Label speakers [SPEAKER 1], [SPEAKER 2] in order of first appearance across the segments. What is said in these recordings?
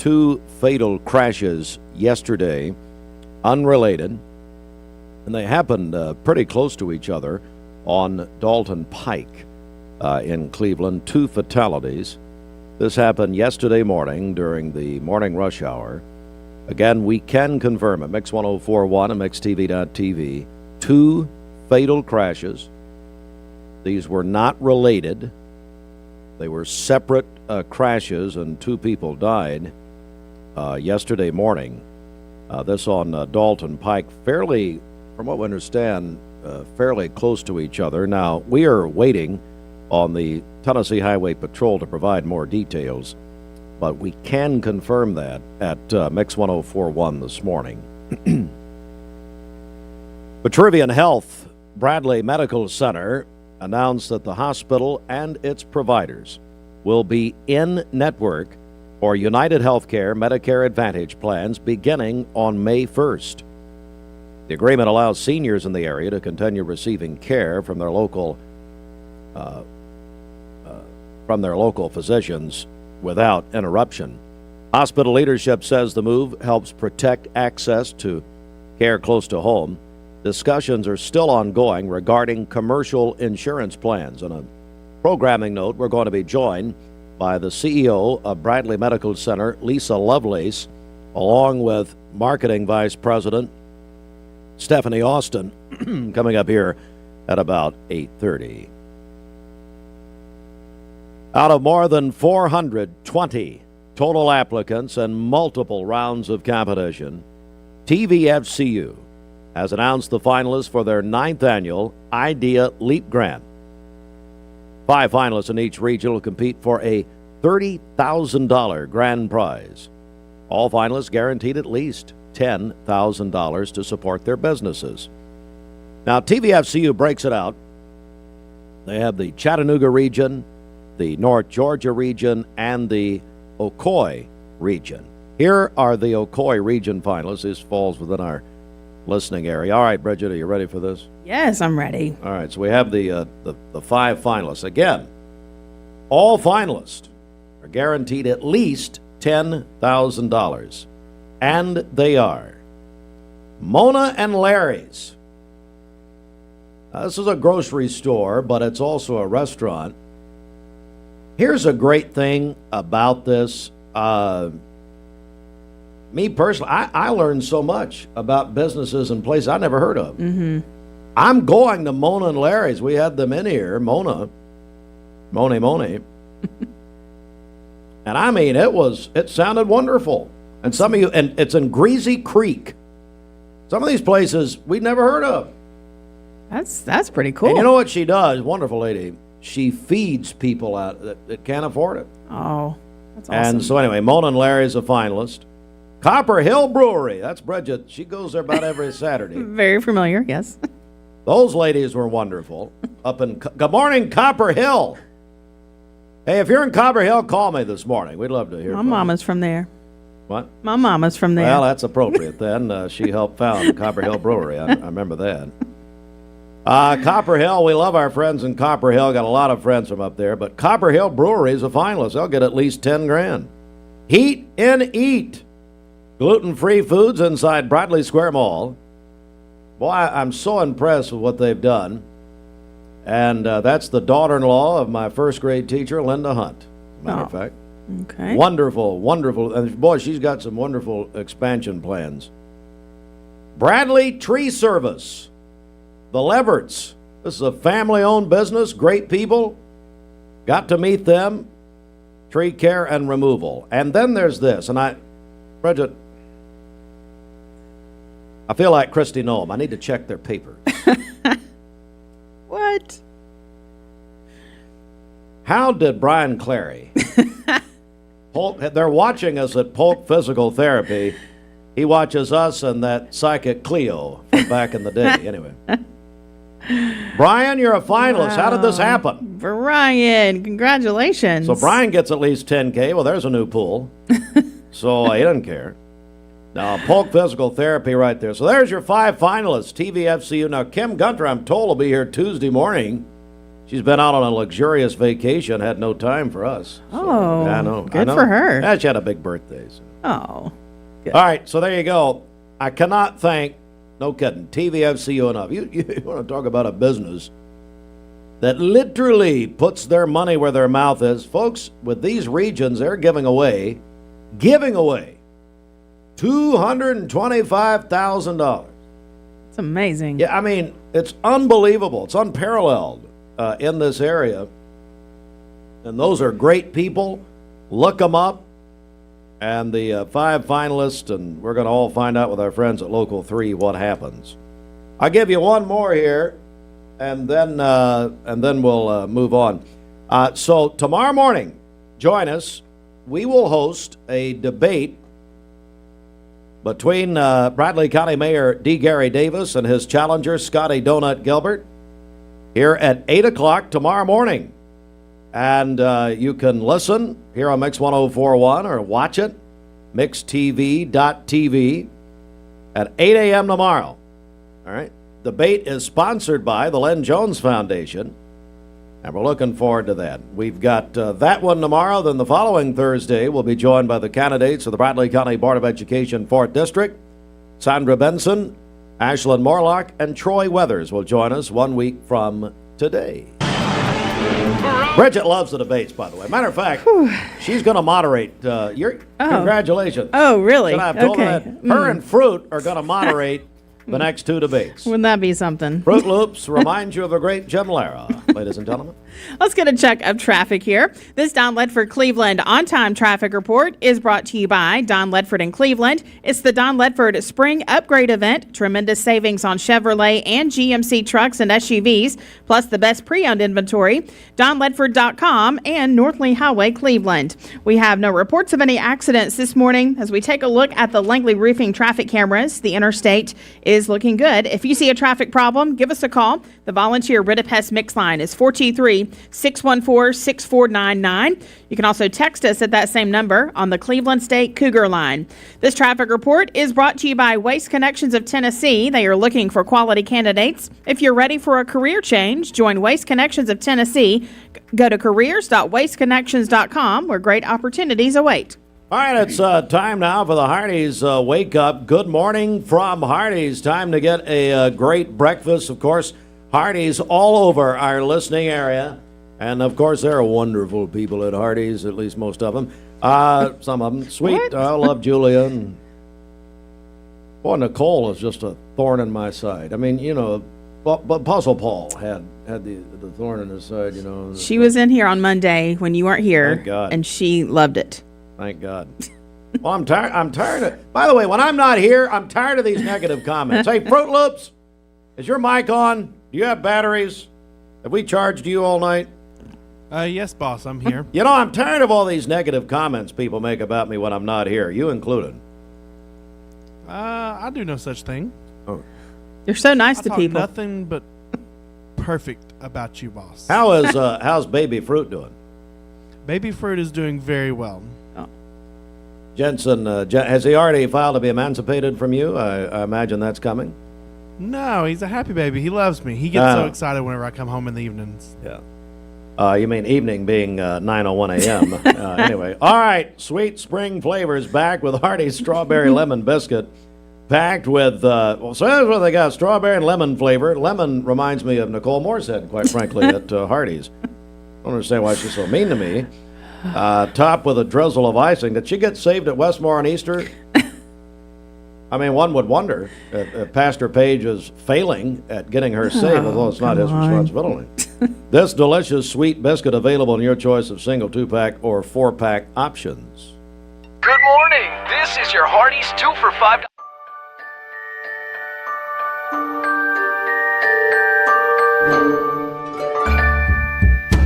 [SPEAKER 1] two fatal crashes yesterday, unrelated, and they happened pretty close to each other on Dalton Pike in Cleveland. Two fatalities. This happened yesterday morning during the morning rush hour. Again, we can confirm at Mix 104.1 and MixTV.tv. Two fatal crashes. These were not related. They were separate crashes, and two people died yesterday morning. This on Dalton Pike, fairly, from what we understand, fairly close to each other. Now, we are waiting on the Tennessee Highway Patrol to provide more details, but we can confirm that at Mix 104.1 this morning. Brieanne Health Bradley Medical Center announced that the hospital and its providers will be in network for United Healthcare Medicare Advantage plans beginning on May 1st. The agreement allows seniors in the area to continue receiving care from their local physicians without interruption. Hospital leadership says the move helps protect access to care close to home. Discussions are still ongoing regarding commercial insurance plans. On a programming note, we're going to be joined by the CEO of Bradley Medical Center, Lisa Lovelace, along with Marketing Vice President Stephanie Austin, coming up here at about 8:30. Out of more than 420 total applicants and multiple rounds of competition, TVFCU has announced the finalists for their 9th annual Idea Leap Grant. 5 finalists in each region will compete for a $30,000 grand prize. All finalists guaranteed at least $10,000 to support their businesses. Now, TVFCU breaks it out. They have the Chattanooga region, the North Georgia region, and the Ocoee region. Here are the Ocoee region finalists. This falls within our listening area. All right, Bridget, are you ready for this?
[SPEAKER 2] Yes, I'm ready.
[SPEAKER 1] All right, so we have the 5 finalists. Again, all finalists are guaranteed at least $10,000. And they are Mona and Larry's. Now, this is a grocery store, but it's also a restaurant. Here's a great thing about this. Me personally, I learned so much about businesses and places I never heard of.
[SPEAKER 2] Mm-hmm.
[SPEAKER 1] I'm going to Mona and Larry's. We had them in here, Moni. And I mean, it sounded wonderful. And some of you, and it's in Greasy Creek. Some of these places we'd never heard of.
[SPEAKER 2] That's pretty cool.
[SPEAKER 1] And you know what she does? Wonderful lady. She feeds people out that can't afford it.
[SPEAKER 2] Oh, that's awesome.
[SPEAKER 1] And so anyway, Mona and Larry is a finalist. Copper Hill Brewery. That's Bridget. She goes there about every Saturday.
[SPEAKER 2] Very familiar, yes.
[SPEAKER 1] Those ladies were wonderful. Good morning, Copper Hill. Hey, if you're in Copper Hill, call me this morning. We'd love to hear from you.
[SPEAKER 2] My mama's from there.
[SPEAKER 1] What?
[SPEAKER 2] My mama's from there.
[SPEAKER 1] Well, that's appropriate then. She helped found Copper Hill Brewery. I remember that. Copper Hill, we love our friends in Copper Hill. Got a lot of friends from up there. But Copper Hill Brewery is a finalist. They'll get at least $10,000. Heat and Eat. Gluten-free foods inside Bradley Square Mall. Boy, I'm so impressed with what they've done. And that's the daughter-in-law of my first grade teacher, Linda Hunt, as a matter of fact.
[SPEAKER 2] Okay.
[SPEAKER 1] Wonderful, wonderful. And boy, she's got some wonderful expansion plans. Bradley Tree Service. The Leverts. This is a family-owned business. Great people. Got to meet them. Tree care and removal. And then there's this. And Bridget, I feel like Christy Noem. I need to check their papers.
[SPEAKER 2] What?
[SPEAKER 1] How did Brian Clary, they're watching us at Polk Physical Therapy. He watches us and that psychic Cleo from back in the day. Anyway. Brian, you're a finalist. Wow. How did this happen?
[SPEAKER 2] Brian, congratulations.
[SPEAKER 1] So Brian gets at least $10,000. Well, there's a new pool. So he doesn't care. Now, Polk Physical Therapy right there. So there's your 5 finalists, TVFCU. Now, Kim Gunter, I'm told, will be here Tuesday morning She's been out on a luxurious vacation, had no time for us.
[SPEAKER 2] Oh,
[SPEAKER 1] I know.
[SPEAKER 2] good for her.
[SPEAKER 1] Yeah, she had a big birthday. So.
[SPEAKER 2] Oh, good.
[SPEAKER 1] All right, so there you go. I cannot thank, no kidding, TVFCU enough. You want to talk about a business that literally puts their money where their mouth is. Folks, with these regions, they're giving away $225,000.
[SPEAKER 2] It's amazing.
[SPEAKER 1] Yeah, I mean, it's unbelievable. It's unparalleled in this area. And those are great people. Look them up. And the 5 finalists, and we're going to all find out with our friends at Local 3 what happens. I'll give you one more here, and then we'll move on. So tomorrow morning, join us. We will host a debate between Bradley County Mayor D. Gary Davis and his challenger, Scotty Donut Gilbert, here at 8 o'clock tomorrow morning. And you can listen here on Mix 104.1 or watch it, mixtv.tv, at 8 a.m. tomorrow. All right. Debate is sponsored by the Len Jones Foundation, and we're looking forward to that. We've got that one tomorrow. Then the following Thursday, we'll be joined by the candidates of the Bradley County Board of Education 4th District. Sandra Benson, Ashlyn Morlock, and Troy Weathers will join us 1 week from today. Bridget loves the debates, by the way. Matter of fact, she's going to moderate congratulations.
[SPEAKER 2] Oh, really?
[SPEAKER 1] And I've told her that her and Fruit are going to moderate the next 2 debates.
[SPEAKER 2] Wouldn't that be something?
[SPEAKER 1] Fruit Loops remind you of the great Jim Lara, ladies and gentlemen.
[SPEAKER 2] Let's get a check of traffic here. This Don Ledford Cleveland on-time traffic report is brought to you by Don Ledford in Cleveland. It's the Don Ledford Spring Upgrade Event. Tremendous savings on Chevrolet and GMC trucks and SUVs, plus the best pre-owned inventory. DonLedford.com and North Lee Highway, Cleveland. We have no reports of any accidents this morning. As we take a look at the Langley Roofing traffic cameras, the interstate is looking good. If you see a traffic problem, give us a call. The volunteer Rid-a-Pest mix line is 423-614-6499. You can also text us at that same number on the Cleveland State Cougar line. This traffic report is brought to you by Waste Connections of Tennessee. They are looking for quality candidates. If you're ready for a career change, join Waste Connections of Tennessee. Go to careers.wasteconnections.com where great opportunities await.
[SPEAKER 1] All right, it's time now for the Hardee's Wake Up. Good morning from Hardee's. Time to get a great breakfast. Of course, Hardee's all over our listening area. And, of course, there are wonderful people at Hardee's, at least most of them. Some of them. Sweet. I love Julia. And, boy, Nicole is just a thorn in my side. I mean, you know, but Puzzle Paul had the thorn in his side, you know.
[SPEAKER 2] She was in here on Monday when you weren't here.
[SPEAKER 1] Thank God.
[SPEAKER 2] And she loved it.
[SPEAKER 1] Thank God. Well, I'm tired of. By the way, when I'm not here, I'm tired of these negative comments. Hey, Fruit Loops, is your mic on? Do you have batteries? Have we charged you all night?
[SPEAKER 3] Yes, boss. I'm here.
[SPEAKER 1] You know, I'm tired of all these negative comments people make about me when I'm not here. You included.
[SPEAKER 3] I do no such thing.
[SPEAKER 1] Oh.
[SPEAKER 2] You're so nice
[SPEAKER 3] I
[SPEAKER 2] to
[SPEAKER 3] talk
[SPEAKER 2] people.
[SPEAKER 3] nothing but perfect about you, boss.
[SPEAKER 1] How's Baby Fruit doing?
[SPEAKER 3] Baby Fruit is doing very well.
[SPEAKER 1] Jensen, has he already filed to be emancipated from you? I imagine that's coming.
[SPEAKER 3] No, he's a happy baby. He loves me. He gets so excited whenever I come home in the evenings.
[SPEAKER 1] Yeah. You mean evening being 9:01 a.m. Anyway. All right. Sweet spring flavors back with Hardee's Strawberry Lemon Biscuit. Packed with, so here's what they got. Strawberry and lemon flavor. Lemon reminds me of Nicole Morsehead, quite frankly, at Hardee's. I don't understand why she's so mean to me. Topped with a drizzle of icing. Did she get saved at Westmore on Easter? I mean, one would wonder if Pastor Page is failing at getting her saved, although it's not his responsibility. This delicious sweet biscuit available in your choice of single 2-pack or 4-pack options.
[SPEAKER 4] Good morning. This is your Hardee's 2 for $5.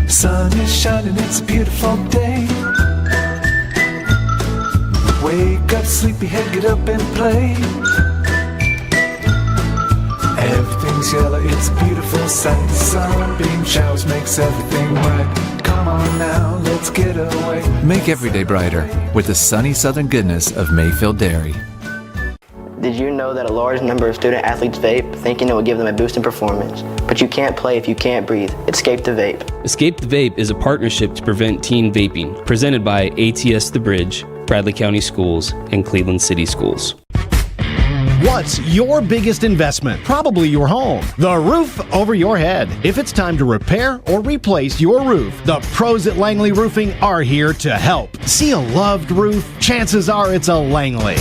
[SPEAKER 5] Sun is shining, it's a beautiful day. Wake up, sleepyhead, get up and play. Everything's yellow, it's a beautiful sight. Sunbeam showers makes everything right. Come on now, let's get away.
[SPEAKER 6] Make every day brighter with the sunny southern goodness of Mayfield Dairy. Did you know that a large number of student athletes vape, thinking it will give them a boost in performance? But you can't play if you can't breathe. Escape the vape.
[SPEAKER 7] Escape the Vape is a partnership to prevent teen vaping, presented by ATS The Bridge, Bradley County Schools, and Cleveland City Schools.
[SPEAKER 8] What's your biggest investment? Probably your home. The roof over your head. If it's time to repair or replace your roof, the pros at Langley Roofing are here to help. See a loved roof? Chances are it's a Langley.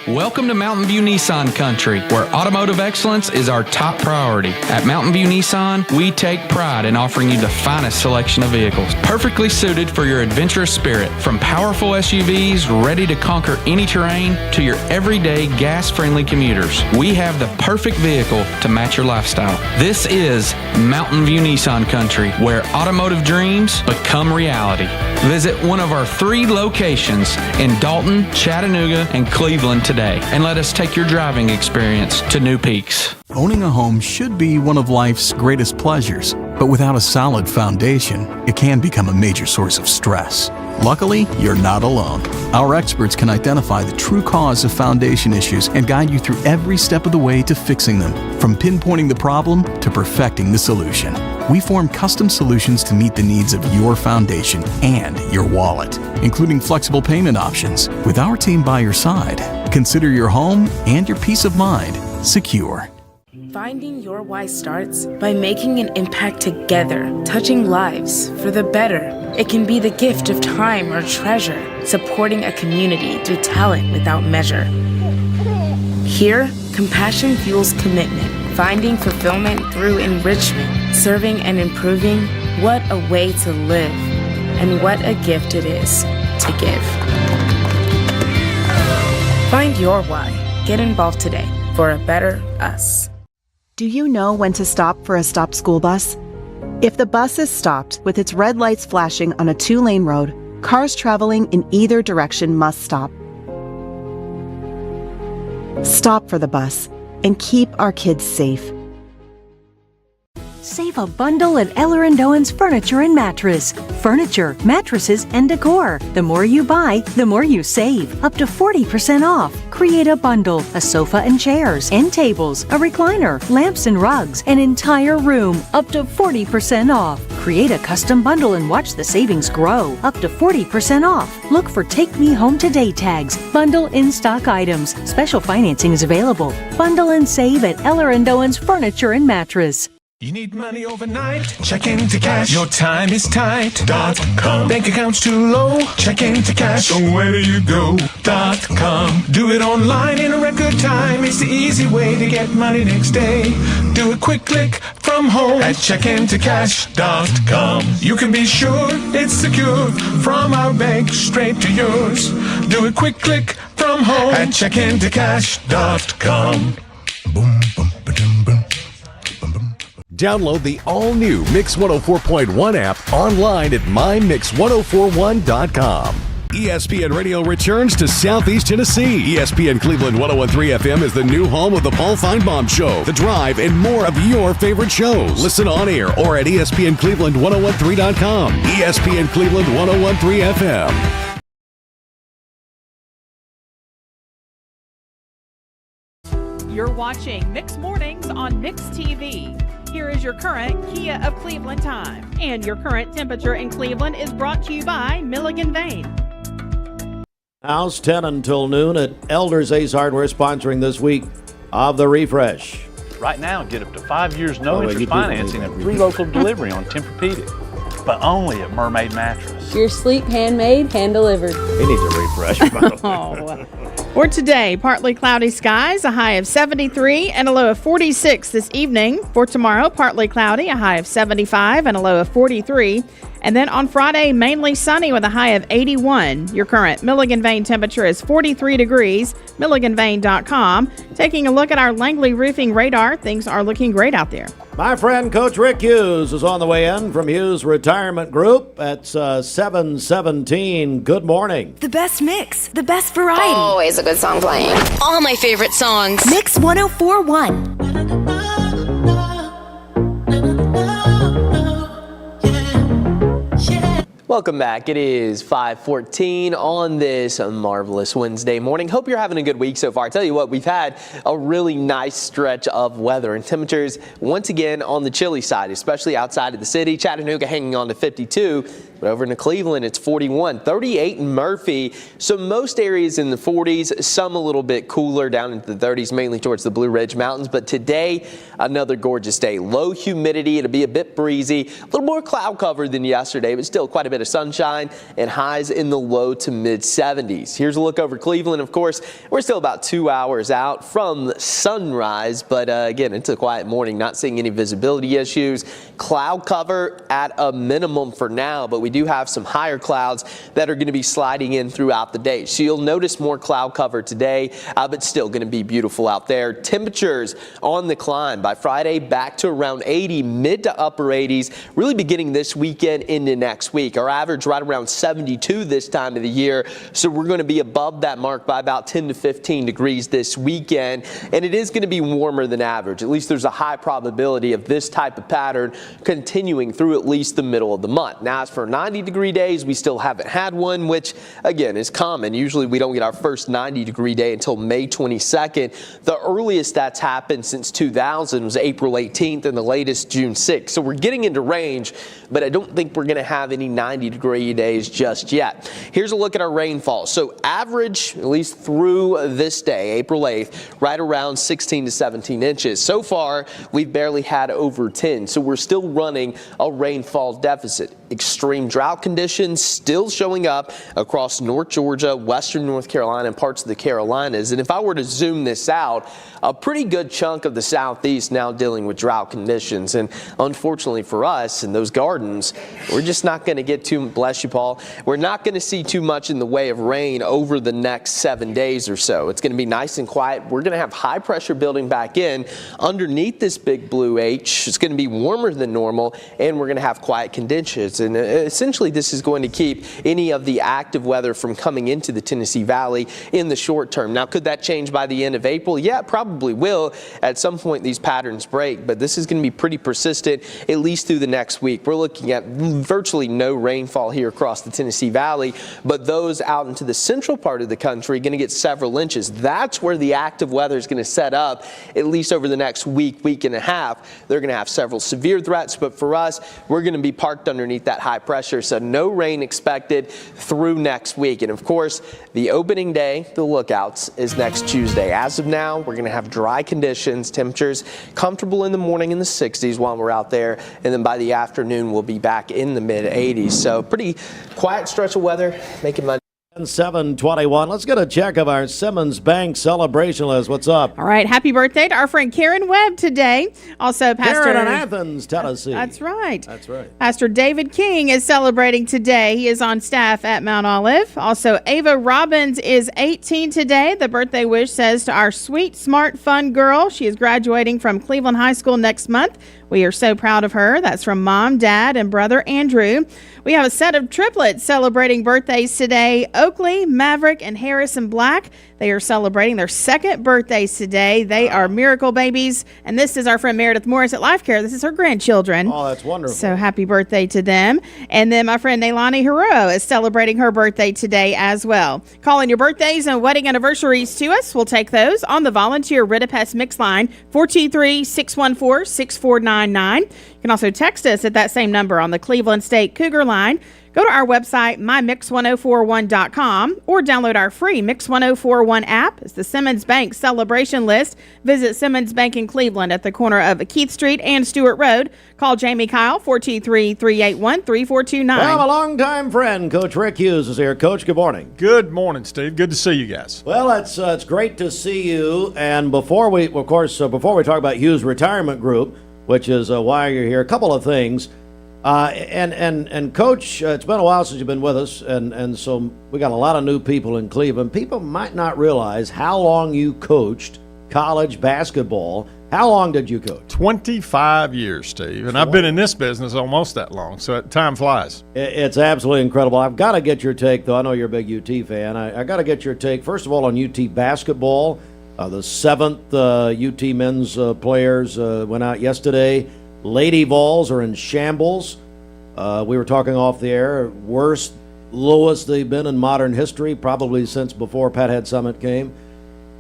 [SPEAKER 9] Welcome to Mountain View Nissan Country, where automotive excellence is our top priority. At Mountain View Nissan, we take pride in offering you the finest selection of vehicles, perfectly suited for your adventurous spirit. From powerful SUVs ready to conquer any terrain to your everyday gas-friendly commuters, we have the perfect vehicle to match your lifestyle. This is Mountain View Nissan Country, where automotive dreams become reality. Visit one of our 3 locations in Dalton, Chattanooga, and Cleveland today, and let us take your driving experience to new peaks.
[SPEAKER 10] Owning a home should be one of life's greatest pleasures, but without a solid foundation, it can become a major source of stress. Luckily, you're not alone. Our experts can identify the true cause of foundation issues and guide you through every step of the way to fixing them, from pinpointing the problem to perfecting the solution. We form custom solutions to meet the needs of your foundation and your wallet, including flexible payment options. With our team by your side, consider your home and your peace of mind secure.
[SPEAKER 11] Finding your why starts by making an impact together, touching lives for the better. It can be the gift of time or treasure, supporting a community through talent without measure. Here, compassion fuels commitment, finding fulfillment through enrichment, serving and improving. What a way to live, and what a gift it is to give. Find your why. Get involved today for a better us.
[SPEAKER 12] Do you know when to stop for a stopped school bus? If the bus is stopped with its red lights flashing on a 2-lane road, cars traveling in either direction must stop. Stop for the bus and keep our kids safe.
[SPEAKER 13] Save a bundle at Eller & Owen's Furniture and Mattress. Furniture, mattresses, and decor. The more you buy, the more you save. Up to 40% off. Create a bundle, a sofa and chairs, end tables, a recliner, lamps and rugs, an entire room. Up to 40% off. Create a custom bundle and watch the savings grow. Up to 40% off. Look for Take Me Home Today tags. Bundle in-stock items. Special financing is available. Bundle and save at Eller & Owen's Furniture and Mattress.
[SPEAKER 5] You need money overnight? Check into cash. Your time is tight.com. Bank account's too low? Check into cash. So where do you go.com? Do it online in a record time. It's the easy way to get money next day. Do a quick click from home at checkintocash.com. You can be sure it's secure from our bank straight to yours. Do a quick click from home at checkintocash.com. Boom, boom, ba-dum, boom.
[SPEAKER 14] Download the all-new Mix 104.1 app online at mymix1041.com. ESPN Radio returns to Southeast Tennessee. ESPN Cleveland 101.3 FM is the new home of the Paul Feinbaum Show, The Drive, and more of your favorite shows. Listen on air or at ESPNCleveland1013.com. ESPN Cleveland 101.3 FM.
[SPEAKER 2] You're watching Mix Mornings on Mix TV. Here is your current Kia of Cleveland time. And your current temperature in Cleveland is brought to you by Milligan Vane.
[SPEAKER 1] House 10 until noon at Elders Ace Hardware, sponsoring this week of the refresh.
[SPEAKER 15] Right now, get up to 5 years no interest financing and free local delivery on Tempur-Pedic, but only at Mermaid Mattress.
[SPEAKER 16] Your sleep handmade, hand delivered.
[SPEAKER 1] He needs a refresh, by the way.
[SPEAKER 2] For today, partly cloudy skies, a high of 73 and a low of 46 this evening. For tomorrow, partly cloudy, a high of 75 and a low of 43. And then on Friday, mainly sunny with a high of 81. Your current Milligan Vane temperature is 43 degrees. MilliganVane.com. Taking a look at our Langley roofing radar, things are looking great out there.
[SPEAKER 1] My friend Coach Rick Hughes is on the way in from Hughes Retirement Group at 7:17. Good morning.
[SPEAKER 17] The best mix, the best variety.
[SPEAKER 18] Always a good song playing. All my favorite songs.
[SPEAKER 17] Mix 104.1.
[SPEAKER 19] Welcome back. It is 5:14 on this marvelous Wednesday morning. Hope you're having a good week so far. I tell you what, we've had a really nice stretch of weather and temperatures once again on the chilly side, especially outside of the city. Chattanooga hanging on to 52. But over in Cleveland, it's 41, 38 in Murphy. So most areas in the 40s, some a little bit cooler down into the 30s, mainly towards the Blue Ridge Mountains. But today, another gorgeous day. Low humidity. It'll be a bit breezy, a little more cloud cover than yesterday, but still quite a bit of sunshine and highs in the low to mid 70s. Here's a look over Cleveland. Of course, we're still about 2 hours out from sunrise, but again, it's a quiet morning, not seeing any visibility issues. Cloud cover at a minimum for now, but we do have some higher clouds that are going to be sliding in throughout the day. So you'll notice more cloud cover today, but still going to be beautiful out there. Temperatures on the climb by Friday, back to around 80, mid to upper 80s, really beginning this weekend into next week. Our average right around 72 this time of the year. So we're going to be above that mark by about 10 to 15 degrees this weekend. And it is going to be warmer than average. At least there's a high probability of this type of pattern continuing through at least the middle of the month. Now, as for 90-degree days, we still haven't had one, which again is common. Usually we don't get our first 90-degree day until May 22nd. The earliest that's happened since 2000 was April 18th and the latest June 6th. So we're getting into range, but I don't think we're going to have any 90-degree days just yet. Here's a look at our rainfall. So average, at least through this day, April 8th, right around 16 to 17 inches. So far, we've barely had over 10, so we're still running a rainfall deficit. Extreme drought conditions still showing up across North Georgia, western North Carolina, and parts of the Carolinas. And if I were to zoom this out, a pretty good chunk of the southeast now dealing with drought conditions. And unfortunately for us and those gardens, we're just not going to get too, bless you, Paul, we're not going to see too much in the way of rain over the next 7 days or so. It's going to be nice and quiet. We're going to have high pressure building back in underneath this big blue H. It's going to be warmer than normal, and we're going to have quiet conditions. And essentially, this is going to keep any of the active weather from coming into the Tennessee Valley in the short term. Now, could that change by the end of April? Yeah, it probably will. At some point, these patterns break, but this is going to be pretty persistent, at least through the next week. We're looking at virtually no rainfall here across the Tennessee Valley, but those out into the central part of the country are going to get several inches. That's where the active weather is going to set up, at least over the next week, week and a half. They're going to have several severe threats, but for us, we're going to be parked underneath that high pressure, so no rain expected through next week. And of course, the opening day, the lookouts, is next Tuesday. As of now, we're going to have dry conditions, temperatures comfortable in the morning in the 60s while we're out there, and then by the afternoon, we'll be back in the mid 80s. So pretty quiet stretch of weather, making my
[SPEAKER 1] 7:21. Let's get a check of our Simmons Bank celebration list. What's up?
[SPEAKER 2] All right. Happy birthday to our friend Karen Webb today. Also, Pastor
[SPEAKER 1] Karen in Athens, Tennessee.
[SPEAKER 2] That's right.
[SPEAKER 1] That's right.
[SPEAKER 2] Pastor David King is celebrating today. He is on staff at Mount Olive. Also, Ava Robbins is 18 today. The birthday wish says to our sweet, smart, fun girl. She is graduating from Cleveland High School next month. We are so proud of her. That's from Mom, Dad, and brother Andrew. We have a set of triplets celebrating birthdays today. Oakley, Maverick, and Harrison Black. They are celebrating their second birthdays today. They are miracle babies. And this is our friend Meredith Morris at Life Care. This is her grandchildren.
[SPEAKER 1] Oh, that's wonderful.
[SPEAKER 2] So happy birthday to them. And then my friend Nailani Hero is celebrating her birthday today as well. Calling your birthdays and wedding anniversaries to us. We'll take those on the volunteer Ritapest Mix line, 423-614-6499. You can also text us at that same number on the Cleveland State Cougar line. Go to our website, mymix1041.com, or download our free Mix 1041 app. It's the Simmons Bank celebration list. Visit Simmons Bank in Cleveland at the corner of Keith Street and Stewart Road. Call Jamie Kyle, 423-381-3429.
[SPEAKER 1] Well, a longtime friend, Coach Rick Hughes, is here. Coach, good morning.
[SPEAKER 20] Good morning, Steve. Good to see you guys.
[SPEAKER 1] Well, it's great to see you. And before we talk about Hughes Retirement Group, which is why you're here, a couple of things. And Coach, it's been a while since you've been with us, and so we got a lot of new people in Cleveland. People might not realize how long you coached college basketball. How long did you coach?
[SPEAKER 20] 25 years, Steve, and I've been in this business almost that long, so time flies.
[SPEAKER 1] It's absolutely incredible. I've got to get your take, though. I know you're a big UT fan. I got to get your take, first of all, on UT basketball. The 7th UT men's players went out yesterday. Lady Vols are in shambles. We were talking off the air, worst, lowest they've been in modern history, probably since before Pathead Summit came.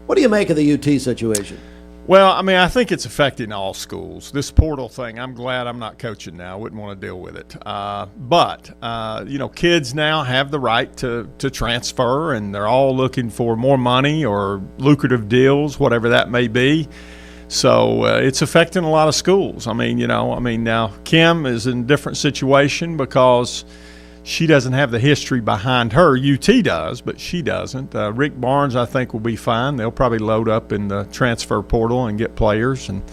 [SPEAKER 1] What do you make of the UT situation?
[SPEAKER 20] Well, I mean, I think it's affecting all schools. This portal thing, I'm glad I'm not coaching now. I wouldn't want to deal with it. But kids now have the right to transfer, and they're all looking for more money or lucrative deals, whatever that may be. So it's affecting a lot of schools. I mean, now Kim is in a different situation because she doesn't have the history behind her. UT does, but she doesn't. Rick Barnes, I think, will be fine. They'll probably load up in the transfer portal and get players and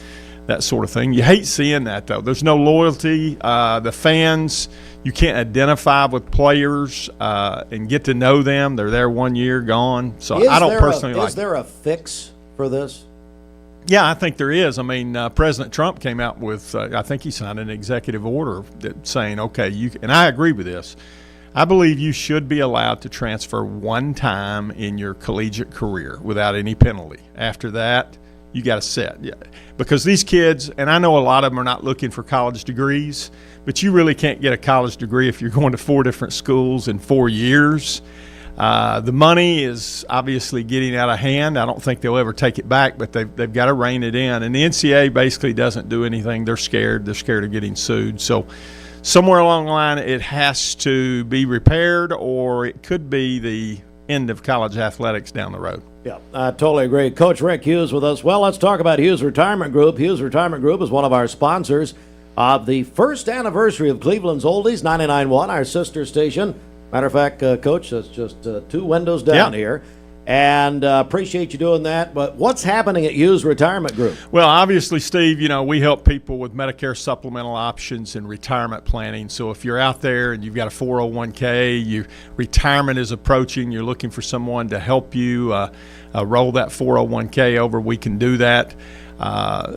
[SPEAKER 20] that sort of thing. You hate seeing that, though. There's no loyalty. The fans, you can't identify with players and get to know them. They're there 1 year, gone. So I don't personally like it.
[SPEAKER 1] Is there a fix for this?
[SPEAKER 20] Yeah, I think there is. I mean, President Trump came out with, I think he signed an executive order saying, okay, and I agree with this. I believe you should be allowed to transfer one time in your collegiate career without any penalty. After that, you got to sit. Yeah. Because these kids, and I know a lot of them are not looking for college degrees, but you really can't get a college degree if you're going to 4 different schools in 4 years. The money is obviously getting out of hand. I don't think they'll ever take it back, but they've got to rein it in. And the NCAA basically doesn't do anything. They're scared. They're scared of getting sued. So somewhere along the line, it has to be repaired, or it could be the end of college athletics down the road.
[SPEAKER 1] Yeah, I totally agree. Coach Rick Hughes with us. Well, let's talk about Hughes Retirement Group. Hughes Retirement Group is one of our sponsors of the first anniversary of Cleveland's Oldies, 99.1, our sister station. Matter of fact, Coach, that's just 2 windows down here. And appreciate you doing that. But what's happening at Hughes Retirement Group?
[SPEAKER 20] Well, obviously, Steve, we help people with Medicare supplemental options and retirement planning. So if you're out there and you've got a 401k, your retirement is approaching, you're looking for someone to help you roll that 401k over, we can do that.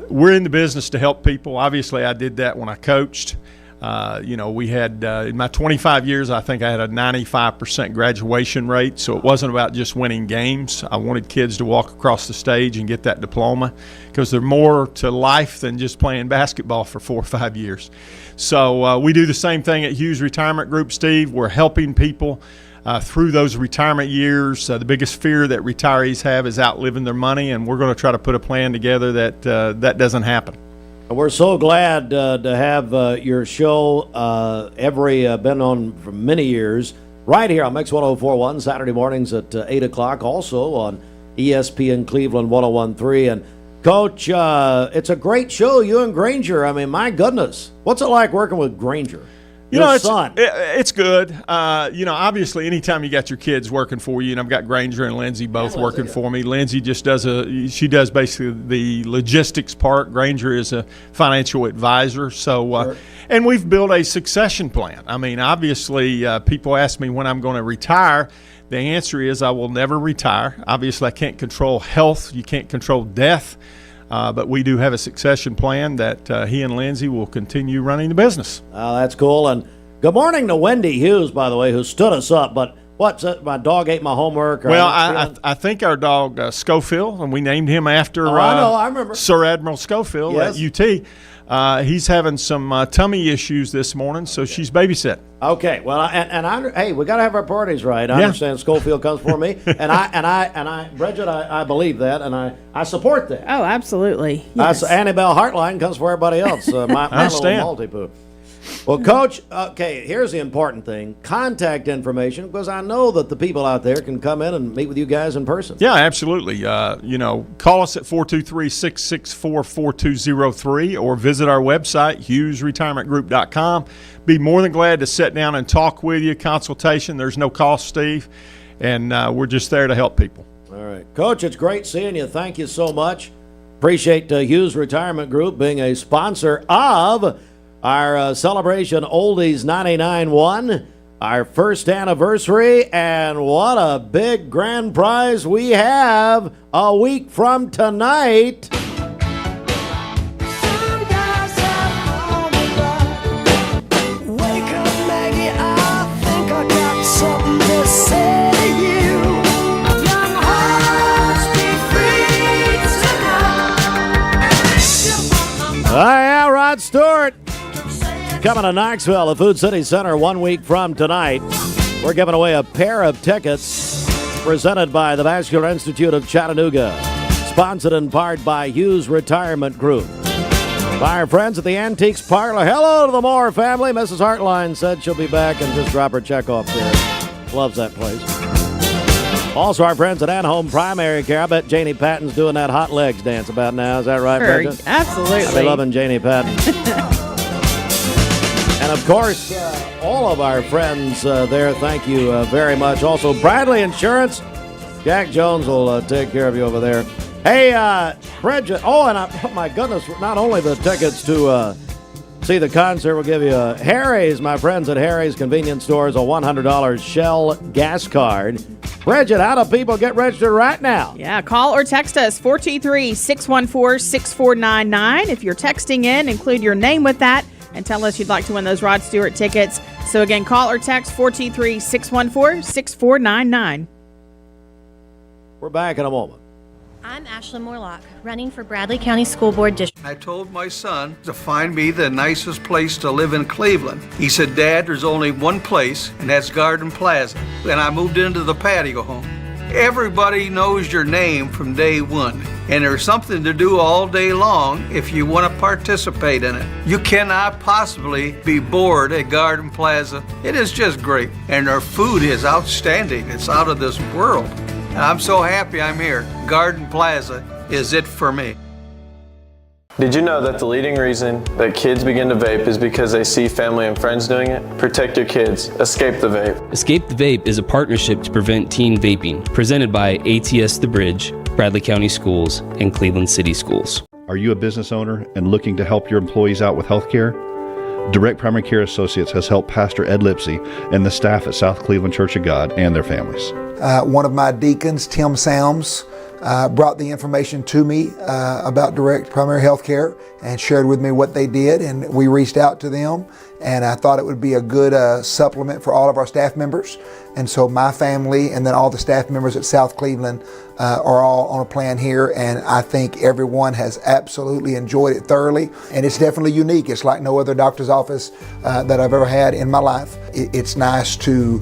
[SPEAKER 20] We're in the business to help people. Obviously, I did that when I coached. We had, in my 25 years, I think I had a 95% graduation rate, so it wasn't about just winning games. I wanted kids to walk across the stage and get that diploma because there's more to life than just playing basketball for 4 or 5 years. So we do the same thing at Hughes Retirement Group, Steve. We're helping people through those retirement years. The biggest fear that retirees have is outliving their money, and we're going to try to put a plan together that doesn't happen.
[SPEAKER 1] We're so glad to have your show been on for many years right here on Mix 104.1 Saturday mornings at 8 o'clock, also on ESPN Cleveland 101.3. And Coach, it's a great show, you and Granger. I mean, my goodness, what's it like working with Granger?
[SPEAKER 20] It's good. Obviously, anytime you got your kids working for you, and I've got Granger and Lindsay both working for me. Lindsay just does basically the logistics part. Granger is a financial advisor. So, and we've built a succession plan. I mean, obviously, people ask me when I'm going to retire. The answer is I will never retire. Obviously, I can't control health. You can't control death. But we do have a succession plan that he and Lindsay will continue running the business.
[SPEAKER 1] That's cool. And good morning to Wendy Hughes, by the way, who stood us up. But what's it? My dog ate my homework.
[SPEAKER 20] Well, I think our dog Schofield, and we named him after
[SPEAKER 1] I remember.
[SPEAKER 20] Sir Admiral Schofield at UT. He's having some tummy issues this morning, so she's babysitting.
[SPEAKER 1] Okay, well, hey, we got to have our parties right. I understand Schofield comes for me, and I, Bridget, I believe that, and I support that.
[SPEAKER 2] Oh, absolutely. Yes.
[SPEAKER 1] Annabelle Hartline comes for everybody else. My little multi-poo. Well, Coach, okay, here's the important thing. Contact information, because I know that the people out there can come in and meet with you guys in person.
[SPEAKER 20] Yeah, absolutely. Call us at 423-664-4203 or visit our website, HughesRetirementGroup.com. Be more than glad to sit down and talk with you, consultation. There's no cost, Steve, and we're just there to help people.
[SPEAKER 1] All right. Coach, it's great seeing you. Thank you so much. Appreciate Hughes Retirement Group being a sponsor of our Celebration Oldies 99.1, our first anniversary, and what a big grand prize we have a week from tonight. Yeah, Rod Stewart. coming to Knoxville, the Food City Center, 1 week from tonight. We're giving away a pair of tickets presented by the Vascular Institute of Chattanooga, sponsored in part by Hughes Retirement Group. By our friends at the Antiques Parlor. Hello to the Moore family. Mrs. Hartline said she'll be back and just drop her check off there. Loves that place. Also, our friends at At-Home Primary Care. I bet Janie Patton's doing that hot legs dance about now. Is that right,
[SPEAKER 2] Sure,
[SPEAKER 1] Bridget?
[SPEAKER 2] absolutely.
[SPEAKER 1] I've been loving Janie Patton. And, of course, all of our friends there, thank you very much. Also, Bradley Insurance. Jack Jones will take care of you over there. Hey, Bridget. Oh, and oh, my goodness, not only the tickets to see the concert, we'll give you Harry's, my friends at Harry's Convenience Stores, a $100 Shell gas card. Bridget, how do people get registered right now?
[SPEAKER 2] Yeah, call or text us, 423-614-6499. If you're texting in, include your name with that and tell us you'd like to win those Rod Stewart tickets. So again, call or text 423-614-6499.
[SPEAKER 1] We're back in a moment.
[SPEAKER 21] I'm Ashlyn Morlock, running for Bradley County School Board District.
[SPEAKER 22] I told my son to find me the nicest place to live in Cleveland. He said, Dad, there's only one place, and that's Garden Plaza. And I moved into the patio home. Everybody knows your name from day one, and there's something to do all day long if you want to participate in it. You cannot possibly be bored at Garden Plaza. It is just great, and their food is outstanding. It's out of this world. And I'm so happy I'm here. Garden Plaza is it for me.
[SPEAKER 23] Did you know that the leading reason that kids begin to vape is because they see family and friends doing it? Protect your kids. Escape the Vape.
[SPEAKER 7] Escape the Vape is a partnership to prevent teen vaping, presented by ATS The Bridge, Bradley County Schools, and Cleveland City Schools.
[SPEAKER 24] Are you a business owner and looking to help your employees out with health care? Direct Primary Care Associates has helped Pastor Ed Lipsey and the staff at South Cleveland Church of God and their families.
[SPEAKER 25] One of my deacons, Tim Salms, brought the information to me about direct primary health care and shared with me what they did, and we reached out to them, and I thought it would be a good supplement for all of our staff members. And so my family and then all the staff members at South Cleveland are all on a plan here, and I think everyone has absolutely enjoyed it thoroughly, and it's definitely unique. It's like no other doctor's office that I've ever had in my life. It's nice to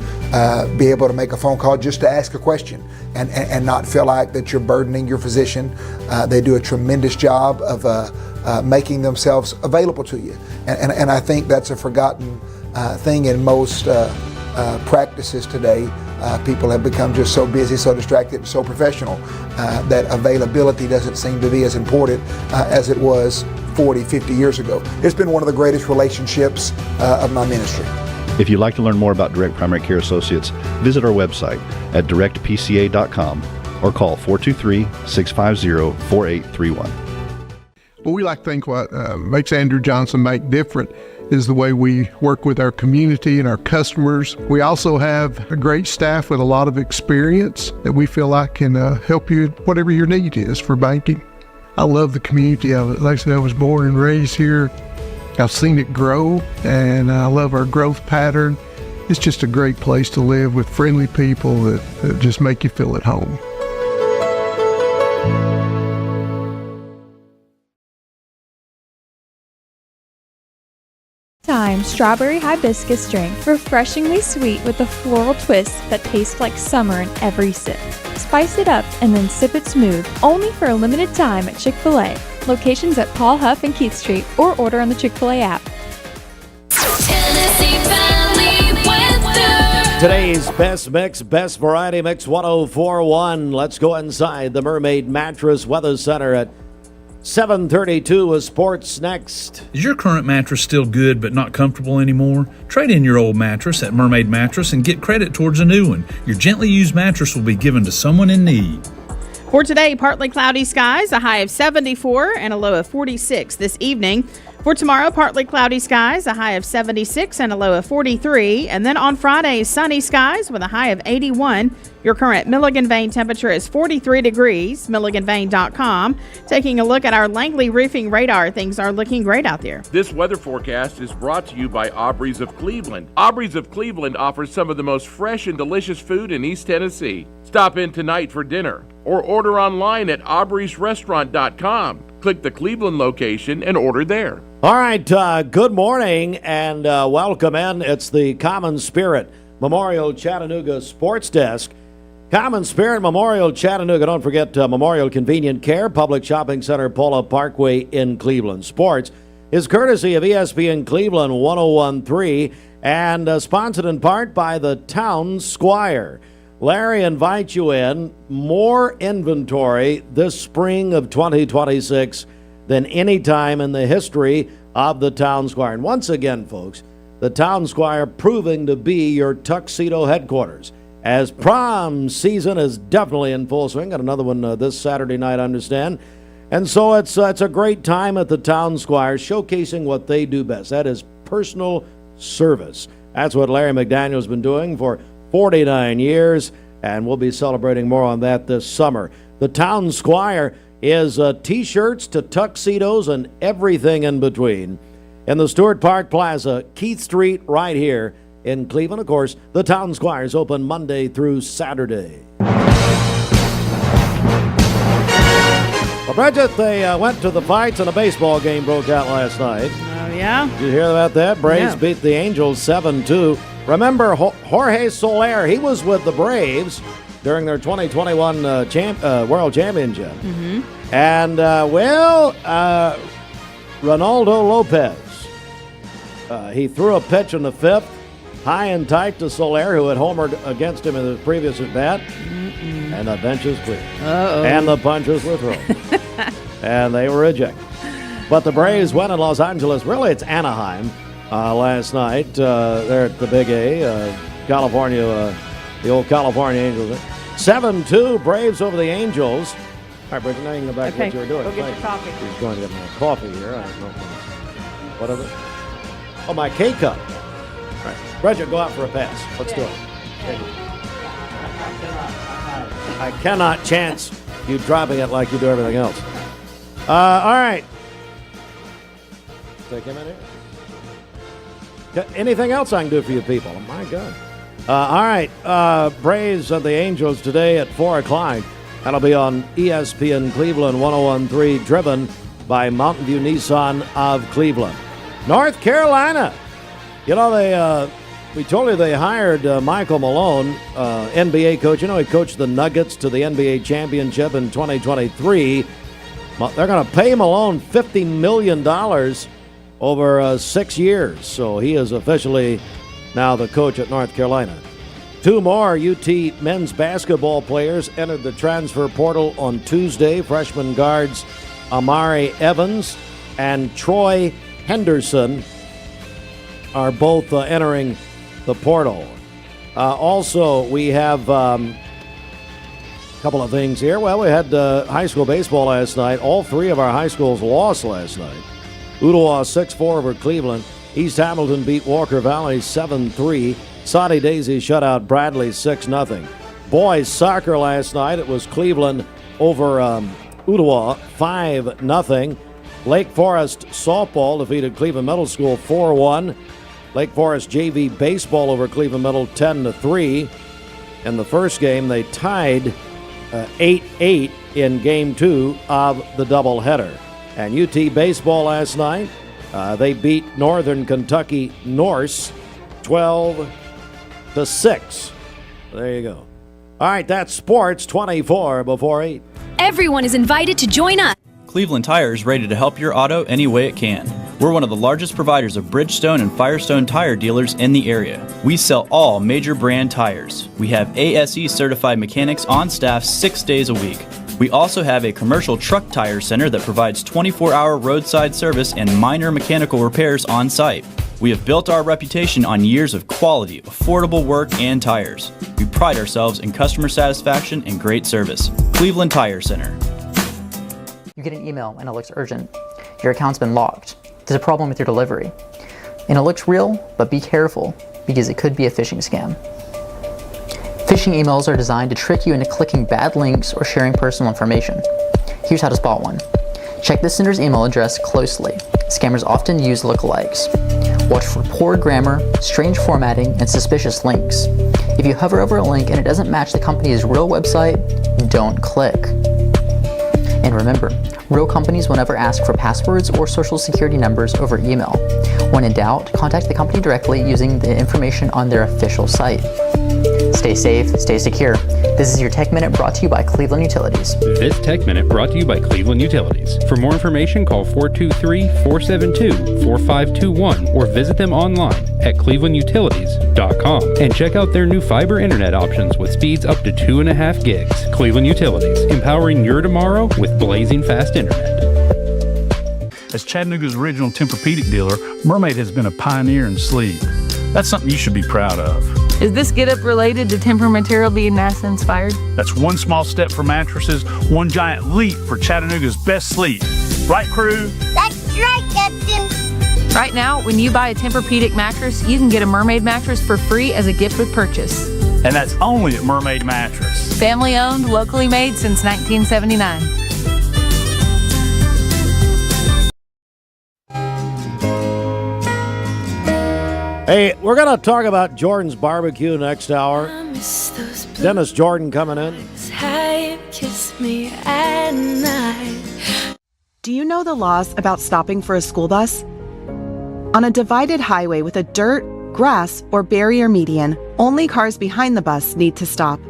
[SPEAKER 25] be able to make a phone call just to ask a question and not feel like that you're burdening your physician. They do a tremendous job of making themselves available to you, and I think that's a forgotten thing in most practices today. People have become just so busy, so distracted, so professional that availability doesn't seem to be as important as it was 40, 50 years ago. It's been one of the greatest relationships of my ministry.
[SPEAKER 24] If you'd like to learn more about Direct Primary Care Associates, visit our website at directpca.com or call 423-650-4831.
[SPEAKER 26] Well, we like to think what makes Andrew Johnson make different is the way we work with our community and our customers. We also have a great staff with a lot of experience that we feel like can help you whatever your need is for banking. I love the community of it. Like I said, I was born and raised here. I've seen it grow, and I love our growth pattern. It's just a great place to live with friendly people that just make you feel at home.
[SPEAKER 27] Strawberry hibiscus drink, refreshingly sweet with a floral twist that tastes like summer in every sip. Spice it up and then sip it smooth, only for a limited time at Chick-fil-A. Locations at Paul Huff and Keith Street, or order on the Chick-fil-A app.
[SPEAKER 1] Today's best mix, best variety mix 1041. Let's go inside the Mermaid Mattress Weather Center at 7:32 with sports next.
[SPEAKER 28] Is your current mattress still good but not comfortable anymore? Trade in your old mattress at Mermaid Mattress and get credit towards a new one. Your gently used mattress will be given to someone in need.
[SPEAKER 2] For today, partly cloudy skies, a high of 74 and a low of 46 this evening. For tomorrow, partly cloudy skies, a high of 76 and a low of 43. And then on Friday, sunny skies with a high of 81. Your current Milligan Vane temperature is 43 degrees, MilliganVane.com. Taking a look at our Langley roofing radar, things are looking great out there.
[SPEAKER 29] This weather forecast is brought to you by Aubrey's of Cleveland. Aubrey's of Cleveland offers some of the most fresh and delicious food in East Tennessee. Stop in tonight for dinner or order online at aubreysrestaurant.com. Click the Cleveland location and order there.
[SPEAKER 1] All right, good morning and welcome in. It's the Common Spirit Memorial Chattanooga Sports Desk. Common Spirit Memorial Chattanooga. Don't forget Memorial Convenient Care, Public Shopping Center, Paula Parkway in Cleveland. Sports is courtesy of ESPN Cleveland 101.3 and sponsored in part by the Town Squire. Larry invites you in. More inventory this spring of 2026 than any time in the history of the Town Squire. And once again, folks, the Town Squire proving to be your tuxedo headquarters, as prom season is definitely in full swing. Got another one this Saturday night, I understand. And so it's a great time at the Town Squire, showcasing what they do best. That is personal service. That's what Larry McDaniel's been doing for 49 years, and we'll be celebrating more on that this summer. The Town Squire is T-shirts to tuxedos and everything in between. In the Stewart Park Plaza, Keith Street, right here in Cleveland. Of course, the Town Squire is open Monday through Saturday. Well, Bridget, they went to the fights and a baseball game broke out last night.
[SPEAKER 2] Oh, yeah?
[SPEAKER 1] Did you hear about that? Braves beat the Angels 7-2. Remember Jorge Soler, he was with the Braves during their 2021 World Championship.
[SPEAKER 2] Mm-hmm.
[SPEAKER 1] And, Ronaldo Lopez, he threw a pitch in the fifth, high and tight to Soler, who had homered against him in the previous at-bat. And the bench is clear.
[SPEAKER 2] Uh-oh.
[SPEAKER 1] And the punches were thrown. And they were ejected. But the Braves went in Los Angeles. Really, it's Anaheim last night. They're at the Big A, California, the old California Angels. 7-2, Braves over the Angels. All right, Bridget, now you can go back to what you were doing.
[SPEAKER 2] Go get your coffee.
[SPEAKER 1] She's going to get my coffee here. I don't know. What is it? Oh, my K-Cup. All right. Bridget, go out for a pass. Let's do it. I cannot chance you dropping it like you do everything else. All right. Take him in here. Anything else I can do for you people? Oh, my God. All right. Braves and the Angels today at 4 o'clock. That'll be on ESPN Cleveland 101.3, driven by Mountain View Nissan of Cleveland. North Carolina. You know, we told you they hired Michael Malone, NBA coach. You know, he coached the Nuggets to the NBA championship in 2023. They're going to pay Malone $50 million over 6 years. So he is officially now the coach at North Carolina. 2 more UT men's basketball players entered the transfer portal on Tuesday. Freshman guards Amari Evans and Troy Henderson are both entering the portal. Also, we have a couple of things here. Well, we had high school baseball last night. All 3 of our high schools lost last night. Ooltewah 6-4 over Cleveland. East Hamilton beat Walker Valley 7-3. Soddy Daisy shut out Bradley 6-0. Boys soccer last night, it was Cleveland over Ooltewah 5-0. Lake Forest softball defeated Cleveland Middle School 4-1. Lake Forest JV baseball over Cleveland Middle 10-3. In the first game, they tied 8-8 in Game 2 of the doubleheader. And UT baseball last night, they beat Northern Kentucky Norse 12-6. There you go. All right, that's sports 24 before 8.
[SPEAKER 17] Everyone is invited to join us.
[SPEAKER 3] Cleveland Tire is ready to help your auto any way it can. We're one of the largest providers of Bridgestone and Firestone tire dealers in the area. We sell all major brand tires. We have ASE certified mechanics on staff 6 days a week. We also have a commercial truck tire center that provides 24-hour roadside service and minor mechanical repairs on site. We have built our reputation on years of quality, affordable work, and tires. We pride ourselves in customer satisfaction and great service. Cleveland Tire Center.
[SPEAKER 4] You get an email and it looks urgent. Your account's been locked. There's a problem with your delivery. And it looks real, but be careful because it could be a phishing scam. Phishing emails are designed to trick you into clicking bad links or sharing personal information. Here's how to spot one. Check the sender's email address closely. Scammers often use lookalikes. Watch for poor grammar, strange formatting, and suspicious links. If you hover over a link and it doesn't match the company's real website, don't click. And remember, real companies will never ask for passwords or social security numbers over email. When in doubt, contact the company directly using the information on their official site. Stay safe, stay secure. This is your Tech Minute brought to you by Cleveland Utilities.
[SPEAKER 7] This Tech Minute brought to you by Cleveland Utilities. For more information, call 423-472-4521 or visit them online at clevelandutilities.com and check out their new fiber internet options with speeds up to 2.5 gigs. Cleveland Utilities, empowering your tomorrow with blazing fast internet.
[SPEAKER 28] As Chattanooga's original Tempur-Pedic dealer, Mermaid has been a pioneer in sleep. That's something you should be proud of.
[SPEAKER 5] Is this get-up related to Tempur material being NASA-inspired?
[SPEAKER 28] That's one small step for mattresses, one giant leap for Chattanooga's best sleep. Right, crew?
[SPEAKER 6] That's right, Captain.
[SPEAKER 5] Right now, when you buy a Tempur-Pedic mattress, you can get a Mermaid mattress for free as a gift with purchase.
[SPEAKER 28] And that's only at Mermaid Mattress.
[SPEAKER 5] Family-owned, locally made since 1979.
[SPEAKER 1] Hey, we're going to talk about Jordan's barbecue next hour. Dennis Jordan coming in.
[SPEAKER 8] Do you know the laws about stopping for a school bus? On a divided highway with a dirt, grass, or barrier median, only cars behind the bus need to stop.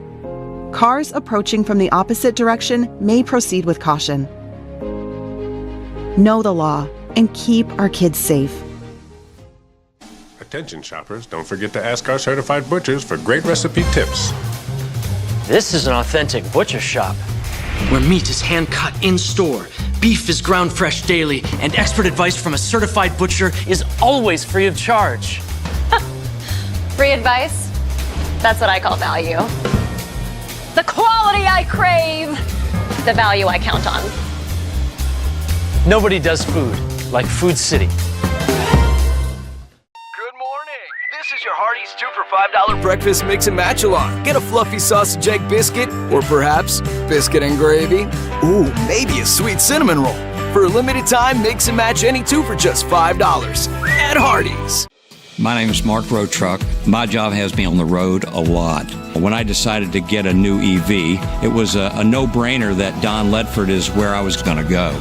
[SPEAKER 8] Cars approaching from the opposite direction may proceed with caution. Know the law and keep our kids safe.
[SPEAKER 9] Attention shoppers, don't forget to ask our certified butchers for great recipe tips.
[SPEAKER 10] This is an authentic butcher shop, where meat is hand-cut in-store, beef is ground fresh daily, and expert advice from a certified butcher is always free of charge.
[SPEAKER 11] Free advice? That's what I call value. The quality I crave, the value I count on.
[SPEAKER 10] Nobody does food like Food City.
[SPEAKER 12] This is your Hardee's 2 for $5 breakfast mix and match along. Get a fluffy sausage egg biscuit, or perhaps biscuit and gravy. Ooh, maybe a sweet cinnamon roll. For a limited time, mix and match any two for just $5 at Hardee's.
[SPEAKER 13] My name is Mark Roadtruck. My job has me on the road a lot. When I decided to get a new EV, it was a no-brainer that Don Ledford is where I was going to go.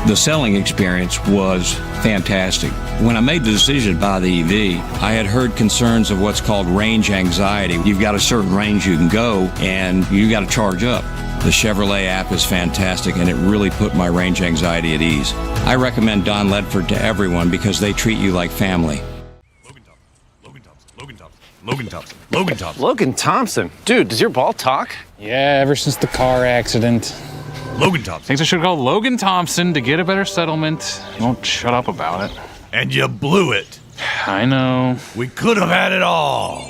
[SPEAKER 13] The selling experience was fantastic. When I made the decision to buy the EV, I had heard concerns of what's called range anxiety. You've got a certain range you can go, and you got to charge up. The Chevrolet app is fantastic, and it really put my range anxiety at ease. I recommend Don Ledford to everyone because they treat you like family.
[SPEAKER 14] Logan Thompson? Dude, does your ball talk?
[SPEAKER 30] Yeah, ever since the car accident.
[SPEAKER 14] Logan Thompson.
[SPEAKER 30] Thinks I should call Logan Thompson to get a better settlement. He won't shut up about it.
[SPEAKER 14] And you blew it.
[SPEAKER 30] I know.
[SPEAKER 14] We could have had it all.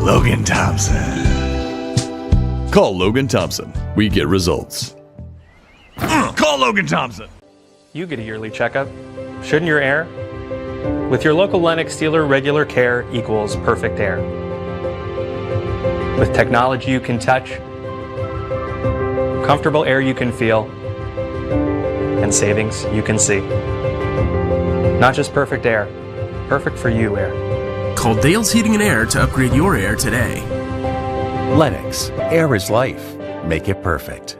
[SPEAKER 14] Logan Thompson.
[SPEAKER 31] Call Logan Thompson. We get results.
[SPEAKER 14] Call Logan Thompson.
[SPEAKER 32] You get a yearly checkup. Shouldn't your air? With your local Lennox dealer, regular care equals perfect air. With technology you can touch, comfortable air you can feel, and savings you can see. Not just perfect air, perfect for you air.
[SPEAKER 33] Call Dale's Heating and Air to upgrade your air today.
[SPEAKER 34] Lennox, air is life. Make it perfect.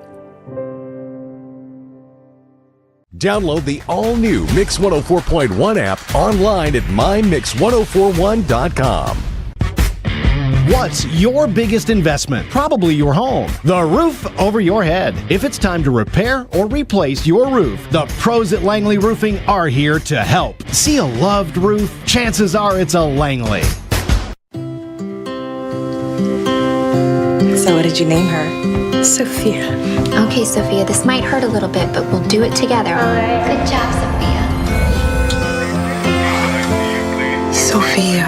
[SPEAKER 35] Download the all-new Mix 104.1 app online at mymix1041.com.
[SPEAKER 36] What's your biggest investment? Probably your home. The roof over your head. If it's time to repair or replace your roof, the pros at Langley Roofing are here to help. See a loved roof? Chances are it's a Langley.
[SPEAKER 37] So what did you name her? Sophia.
[SPEAKER 38] Okay, Sophia, this might hurt a little bit, but we'll do it together. All right. Good job,
[SPEAKER 37] Sophia,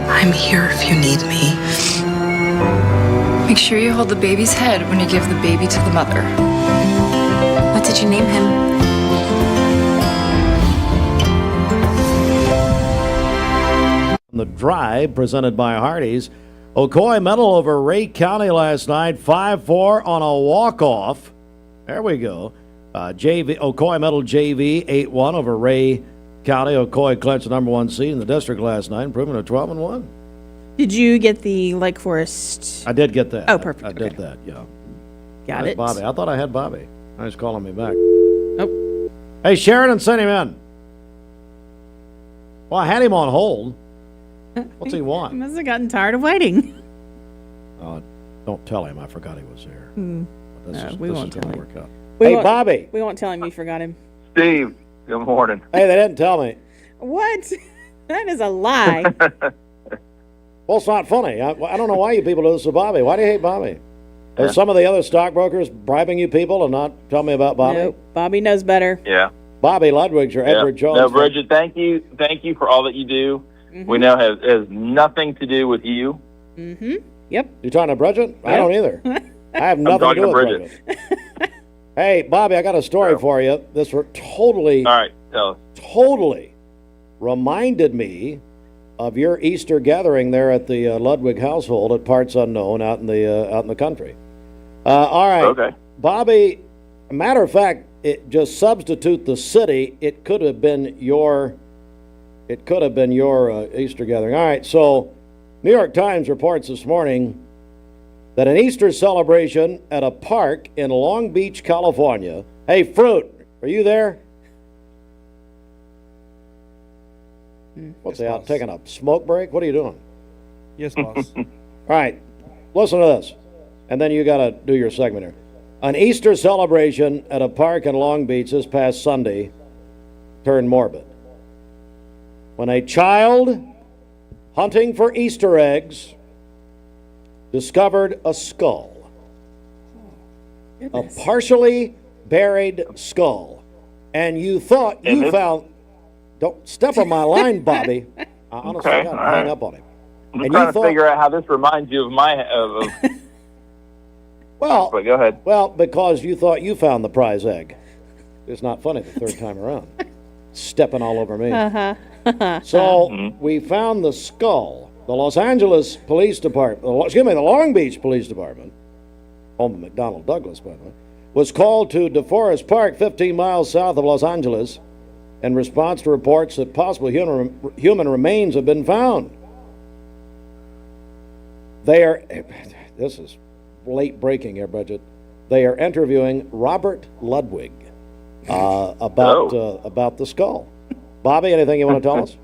[SPEAKER 37] I'm here if you need me.
[SPEAKER 39] Make sure you hold the baby's head when you give the baby to the mother.
[SPEAKER 37] What did you name him?
[SPEAKER 1] The Drive, presented by Hardee's. Ocoee Medal over Ray County last night, 5-4 on a walk-off. There we go. JV Ocoee Metal JV 8-1 over Ray County. Ocoee clinched the number 1 seed in the district last night, improving to 12-1.
[SPEAKER 2] Did you get the Lake Forest?
[SPEAKER 1] I did get that.
[SPEAKER 2] Oh, perfect.
[SPEAKER 1] I did that, yeah.
[SPEAKER 2] Got it.
[SPEAKER 1] Bobby. I thought I had Bobby. Now he's calling me back.
[SPEAKER 2] Oh.
[SPEAKER 1] Hey, Sheridan, send him in. Well, I had him on hold. What's he want?
[SPEAKER 2] He must have gotten tired of waiting.
[SPEAKER 1] Don't tell him I forgot he was here.
[SPEAKER 2] We won't tell him.
[SPEAKER 1] Work out.
[SPEAKER 2] Hey,
[SPEAKER 1] Bobby.
[SPEAKER 2] We won't tell him you forgot him.
[SPEAKER 3] Steve, good morning.
[SPEAKER 1] Hey, they didn't tell me.
[SPEAKER 2] What? That is a lie.
[SPEAKER 1] Well, it's not funny. I don't know why you people do this to Bobby. Why do you hate Bobby? Are some of the other stockbrokers bribing you people and not tell me about Bobby?
[SPEAKER 2] Nope. Bobby knows better.
[SPEAKER 3] Yeah.
[SPEAKER 1] Bobby Ludwig's your Edward Jones.
[SPEAKER 3] No, Bridget, thank you for all that you do. Mm-hmm. We know it has nothing to do with you.
[SPEAKER 2] Mm-hmm. Yep.
[SPEAKER 1] You talking to Bridget? Yep. I don't either. I have nothing to do with Bridget. Hey, Bobby, I got a story for you. This totally,
[SPEAKER 3] all right, tell us.
[SPEAKER 1] Totally reminded me of your Easter gathering there at the Ludwig household at Parts Unknown out in the country. All right,
[SPEAKER 3] okay,
[SPEAKER 1] Bobby. Matter of fact, it just substitute the city. It could have been your Easter gathering. All right, so New York Times reports this morning that an Easter celebration at a park in Long Beach, California. Hey, Fruit, are you there? What's he out taking a smoke break? What are you doing?
[SPEAKER 4] Yes, boss.
[SPEAKER 1] All right, listen to this, and then you got to do your segment here. An Easter celebration at a park in Long Beach this past Sunday turned morbid when a child hunting for Easter eggs discovered a skull. A partially buried skull. And you thought you found... Don't step on my line, Bobby. I honestly got to hang up on him.
[SPEAKER 3] I'm just trying to figure out how this reminds you of my...
[SPEAKER 1] Well,
[SPEAKER 3] but go ahead.
[SPEAKER 1] Well, because you thought you found the prize egg. It's not funny the third time around. Stepping all over me. So we found the skull. The Los Angeles Police Department, the Long Beach Police Department, home of McDonnell Douglas, by the way, was called to DeForest Park, 15 miles south of Los Angeles, in response to reports that possible human remains have been found. This is late breaking here, Bridget. They are interviewing Robert Ludwig about the skull. Bobby, anything you want to tell us?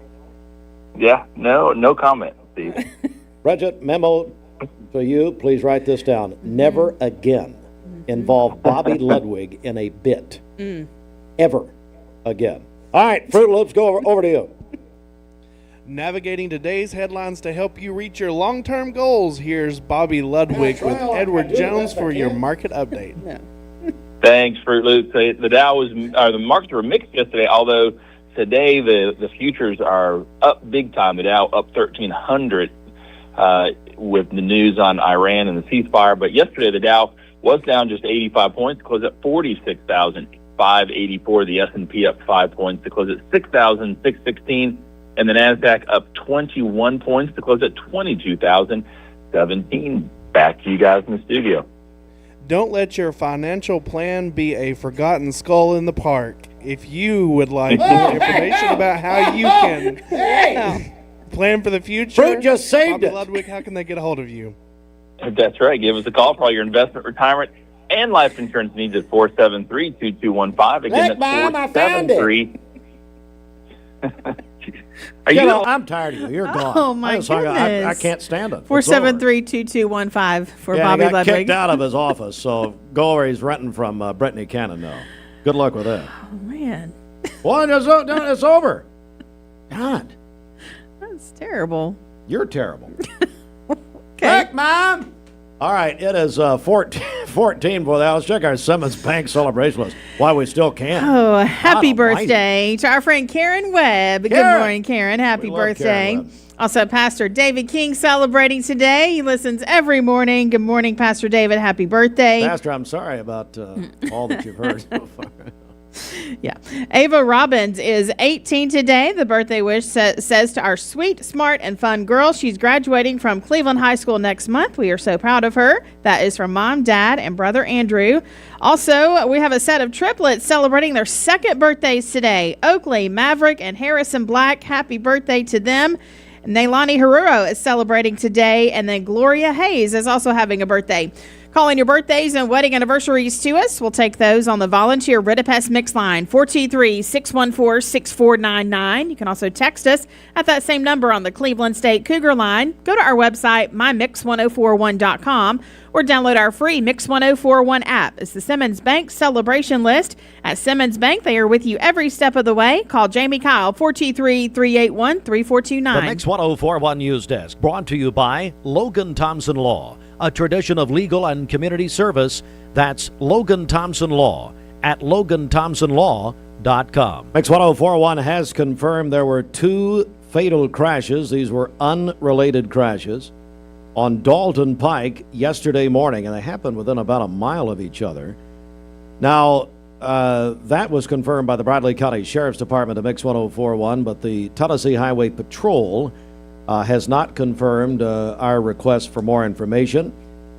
[SPEAKER 3] Yeah, no comment, Steve.
[SPEAKER 1] Bridget, memo to you. Please write this down. Never again involve Bobby Ludwig in a bit. Ever again. All right, Fruit Loops, go over to you.
[SPEAKER 4] Navigating today's headlines to help you reach your long-term goals, here's Bobby Ludwig with Edward Jones for your market update.
[SPEAKER 3] Thanks, Fruit Loops. The markets were mixed yesterday, although today the futures are up big time. The Dow up 1,300 with the news on Iran and the ceasefire. But yesterday the Dow was down just 85 points, closed at 46,584. The S&P up 5 points to close at 6,616. And the NASDAQ up 21 points to close at 22,017. Back to you guys in the studio.
[SPEAKER 4] Don't let your financial plan be a forgotten skull in the park. If you would like more information about how you can plan for the future,
[SPEAKER 1] Fruit just saved
[SPEAKER 4] Bobby
[SPEAKER 1] it.
[SPEAKER 4] Ludwig, how can they get a hold of you?
[SPEAKER 3] That's right. Give us a call for all your investment, retirement, and life insurance needs at 473-2215. Again, that's 473.
[SPEAKER 1] I'm tired of you. You're gone.
[SPEAKER 2] Oh, my goodness.
[SPEAKER 1] I can't stand it.
[SPEAKER 2] 473-2215 for Bobby
[SPEAKER 1] he got
[SPEAKER 2] Ludwig.
[SPEAKER 1] kicked out of his office, so go where he's renting from Brittany Cannon now. Good luck with that.
[SPEAKER 2] Oh, man.
[SPEAKER 1] Well, it's over. God.
[SPEAKER 2] That's terrible.
[SPEAKER 1] You're terrible.
[SPEAKER 2] Okay.
[SPEAKER 1] Heck, Mom! All right, it is 14 for that. Let's check our Simmons Bank celebration list. Why we still can.
[SPEAKER 2] Oh, happy birthday to our friend Karen Webb. Good morning, Karen. Happy birthday.
[SPEAKER 1] Karen Webb.
[SPEAKER 2] Also, Pastor David King celebrating today. He listens every morning. Good morning, Pastor David. Happy birthday.
[SPEAKER 1] Pastor, I'm sorry about all that you've heard so far.
[SPEAKER 2] Yeah. Ava Robbins is 18 today. The birthday wish says to our sweet, smart, and fun girl, she's graduating from Cleveland High School next month. We are so proud of her. That is from Mom, Dad, and brother Andrew. Also, we have a set of triplets celebrating their second birthdays today. Oakley, Maverick, and Harrison Black. Happy birthday to them. Nailani Haruro is celebrating today, and then Gloria Hayes is also having a birthday. Calling your birthdays and wedding anniversaries to us. We'll take those on the volunteer Ritapest Mix line, 423-614-6499. You can also text us at that same number on the Cleveland State Cougar line. Go to our website, mymix1041.com, or download our free Mix 1041 app. It's the Simmons Bank celebration list. At Simmons Bank, they are with you every step of the way. Call Jamie Kyle, 423-381-3429.
[SPEAKER 1] The Mix 1041 News Desk, brought to you by Logan Thompson Law, a tradition of legal and community service. That's Logan Thompson Law at LoganThompsonLaw.com. Mix 1041 has confirmed there were 2 fatal crashes. These were unrelated crashes on Dalton Pike yesterday morning, and they happened within about a mile of each other. Now, that was confirmed by the Bradley County Sheriff's Department of Mix 1041, but the Tennessee Highway Patrol has not confirmed our request for more information.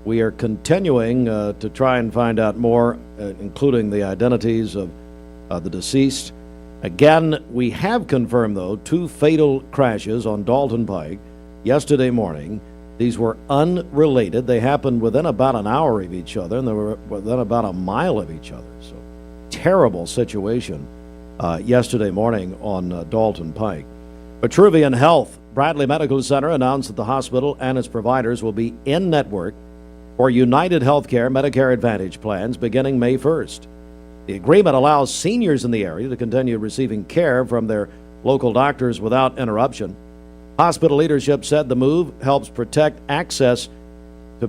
[SPEAKER 1] We are continuing to try and find out more, including the identities of the deceased. Again, we have confirmed, though, 2 fatal crashes on Dalton Pike yesterday morning. These were unrelated. They happened within about an hour of each other, and they were within about a mile of each other. So, terrible situation yesterday morning on Dalton Pike. Vitruvian Health Bradley Medical Center announced that the hospital and its providers will be in network for United Healthcare Medicare Advantage plans beginning May 1st. The agreement allows seniors in the area to continue receiving care from their local doctors without interruption. Hospital leadership said the move helps protect access to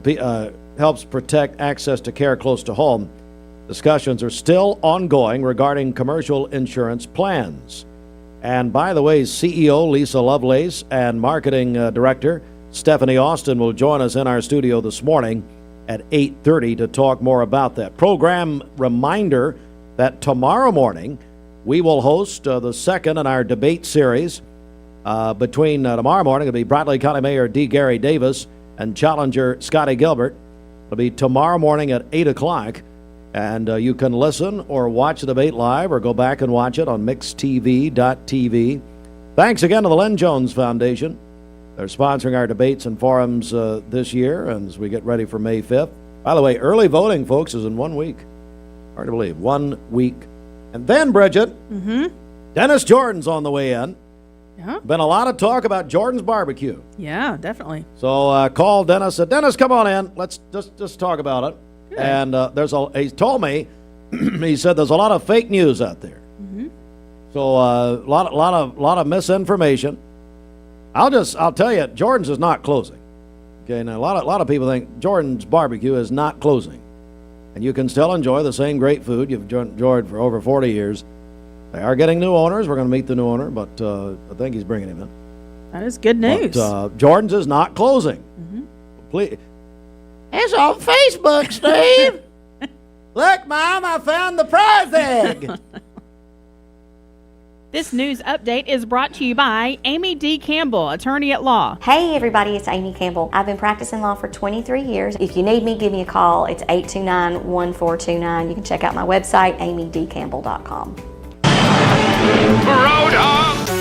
[SPEAKER 1] care close to home. Discussions are still ongoing regarding commercial insurance plans. And by the way, CEO Lisa Lovelace and Marketing Director Stephanie Austin will join us in our studio this morning at 8:30 to talk more about that. Program reminder that tomorrow morning we will host the second in our debate series. Between tomorrow morning, it'll be Bradley County Mayor D. Gary Davis and challenger Scotty Gilbert. It'll be tomorrow morning at 8 o'clock. And you can listen or watch the debate live or go back and watch it on mixtv.tv. Thanks again to the Len Jones Foundation. They're sponsoring our debates and forums this year and as we get ready for May 5th. By the way, early voting, folks, is in 1 week. Hard to believe. 1 week. And then, Bridget, Dennis Jordan's on the way in.
[SPEAKER 2] Yeah.
[SPEAKER 1] Been a lot of talk about Jordan's barbecue.
[SPEAKER 2] Yeah, definitely.
[SPEAKER 1] So call Dennis. Said, Dennis, come on in. Let's just talk about it. Good. And he told me, he said there's a lot of fake news out there. So a lot of misinformation. I'll tell you, Jordan's is not closing. Okay, now a lot of people think Jordan's barbecue is not closing, and you can still enjoy the same great food you've enjoyed for over 40 years. They are getting new owners. We're going to meet the new owner, but I think he's bringing him in.
[SPEAKER 2] That is good news.
[SPEAKER 1] But, Jordan's is not closing. Please. It's on Facebook, Steve. Look, Mom, I found the prize egg.
[SPEAKER 2] This news update is brought to you by Amy D. Campbell, attorney at law.
[SPEAKER 5] Hey everybody, it's Amy Campbell. I've been practicing law for 23 years. If you need me, give me a call. It's 829-1429. You can check out my website, amydcampbell.com.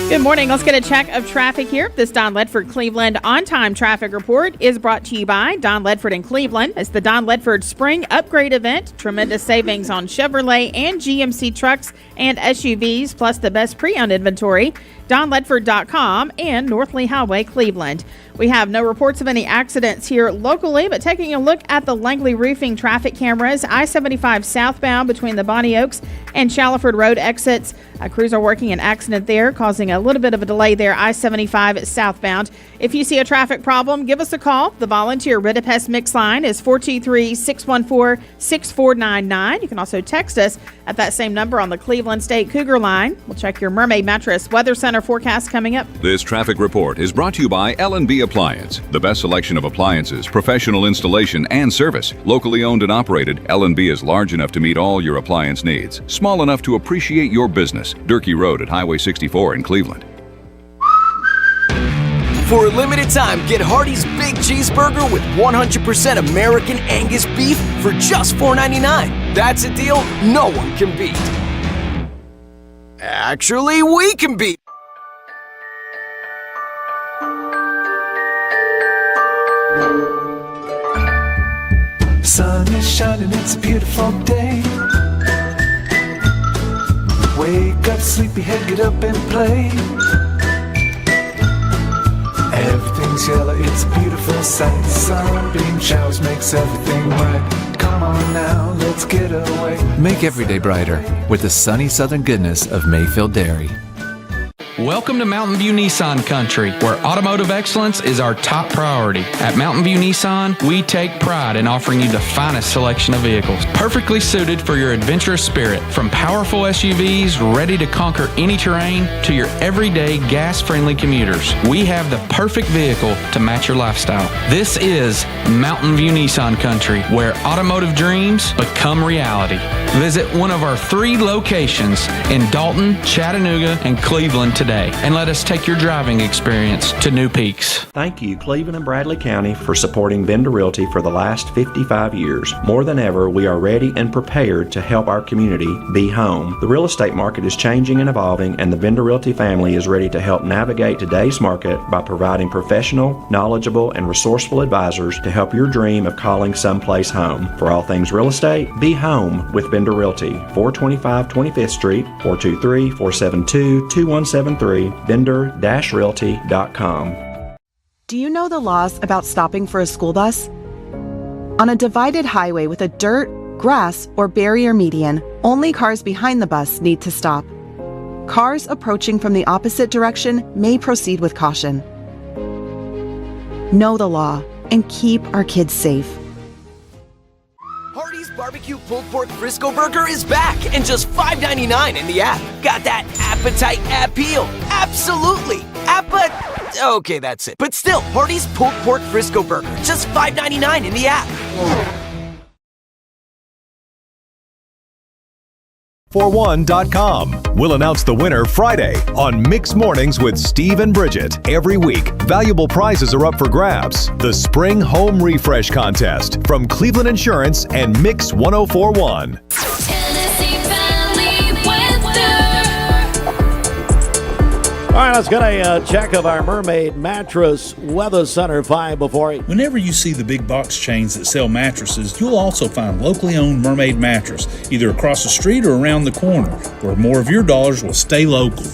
[SPEAKER 2] Good morning. Let's get a check of traffic here. This Don Ledford Cleveland on-time traffic report is brought to you by Don Ledford in Cleveland. It's the Don Ledford Spring Upgrade Event. Tremendous savings on Chevrolet and GMC trucks and SUVs, plus the best pre-owned inventory. DonLedford.com and North Lee Highway, Cleveland. We have no reports of any accidents here locally, but taking a look at the Langley Roofing traffic cameras, I-75 southbound between the Bonnie Oaks and Shallowford Road exits. Crews are working an accident there, causing a little bit of a delay there, I-75 southbound. If you see a traffic problem, give us a call. The volunteer Ritapest Mix line is 423-614-6499. You can also text us at that same number on the Cleveland State Cougar line. We'll check your Mermaid Mattress Weather Center forecast coming up.
[SPEAKER 6] This traffic report is brought to you by L&B Appliance, the best selection of appliances, professional installation, and service. Locally owned and operated, L&B is large enough to meet all your appliance needs, small enough to appreciate your business. Durkee Road at Highway 64 in Cleveland.
[SPEAKER 12] For a limited time, get Hardee's Big Cheeseburger with 100% American Angus beef for just $4.99. That's a deal no one can beat. Actually, we can beat.
[SPEAKER 7] Sun is shining, it's a beautiful day. Wake up, sleepyhead, get up and play. Everything's yellow, it's a beautiful sight. Sunbeam showers makes everything right. Come on now, let's get away.
[SPEAKER 8] Make every day brighter with the sunny southern goodness of Mayfield Dairy.
[SPEAKER 9] Welcome to Mountain View Nissan Country, where automotive excellence is our top priority. At Mountain View Nissan, we take pride in offering you the finest selection of vehicles, perfectly suited for your adventurous spirit. From powerful SUVs ready to conquer any terrain to your everyday gas-friendly commuters, we have the perfect vehicle to match your lifestyle. This is Mountain View Nissan Country, where automotive dreams become reality. Visit one of our 3 locations in Dalton, Chattanooga, and Cleveland today, and let us take your driving experience to new peaks.
[SPEAKER 15] Thank you, Cleveland and Bradley County, for supporting Vendor Realty for the last 55 years. More than ever, we are ready and prepared to help our community be home. The real estate market is changing and evolving, and the Vendor Realty family is ready to help navigate today's market by providing professional, knowledgeable, and resourceful advisors to help your dream of calling someplace home. For all things real estate, be home with Vendor Realty, 425 25th Street, 423-472-2173, vendor-realty.com.
[SPEAKER 16] Do you know the laws about stopping for a school bus? On a divided highway with a dirt, grass, or barrier median, only cars behind the bus need to stop. Cars approaching from the opposite direction may proceed with caution. Know the law and keep our kids safe.
[SPEAKER 12] Hardee's Barbecue Pulled Pork Frisco Burger is back and just $5.99 in the app. Got that appetite appeal? Absolutely. Okay, that's it. But still, Hardee's Pulled Pork Frisco Burger, just $5.99 in the app.
[SPEAKER 35] For1.com. We'll announce the winner Friday on Mix Mornings with Steve and Bridget. Every week, valuable prizes are up for grabs. The Spring Home Refresh Contest from Cleveland Insurance and Mix 1041.
[SPEAKER 1] All right, let's get a check of our Mermaid Mattress Weather Center 5 before 8.
[SPEAKER 17] Whenever you see the big box chains that sell mattresses, you'll also find locally owned Mermaid Mattress, either across the street or around the corner, where more of your dollars will stay local.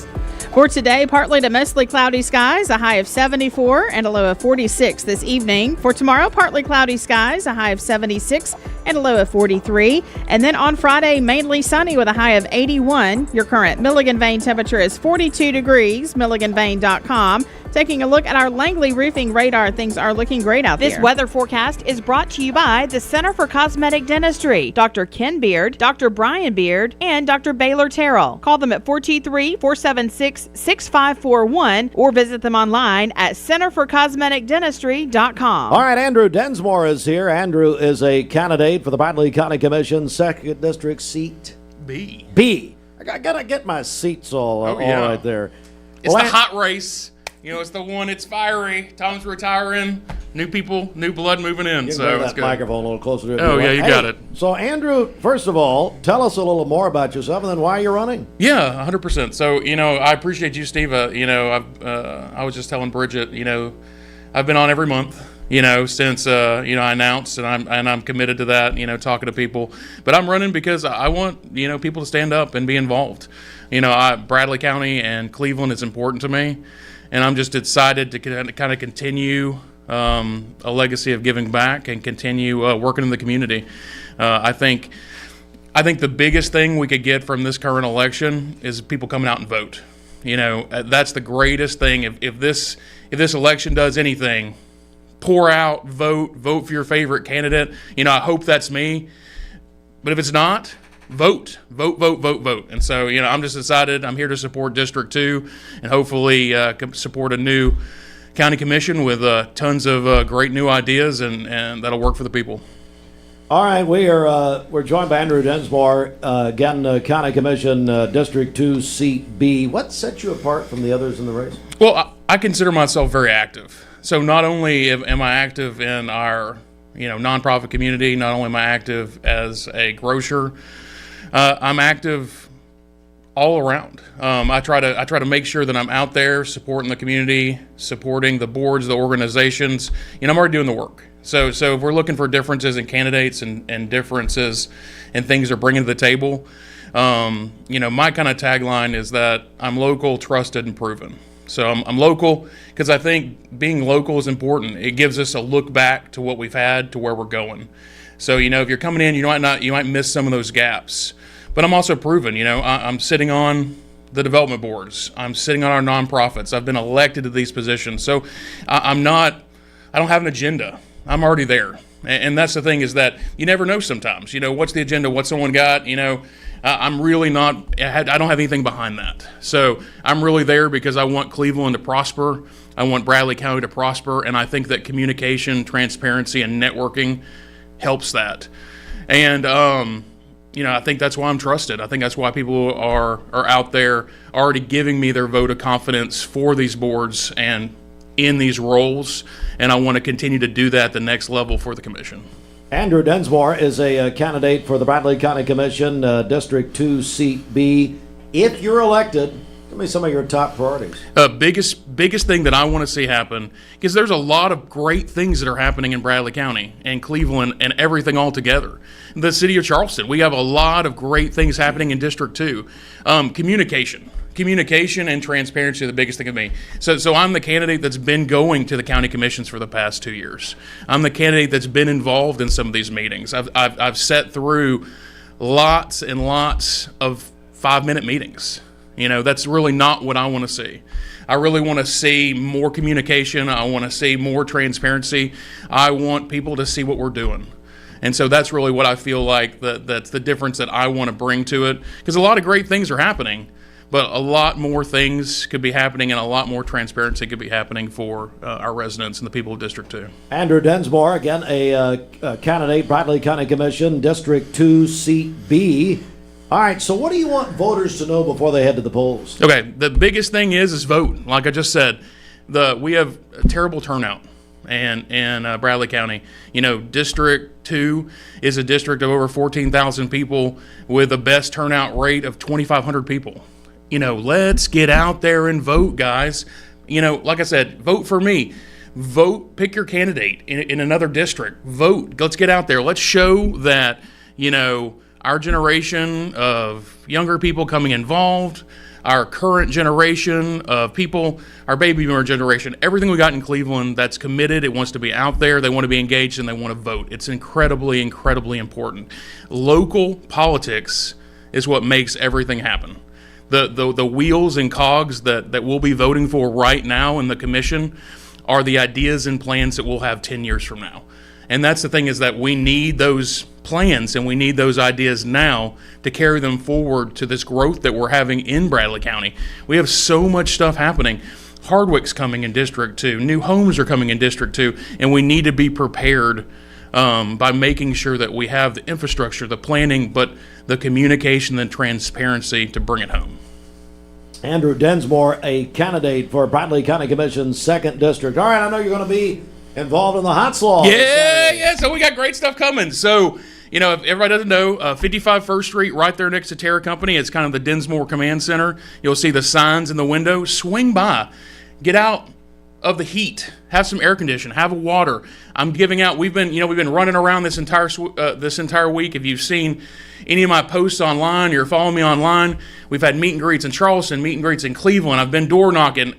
[SPEAKER 2] For today, partly to mostly cloudy skies, a high of 74 and a low of 46 this evening. For tomorrow, partly cloudy skies, a high of 76 and a low of 43. And then on Friday, mainly sunny with a high of 81. Your current Milligan Vane temperature is 42 degrees, milliganvane.com. Taking a look at our Langley roofing radar, things are looking great out there. This weather forecast is brought to you by the Center for Cosmetic Dentistry, Dr. Ken Beard, Dr. Brian Beard, and Dr. Baylor Terrell. Call them at 423-476-6541 or visit them online at centerforcosmeticdentistry.com.
[SPEAKER 1] All right, Andrew Dinsmore is here. Andrew is a candidate for the Bradley County Commission 2nd District seat B. I got to get my seats all right there.
[SPEAKER 18] It's the hot race. You know, it's the one, it's fiery. Tom's retiring. New people, new blood moving in.
[SPEAKER 1] You can
[SPEAKER 18] so
[SPEAKER 1] bring
[SPEAKER 18] it's
[SPEAKER 1] that
[SPEAKER 18] good.
[SPEAKER 1] microphone a little closer to it.
[SPEAKER 18] Oh, yeah, you got it.
[SPEAKER 1] So, Andrew, first of all, tell us a little more about yourself and then why you're running.
[SPEAKER 18] Yeah, 100%. So, you know, I appreciate you, Steve. You know, I was just telling Bridget, you know, I've been on every month, you know, since, you know, I announced, and I'm committed to that, you know, talking to people. But I'm running because I want, you know, people to stand up and be involved. You know, Bradley County and Cleveland is important to me. And I'm just excited to kind of continue a legacy of giving back and continue working in the community. I think the biggest thing we could get from this current election is people coming out and vote. You know, that's the greatest thing. If this election does anything, pour out, vote for your favorite candidate. You know, I hope that's me. But if it's not, vote. And so, I'm just excited. I'm here to support District 2 and hopefully support a new county commission with tons of great new ideas and that'll work for the people.
[SPEAKER 1] All right, we're joined by Andrew Dinsmore, again, County Commission, District 2, Seat B. What sets you apart from the others in the race?
[SPEAKER 18] Well, I consider myself very active. So not only am I active in our nonprofit community, not only am I active as a grocer, I'm active all around. I try to make sure that I'm out there supporting the community, supporting the boards, the organizations. I'm already doing the work. So if we're looking for differences in candidates and differences and things they're bringing to the table, my kind of tagline is that I'm local, trusted, and proven. So I'm local because I think being local is important. It gives us a look back to what we've had to where we're going. So if you're coming in, you might miss some of those gaps. But I'm also proven. I'm sitting on the development boards. I'm sitting on our nonprofits. I've been elected to these positions. So I don't have an agenda. I'm already there. And that's the thing, is that you never know sometimes. What's the agenda? What someone got? I'm really not, I don't have anything behind that. So I'm really there because I want Cleveland to prosper. I want Bradley County to prosper. And I think that communication, transparency, and networking helps that. And, I think that's why I'm trusted. I think that's why people are out there already giving me their vote of confidence for these boards and in these roles, and I want to continue to do that at the next level for the commission.
[SPEAKER 1] Andrew Dinsmore is a candidate for the Bradley County Commission, District 2, Seat B. If you're elected, tell me some of your top priorities.
[SPEAKER 18] Biggest thing that I want to see happen, because there's a lot of great things that are happening in Bradley County and Cleveland and everything all together. The city of Charleston, we have a lot of great things happening in District 2. Communication and transparency are the biggest thing to me. So I'm the candidate that's been going to the county commissions for the past 2 years. I'm the candidate that's been involved in some of these meetings. I've sat through lots and lots of 5-minute meetings. That's really not what I want to see. I really want to see more communication. I want to see more transparency. I want people to see what we're doing. And so that's really what I feel like that's the difference that I want to bring to it. Because a lot of great things are happening, but a lot more things could be happening and a lot more transparency could be happening for our residents and the people of District 2.
[SPEAKER 1] Andrew Dinsmore, again, a candidate, Bradley County Commission, District 2, Seat B. All right, so what do you want voters to know before they head to the polls?
[SPEAKER 18] Okay, the biggest thing is vote. Like I just said, we have a terrible turnout in Bradley County. District 2 is a district of over 14,000 people with the best turnout rate of 2,500 people. Let's get out there and vote, guys. Like I said, vote for me. Vote, pick your candidate in another district. Vote. Let's get out there. Let's show that, our generation of younger people coming involved, our current generation of people, our baby boomer generation, everything we got in Cleveland that's committed, it wants to be out there, they want to be engaged, and they want to vote. It's incredibly, incredibly important. Local politics is what makes everything happen. The wheels and cogs that we'll be voting for right now in the commission are the ideas and plans that we'll have 10 years from now. And that's the thing, is that we need those plans and we need those ideas now to carry them forward to this growth that we're having in Bradley County. We have so much stuff happening. Hardwick's coming in District 2. New homes are coming in District 2. And we need to be prepared by making sure that we have the infrastructure, the planning, but the communication and transparency to bring it home.
[SPEAKER 1] Andrew Dinsmore, a candidate for Bradley County Commission's 2nd District. All right, I know you're going to be involved in the hot slaw.
[SPEAKER 18] Yeah, so we got great stuff coming. So, if everybody doesn't know, 55 First Street, right there next to Terra Company, it's kind of the Dinsmore Command Center. You'll see the signs in the window. Swing by. Get out of the heat. Have some air conditioning. Have water. I'm giving out. We've been running around this entire week. If you've seen any of my posts online, you're following me online. We've had meet and greets in Charleston, meet and greets in Cleveland. I've been door knocking.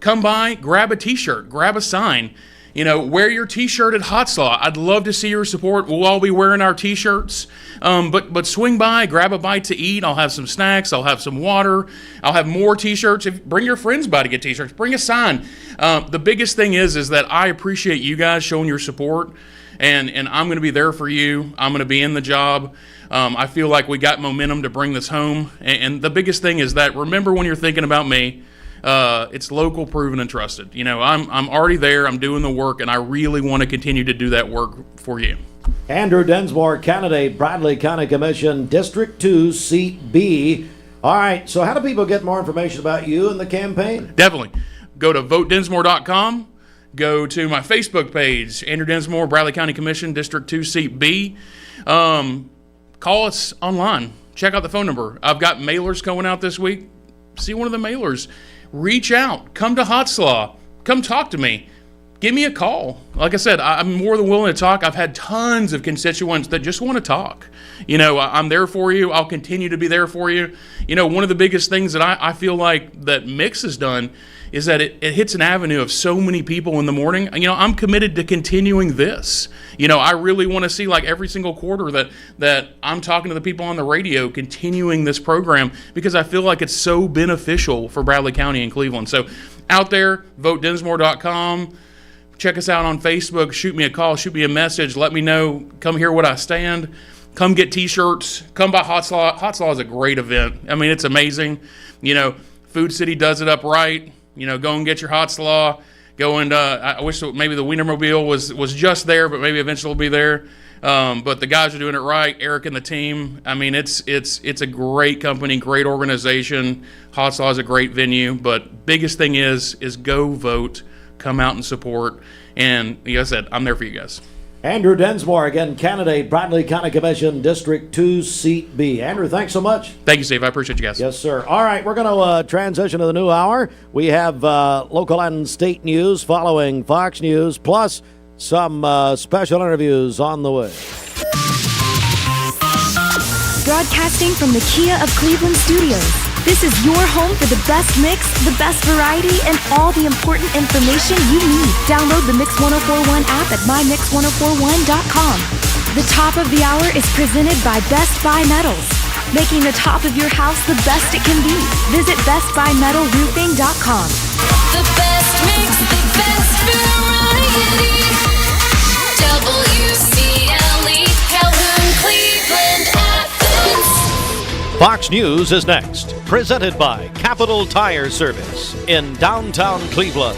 [SPEAKER 18] Come by, grab a T-shirt, grab a sign. wear your T-shirt at Hot Slaw. I'd love to see your support. We'll all be wearing our T-shirts. But swing by, grab a bite to eat. I'll have some snacks. I'll have some water. I'll have more T-shirts. Bring your friends by to get T-shirts. Bring a sign. The biggest thing is that I appreciate you guys showing your support, and I'm going to be there for you. I'm going to be in the job. I feel like we got momentum to bring this home. And the biggest thing is that remember when you're thinking about me, it's local, proven, and trusted. I'm already there. I'm doing the work, and I really want to continue to do that work for you.
[SPEAKER 1] Andrew Dinsmore, candidate, Bradley County Commission, District 2, Seat B. All right, so how do people get more information about you and the campaign?
[SPEAKER 18] Definitely. Go to votedinsmore.com. Go to my Facebook page, Andrew Dinsmore, Bradley County Commission, District 2, Seat B. Call us online. Check out the phone number. I've got mailers going out this week. See one of the mailers. Reach out. Come to Hot Slaw. Come talk to me. Give me a call. Like I said, I'm more than willing to talk. I've had tons of constituents that just want to talk. I'm there for you. I'll continue to be there for you. One of the biggest things that I feel like that Mix has done is that it hits an avenue of so many people in the morning. I'm committed to continuing this. I really want to see like every single quarter that I'm talking to the people on the radio, continuing this program, because I feel like it's so beneficial for Bradley County and Cleveland. So out there, votedinsmore.com. Check us out on Facebook. Shoot me a call. Shoot me a message. Let me know. Come hear what I stand. Come get T-shirts. Come by Hot Slaw. Hot Slaw is a great event. It's amazing. Food City does it up right. Go and get your Hot Slaw. Go and I wish maybe the Wienermobile was just there, but maybe eventually will be there. But the guys are doing it right. Eric and the team. It's a great company, great organization. Hot Slaw is a great venue. But biggest thing is go vote. Come out and support. And like I said, I'm there for you guys.
[SPEAKER 1] Andrew Dinsmore, again, candidate, Bradley County Commission, District 2, Seat B. Andrew, thanks so much.
[SPEAKER 18] Thank you, Steve. I appreciate you guys.
[SPEAKER 1] Yes, sir. All right, we're going to transition to the new hour. We have local and state news following Fox News, plus some special interviews on the way.
[SPEAKER 10] Broadcasting from the Kia of Cleveland studios. This is your home for the best mix, the best variety, and all the important information you need. Download the Mix 1041 app at mymix1041.com. The top of the hour is presented by Best Buy Metals, making the top of your house the best it can be. Visit bestbuymetalroofing.com.
[SPEAKER 11] The best mix, the best variety. WCLE, Calhoun, Cleveland, Athens.
[SPEAKER 1] Fox News is next, presented by Capital Tire Service in downtown Cleveland.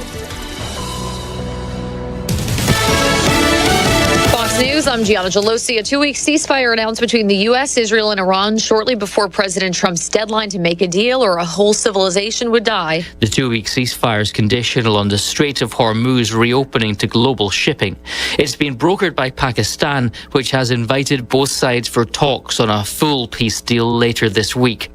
[SPEAKER 13] Fox News, I'm Gianna Gelosi. A 2-week ceasefire announced between the U.S., Israel, and Iran shortly before President Trump's deadline to make a deal or a whole civilization would die.
[SPEAKER 14] The 2-week ceasefire is conditional on the Strait of Hormuz reopening to global shipping. It's been brokered by Pakistan, which has invited both sides for talks on a full peace deal later this week.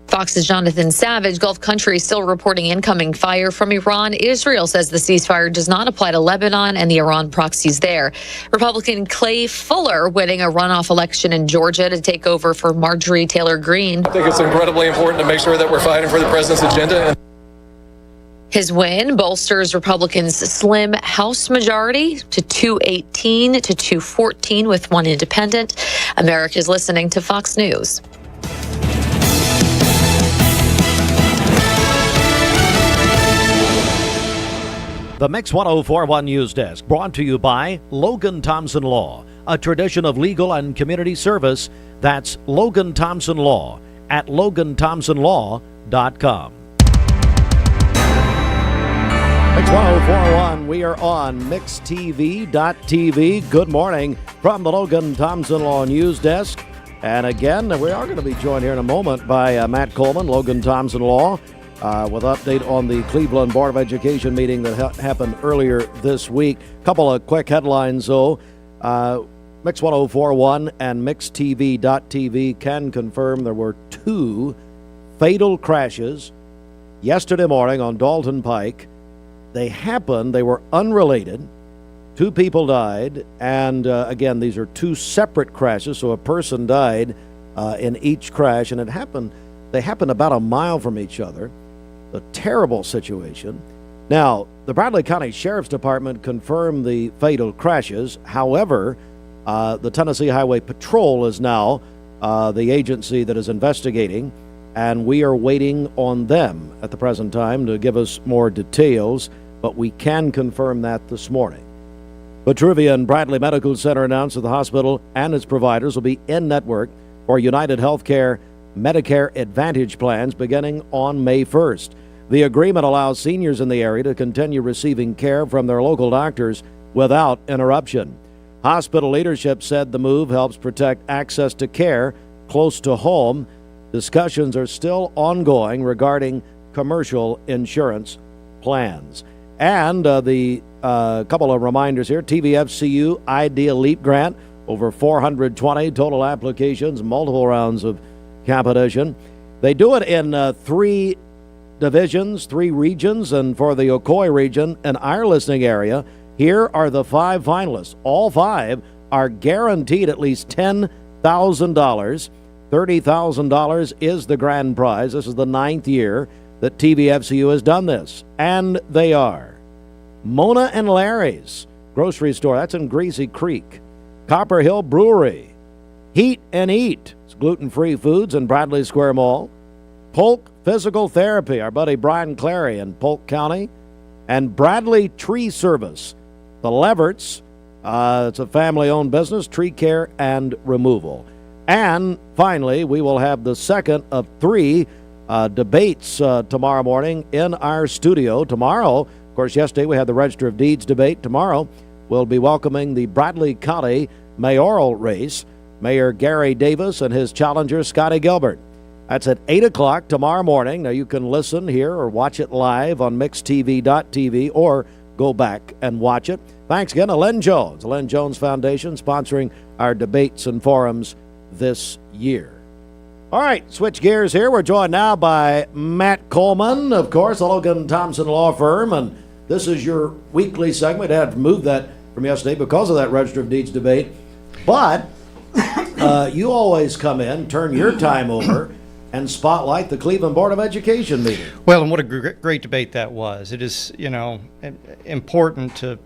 [SPEAKER 13] Fox's Jonathan Savage. Gulf countries still reporting incoming fire from Iran. Israel says the ceasefire does not apply to Lebanon and the Iran proxies there. Republican Clay Fuller winning a runoff election in Georgia to take over for Marjorie Taylor Greene.
[SPEAKER 19] I think it's incredibly important to make sure that we're fighting for the president's agenda.
[SPEAKER 13] His win bolsters Republicans' slim House majority to 218 to 214 with one independent. America's listening to Fox News.
[SPEAKER 1] The Mix 1041 News Desk, brought to you by Logan Thompson Law, a tradition of legal and community service. That's Logan Thompson Law at LoganThompsonLaw.com. Mix 1041, we are on MixTV.tv. Good morning from the Logan Thompson Law News Desk. And again, we are going to be joined here in a moment by Matt Coleman, Logan Thompson Law, with update on the Cleveland Board of Education meeting that happened earlier this week. A couple of quick headlines, though. Mix 1041 and MixTV.tv can confirm there were 2 fatal crashes yesterday morning on Dalton Pike. They were unrelated. 2 people died, and again, these are 2 separate crashes, so a person died in each crash, and they happened about a mile from each other. A terrible situation. Now, the Bradley County Sheriff's Department confirmed the fatal crashes. However, the Tennessee Highway Patrol is now the agency that is investigating, and we are waiting on them at the present time to give us more details, but we can confirm that this morning. Vitruvian Bradley Medical Center announced that the hospital and its providers will be in network for United Healthcare Medicare Advantage plans beginning on May 1st. The agreement allows seniors in the area to continue receiving care from their local doctors without interruption. Hospital leadership said the move helps protect access to care close to home. Discussions are still ongoing regarding commercial insurance plans. And the couple of reminders here. TVFCU Ideal Leap Grant, over 420 total applications, multiple rounds of competition. They do it in 3 divisions, 3 regions, and for the Ocoee region in our listening area, here are the 5 finalists. All 5 are guaranteed at least $10,000. $30,000 is the grand prize. This is the 9th year that TVFCU has done this, and they are Mona and Larry's grocery store, that's in Greasy Creek. Copper Hill Brewery. Heat and Eat, it's gluten-free foods in Bradley Square Mall. Polk Physical Therapy, our buddy Brian Clary in Polk County. And Bradley Tree Service, the Leverts, it's a family-owned business, tree care and removal. And finally, we will have the second of 3 debates tomorrow morning in our studio. Tomorrow, of course, yesterday we had the Register of Deeds debate. Tomorrow, we'll be welcoming the Bradley County mayoral race, Mayor Gary Davis and his challenger, Scotty Gilbert. That's at 8 o'clock tomorrow morning. Now, you can listen here or watch it live on mixtv.tv or go back and watch it. Thanks again to Len Jones, the Len Jones Foundation, sponsoring our debates and forums this year. All right, switch gears here. We're joined now by Matt Coleman, of course, the Logan Thompson law firm, and this is your weekly segment. I had to move that from yesterday because of that Register of Deeds debate, but you always come in, turn your time over, and spotlight the Cleveland Board of Education meeting.
[SPEAKER 20] Well, and what a great debate that was. It is, important to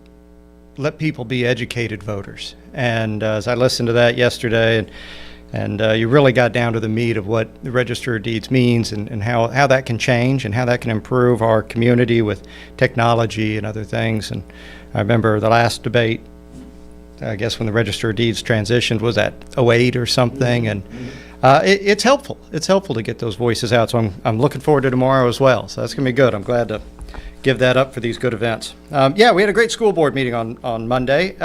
[SPEAKER 20] let people be educated voters. And as I listened to that yesterday, and you really got down to the meat of what the Register of Deeds means and how that can change and how that can improve our community with technology and other things. And I remember the last debate, I guess when the Register of Deeds transitioned, was at 08 or something. And it's helpful. It's helpful to get those voices out. So I'm looking forward to tomorrow as well. So that's going to be good. I'm glad to give that up for these good events. We had a great school board meeting on Monday.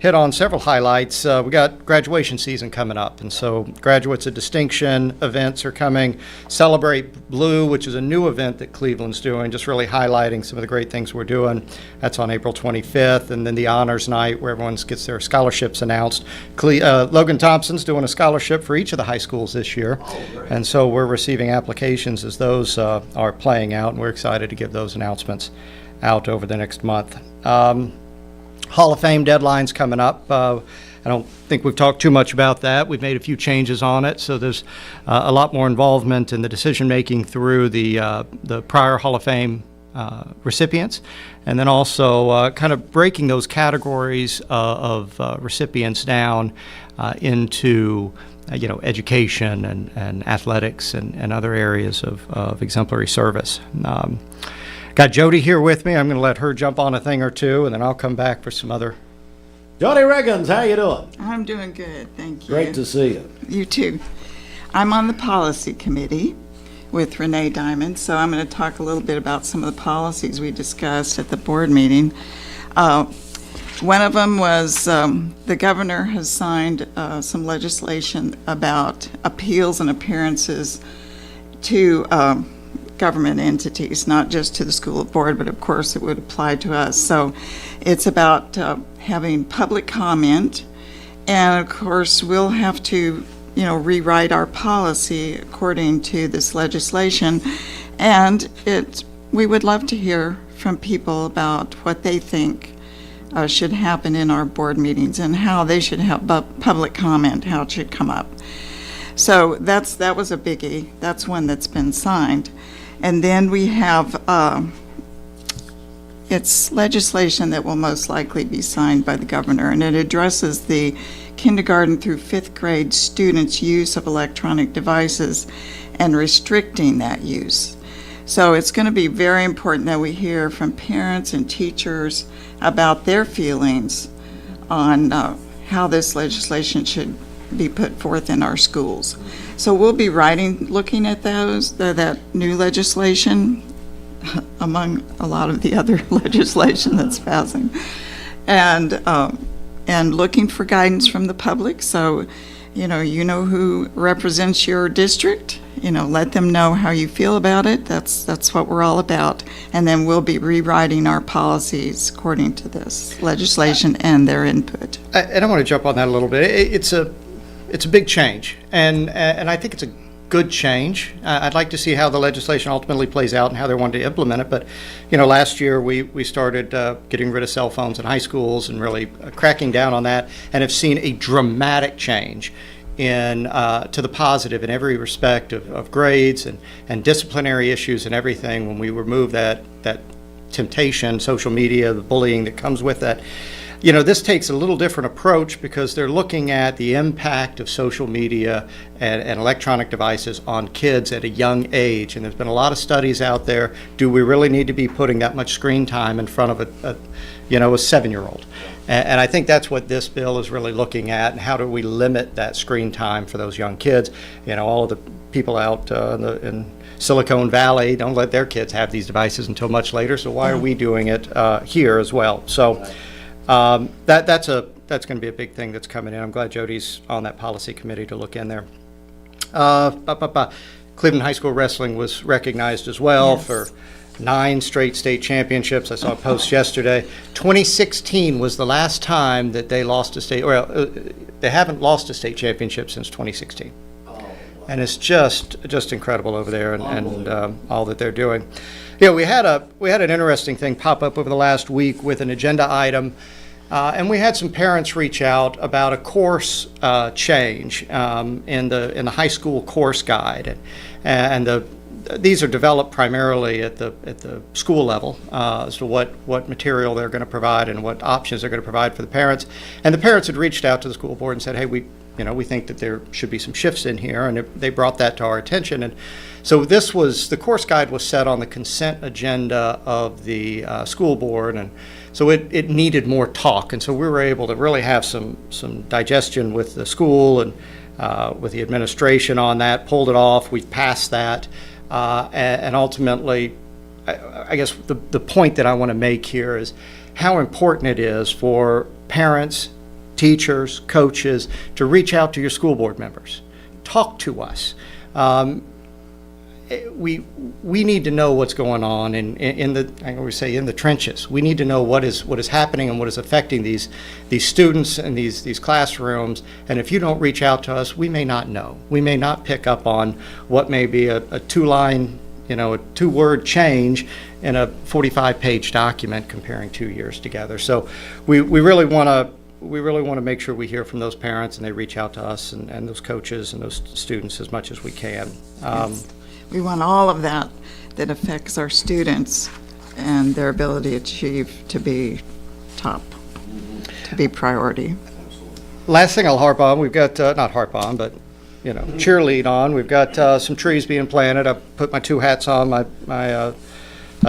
[SPEAKER 20] Hit on several highlights. We got graduation season coming up, and so Graduates of Distinction events are coming. Celebrate Blue, which is a new event that Cleveland's doing, just really highlighting some of the great things we're doing. That's on April 25th, and then the Honors Night, where everyone gets their scholarships announced. Logan Thompson's doing a scholarship for each of the high schools this year, and so we're receiving applications as those are playing out, and we're excited to give those announcements out over the next month. Hall of Fame deadline's coming up. I don't think we've talked too much about that. We've made a few changes on it, so there's a lot more involvement in the decision-making through the prior Hall of Fame recipients, and then also kind of breaking those categories of recipients down into education and athletics and other areas of exemplary service. Got Jody here with me. I'm going to let her jump on a thing or two, and then I'll come back for some other.
[SPEAKER 1] Jody Riggins, how you doing?
[SPEAKER 21] I'm doing good, thank you.
[SPEAKER 1] Great to see you.
[SPEAKER 21] You too. I'm on the policy committee with Renee Diamond, so I'm going to talk a little bit about some of the policies we discussed at the board meeting. One of them was the governor has signed some legislation about appeals and appearances to government entities, not just to the school board, but of course it would apply to us. So it's about having public comment, and of course we'll have to rewrite our policy according to this legislation, and we would love to hear from people about what they think should happen in our board meetings and how they should have public comment, how it should come up. So that was a biggie. That's one that's been signed. And then we have it's legislation that will most likely be signed by the governor, and it addresses the kindergarten through 5th grade students' use of electronic devices and restricting that use. So it's going to be very important that we hear from parents and teachers about their feelings on how this legislation should be put forth in our schools. So we'll be looking at that new legislation among a lot of the other legislation that's passing, and looking for guidance from the public. So, you know who represents your district. Let them know how you feel about it. That's what we're all about. And then we'll be rewriting our policies according to this legislation and their input.
[SPEAKER 20] And I want to jump on that a little bit. It's a big change, and I think it's a good change. I'd like to see how the legislation ultimately plays out and how they want to implement it. But, last year we started getting rid of cell phones in high schools and really cracking down on that, and have seen a dramatic change to the positive in every respect of grades and disciplinary issues and everything when we remove that temptation, social media, the bullying that comes with that. This takes a little different approach because they're looking at the impact of social media and electronic devices on kids at a young age. And there's been a lot of studies out there. Do we really need to be putting that much screen time in front of a 7-year-old? And I think that's what this bill is really looking at, and how do we limit that screen time for those young kids. All of the people out in Silicon Valley don't let their kids have these devices until much later, so why are we doing it here as well? So that's going to be a big thing that's coming in. I'm glad Jody's on that policy committee to look in there. Cleveland High School Wrestling was recognized as well for 9 straight state championships. I saw a post yesterday. 2016 was the last time that they lost a state. They haven't lost a state championship since 2016. And it's just incredible over there, and all that they're doing. We had an interesting thing pop up over the last week with an agenda item, and we had some parents reach out about a course change in the high school course guide, and these are developed primarily at the school level as to what material they're going to provide and what options they're going to provide for the parents. And the parents had reached out to the school board and said, hey, we think that there should be some shifts in here, and they brought that to our attention. And so the course guide was set on the consent agenda of the school board, and so it needed more talk. And so we were able to really have some digestion with the school and with the administration on that, pulled it off, we passed that. And ultimately, I guess the point that I want to make here is how important it is for parents, teachers, coaches to reach out to your school board members. Talk to us. We need to know what's going on in the trenches. We need to know what is happening and what is affecting these students and these classrooms. And if you don't reach out to us, we may not know. We may not pick up on what may be a 2-line, a 2-word change in a 45-page document comparing 2 years together. So we really want to make sure we hear from those parents and they reach out to us and those coaches and those students as much as we can.
[SPEAKER 21] Yes. We want all of that affects our students and their ability to achieve to be top, to be priority.
[SPEAKER 20] Last thing I'll harp on, we've got, not harp on, but, cheerlead on. We've got some trees being planted. I put my 2 hats on, my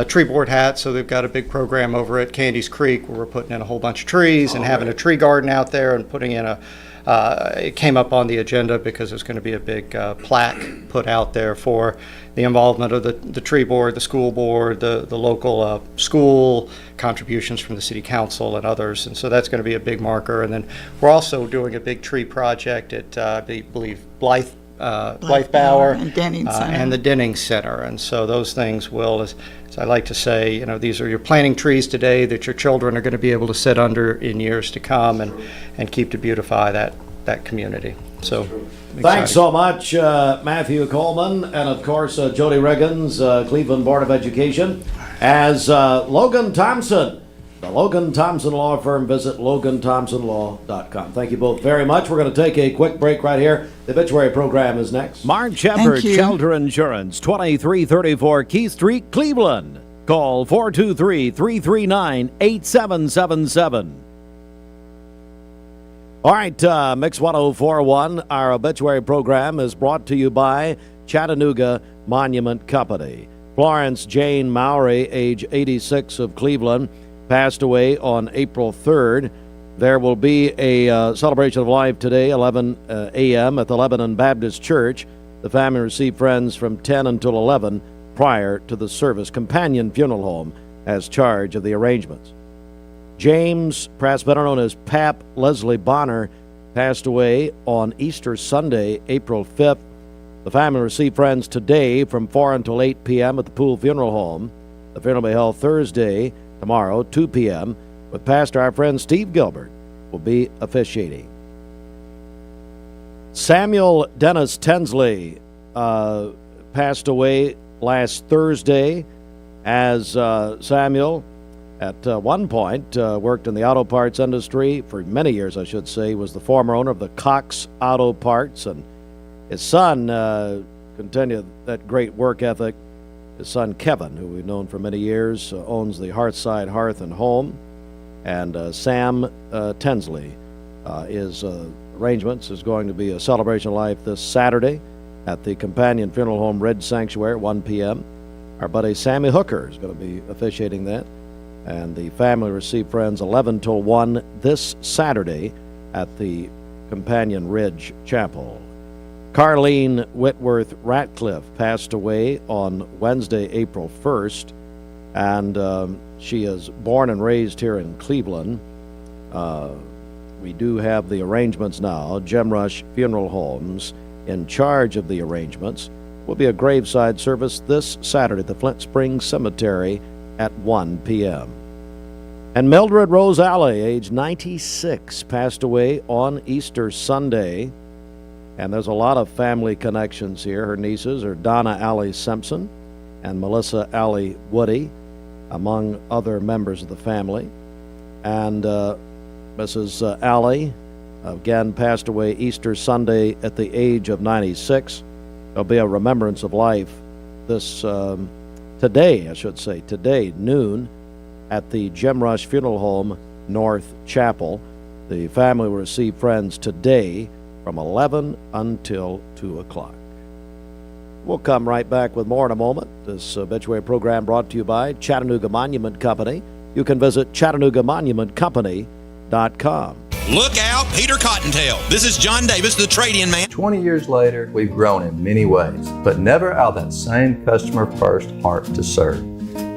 [SPEAKER 20] tree board hat, so they've got a big program over at Candy's Creek where we're putting in a whole bunch of trees and having a tree garden out there and putting in it came up on the agenda because there's going to be a big plaque put out there for the involvement of the tree board, the school board, the local school, contributions from the city council and others. And so that's going to be a big marker. And then we're also doing a big tree project at, I believe, Blythe Bower
[SPEAKER 21] and Denning Center.
[SPEAKER 20] And the Denning Center. And so those things will, as I like to say, these are your planting trees today that your children are going to be able to sit under in years to come and keep to beautify that community. So
[SPEAKER 1] thanks so much, Matthew Coleman, and of course Jody Riggins, Cleveland Board of Education, as Logan Thompson, the Logan Thompson Law Firm. Visit LoganThompsonLaw.com. Thank you both very much. We're going to take a quick break right here. The obituary program is next. Mark Shepard, Shelter Insurance, 2334 Keith Street, Cleveland. Call 423-339-8777. All right, Mix 1041, our obituary program is brought to you by Chattanooga Monument Company. Florence Jane Mowry, age 86, of Cleveland, passed away on April 3rd. There will be a celebration of life today, 11 a.m. at the Lebanon Baptist Church. The family received friends from 10 until 11 prior to the service. Companion Funeral Home has charge of the arrangements. James, perhaps better known as Pap Leslie Bonner, passed away on Easter Sunday, April 5th. The family received friends today from 4 until 8 p.m. at the Pool Funeral Home. The funeral will be held Thursday, tomorrow, 2 p.m., with Pastor, our friend Steve Gilbert, will be officiating. Samuel Dennis Tinsley passed away last Thursday, as Samuel, at one point, worked in the auto parts industry for many years, I should say. He was the former owner of the Cox Auto Parts, and his son continued that great work ethic. His son, Kevin, who we've known for many years, owns the Hearthside Hearth and Home. And Sam Tinsley, his arrangements is going to be a celebration of life this Saturday at the Companion Funeral Home Red Sanctuary at 1 p.m. Our buddy Sammy Hooker is going to be officiating that. And the family received friends 11 till 1 this Saturday at the Companion Ridge Chapel. Carlene Whitworth Ratcliffe passed away on Wednesday, April 1st, and she is born and raised here in Cleveland. We do have the arrangements now. Gemrush Funeral Homes in charge of the arrangements. Will be a graveside service this Saturday at the Flint Springs Cemetery at 1 p.m. And Mildred Rose Alley, age 96, passed away on Easter Sunday. And there's a lot of family connections here. Her nieces are Donna Alley Simpson and Melissa Alley Woody, among other members of the family. And Mrs. Alley, again, passed away Easter Sunday at the age of 96. There'll be a remembrance of life today, noon, at the Gemrush Funeral Home, North Chapel. The family will receive friends today from 11 until 2 o'clock. We'll come right back with more in a moment. This obituary program brought to you by Chattanooga Monument Company. You can visit ChattanoogaMonumentCompany.com.
[SPEAKER 3] Look out, Peter Cottontail. This is John Davis, the trade-in man.
[SPEAKER 4] 20 years later, we've grown in many ways, but never out of that same customer-first heart to serve.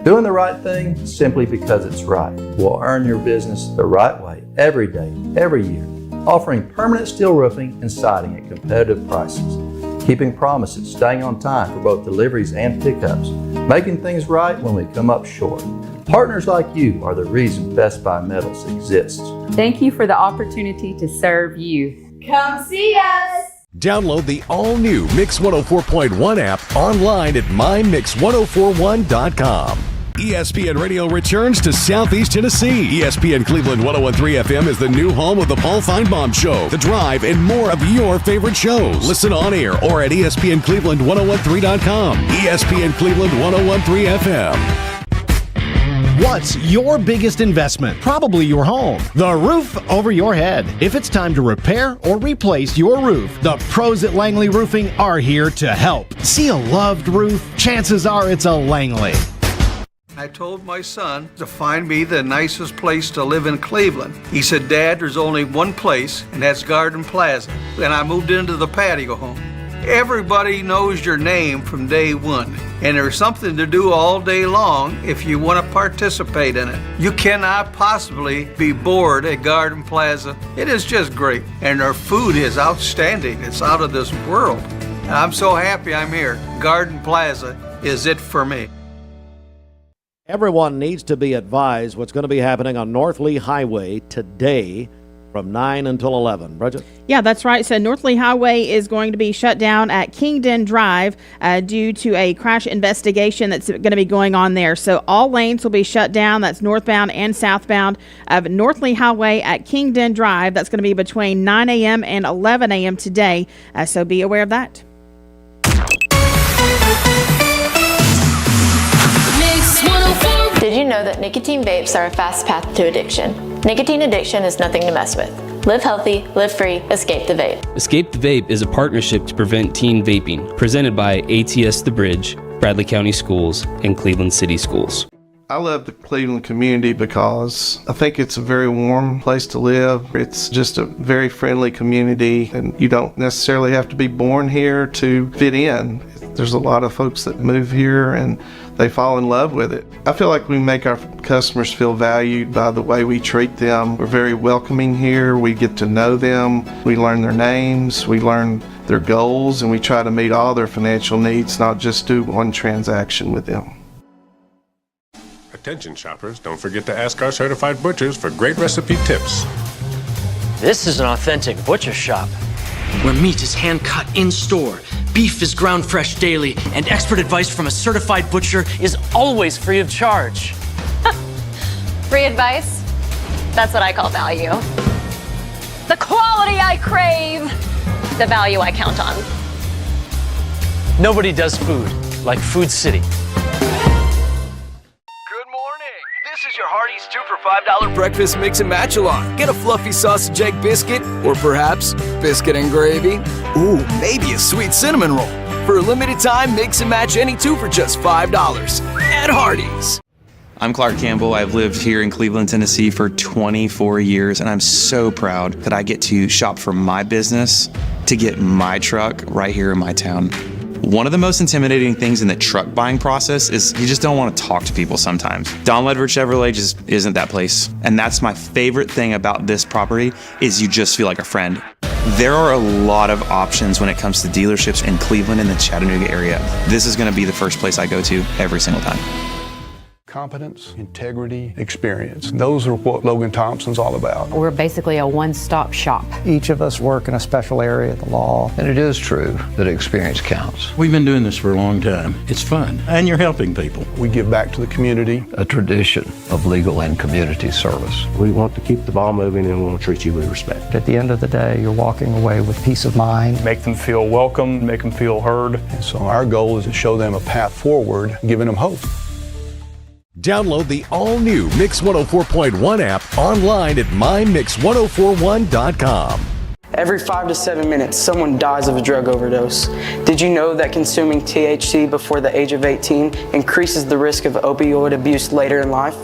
[SPEAKER 4] Doing the right thing simply because it's right will earn your business the right way every day, every year. Offering permanent steel roofing and siding at competitive prices. Keeping promises, staying on time for both deliveries and pickups. Making things right when we come up short. Partners like you are the reason Best Buy Metals exists.
[SPEAKER 22] Thank you for the opportunity to serve you.
[SPEAKER 11] Come see us!
[SPEAKER 35] Download the all-new Mix 104.1 app online at mymix1041.com. ESPN Radio returns to Southeast Tennessee. ESPN Cleveland 101.3 FM is the new home of the Paul Feinbaum Show, The Drive, and more of your favorite shows. Listen on air or at ESPNCleveland1013.com. ESPN Cleveland 101.3 FM.
[SPEAKER 23] What's your biggest investment? Probably your home. The roof over your head. If it's time to repair or replace your roof, the pros at Langley Roofing are here to help. See a loved roof? Chances are it's a Langley.
[SPEAKER 24] I told my son to find me the nicest place to live in Cleveland. He said, Dad, there's only one place, and that's Garden Plaza. And I moved into the patio home. Everybody knows your name from day one, and there's something to do all day long if you want to participate in it. You cannot possibly be bored at Garden Plaza. It is just great, and their food is outstanding. It's out of this world. And I'm so happy I'm here. Garden Plaza is it for me.
[SPEAKER 1] Everyone needs to be advised what's going to be happening on North Lee Highway today from 9 until 11. Bridget?
[SPEAKER 2] Yeah, that's right. So North Lee Highway is going to be shut down at Kingdon Drive due to a crash investigation that's going to be going on there. So all lanes will be shut down. That's northbound and southbound of North Lee Highway at Kingdon Drive. That's going to be between 9 a.m. and 11 a.m. today. So be aware of that.
[SPEAKER 11] Mix 104.
[SPEAKER 5] Did you know that nicotine vapes are a fast path to addiction? Nicotine addiction is nothing to mess with. Live healthy, live free, escape the vape.
[SPEAKER 6] Escape the Vape is a partnership to prevent teen vaping, presented by ATS The Bridge, Bradley County Schools, and Cleveland City Schools.
[SPEAKER 7] I love the Cleveland community because I think it's a very warm place to live. It's just a very friendly community, and you don't necessarily have to be born here to fit in. There's a lot of folks that move here and they fall in love with it. I feel like we make our customers feel valued by the way we treat them. We're very welcoming here. We get to know them. We learn their names. We learn their goals, and we try to meet all their financial needs, not just do one transaction with them.
[SPEAKER 8] Attention shoppers, don't forget to ask our certified butchers for great recipe tips.
[SPEAKER 9] This is an authentic butcher shop, where meat is hand-cut in-store, beef is ground fresh daily, and expert advice from a certified butcher is always free of charge.
[SPEAKER 5] Free advice? That's what I call value. The quality I crave, the value I count on.
[SPEAKER 9] Nobody does food like Food City.
[SPEAKER 12] This is your Hardee's 2 for $5 breakfast mix and match along. Get a fluffy sausage egg biscuit, or perhaps biscuit and gravy. Ooh, maybe a sweet cinnamon roll. For a limited time, mix and match any 2 for just $5 at Hardee's.
[SPEAKER 25] I'm Clark Campbell. I've lived here in Cleveland, Tennessee for 24 years, and I'm so proud that I get to shop for my business to get my truck right here in my town. One of the most intimidating things in the truck buying process is you just don't want to talk to people sometimes. Don Ledford Chevrolet just isn't that place. And that's my favorite thing about this property is you just feel like a friend. There are a lot of options when it comes to dealerships in Cleveland and the Chattanooga area. This is going to be the first place I go to every single time.
[SPEAKER 26] Competence, integrity, experience. Those are what Logan Thompson's all about.
[SPEAKER 27] We're basically a one-stop shop.
[SPEAKER 28] Each of us work in a special area of the law.
[SPEAKER 35] And it is true that experience counts.
[SPEAKER 29] We've been doing this for a long time. It's fun, and you're helping people.
[SPEAKER 26] We give back to the community.
[SPEAKER 35] A tradition of legal and community service.
[SPEAKER 30] We want to keep the ball moving, and we want to treat you with respect.
[SPEAKER 28] At the end of the day, you're walking away with peace of mind.
[SPEAKER 26] Make them feel welcome, make them feel heard. And so our goal is to show them a path forward, giving them hope.
[SPEAKER 35] Download the all-new Mix 104.1 app online at mymix1041.com.
[SPEAKER 31] Every 5 to 7 minutes, someone dies of a drug overdose. Did you know that consuming THC before the age of 18 increases the risk of opioid abuse later in life?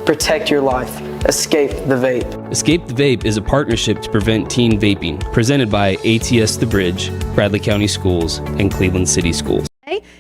[SPEAKER 31] Protect your life. Escape the vape.
[SPEAKER 6] Escape the Vape is a partnership to prevent teen vaping, presented by ATS The Bridge, Bradley County Schools, and Cleveland City Schools.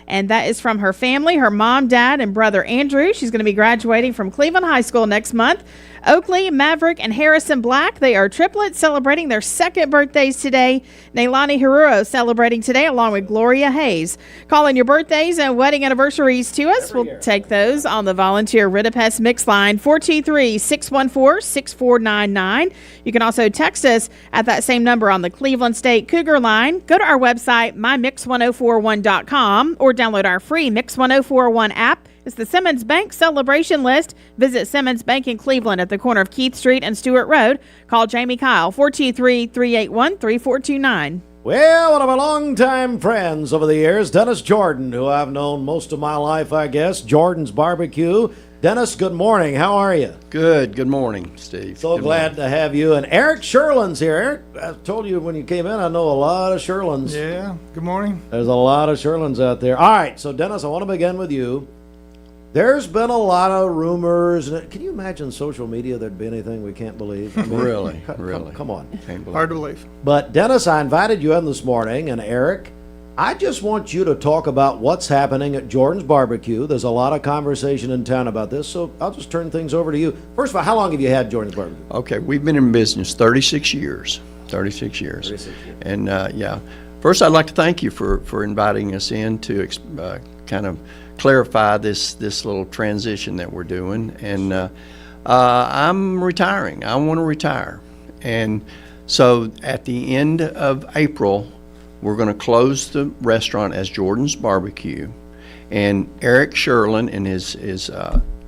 [SPEAKER 2] And that is from her family, her mom, dad, and brother Andrew. She's going to be graduating from Cleveland High School next month. Oakley, Maverick, and Harrison Black, they are triplets celebrating their second birthdays today. Nailani Haruro celebrating today along with Gloria Hayes. Calling your birthdays and wedding anniversaries to us. We'll take those on the volunteer Ritapest Mix line 423-614-6499. You can also text us at that same number on the Cleveland State Cougar line. Go to our website, mymix1041.com, or download our free Mix 1041 app. It's the Simmons Bank Celebration List. Visit Simmons Bank in Cleveland at the corner of Keith Street and Stewart Road. Call Jamie Kyle, 423-381-3429.
[SPEAKER 1] Well, one of my longtime friends over the years, Dennis Jordan, who I've known most of my life, I guess. Jordan's Barbecue. Dennis, good morning. How are you?
[SPEAKER 32] Good. Good morning, Steve.
[SPEAKER 1] So glad to have you. And Eric Sherlin's here. Eric, I told you when you came in, I know a lot of Sherlins.
[SPEAKER 33] Yeah, good morning.
[SPEAKER 1] There's a lot of Sherlins out there. All right, so Dennis, I want to begin with you. There's been a lot of rumors. Can you imagine social media there'd be anything we can't believe? I mean,
[SPEAKER 32] really?
[SPEAKER 1] Come on.
[SPEAKER 33] Hard to believe.
[SPEAKER 1] But Dennis, I invited you in this morning, and Eric, I just want you to talk about what's happening at Jordan's Barbecue. There's a lot of conversation in town about this, so I'll just turn things over to you. First of all, how long have you had Jordan's Barbecue?
[SPEAKER 32] Okay, we've been in business 36 years. 36 years. And first I'd like to thank you for inviting us in to kind of clarify this little transition that we're doing. And I'm retiring. I want to retire. And so at the end of April, we're going to close the restaurant as Jordan's Barbecue. And Eric Sherlin and his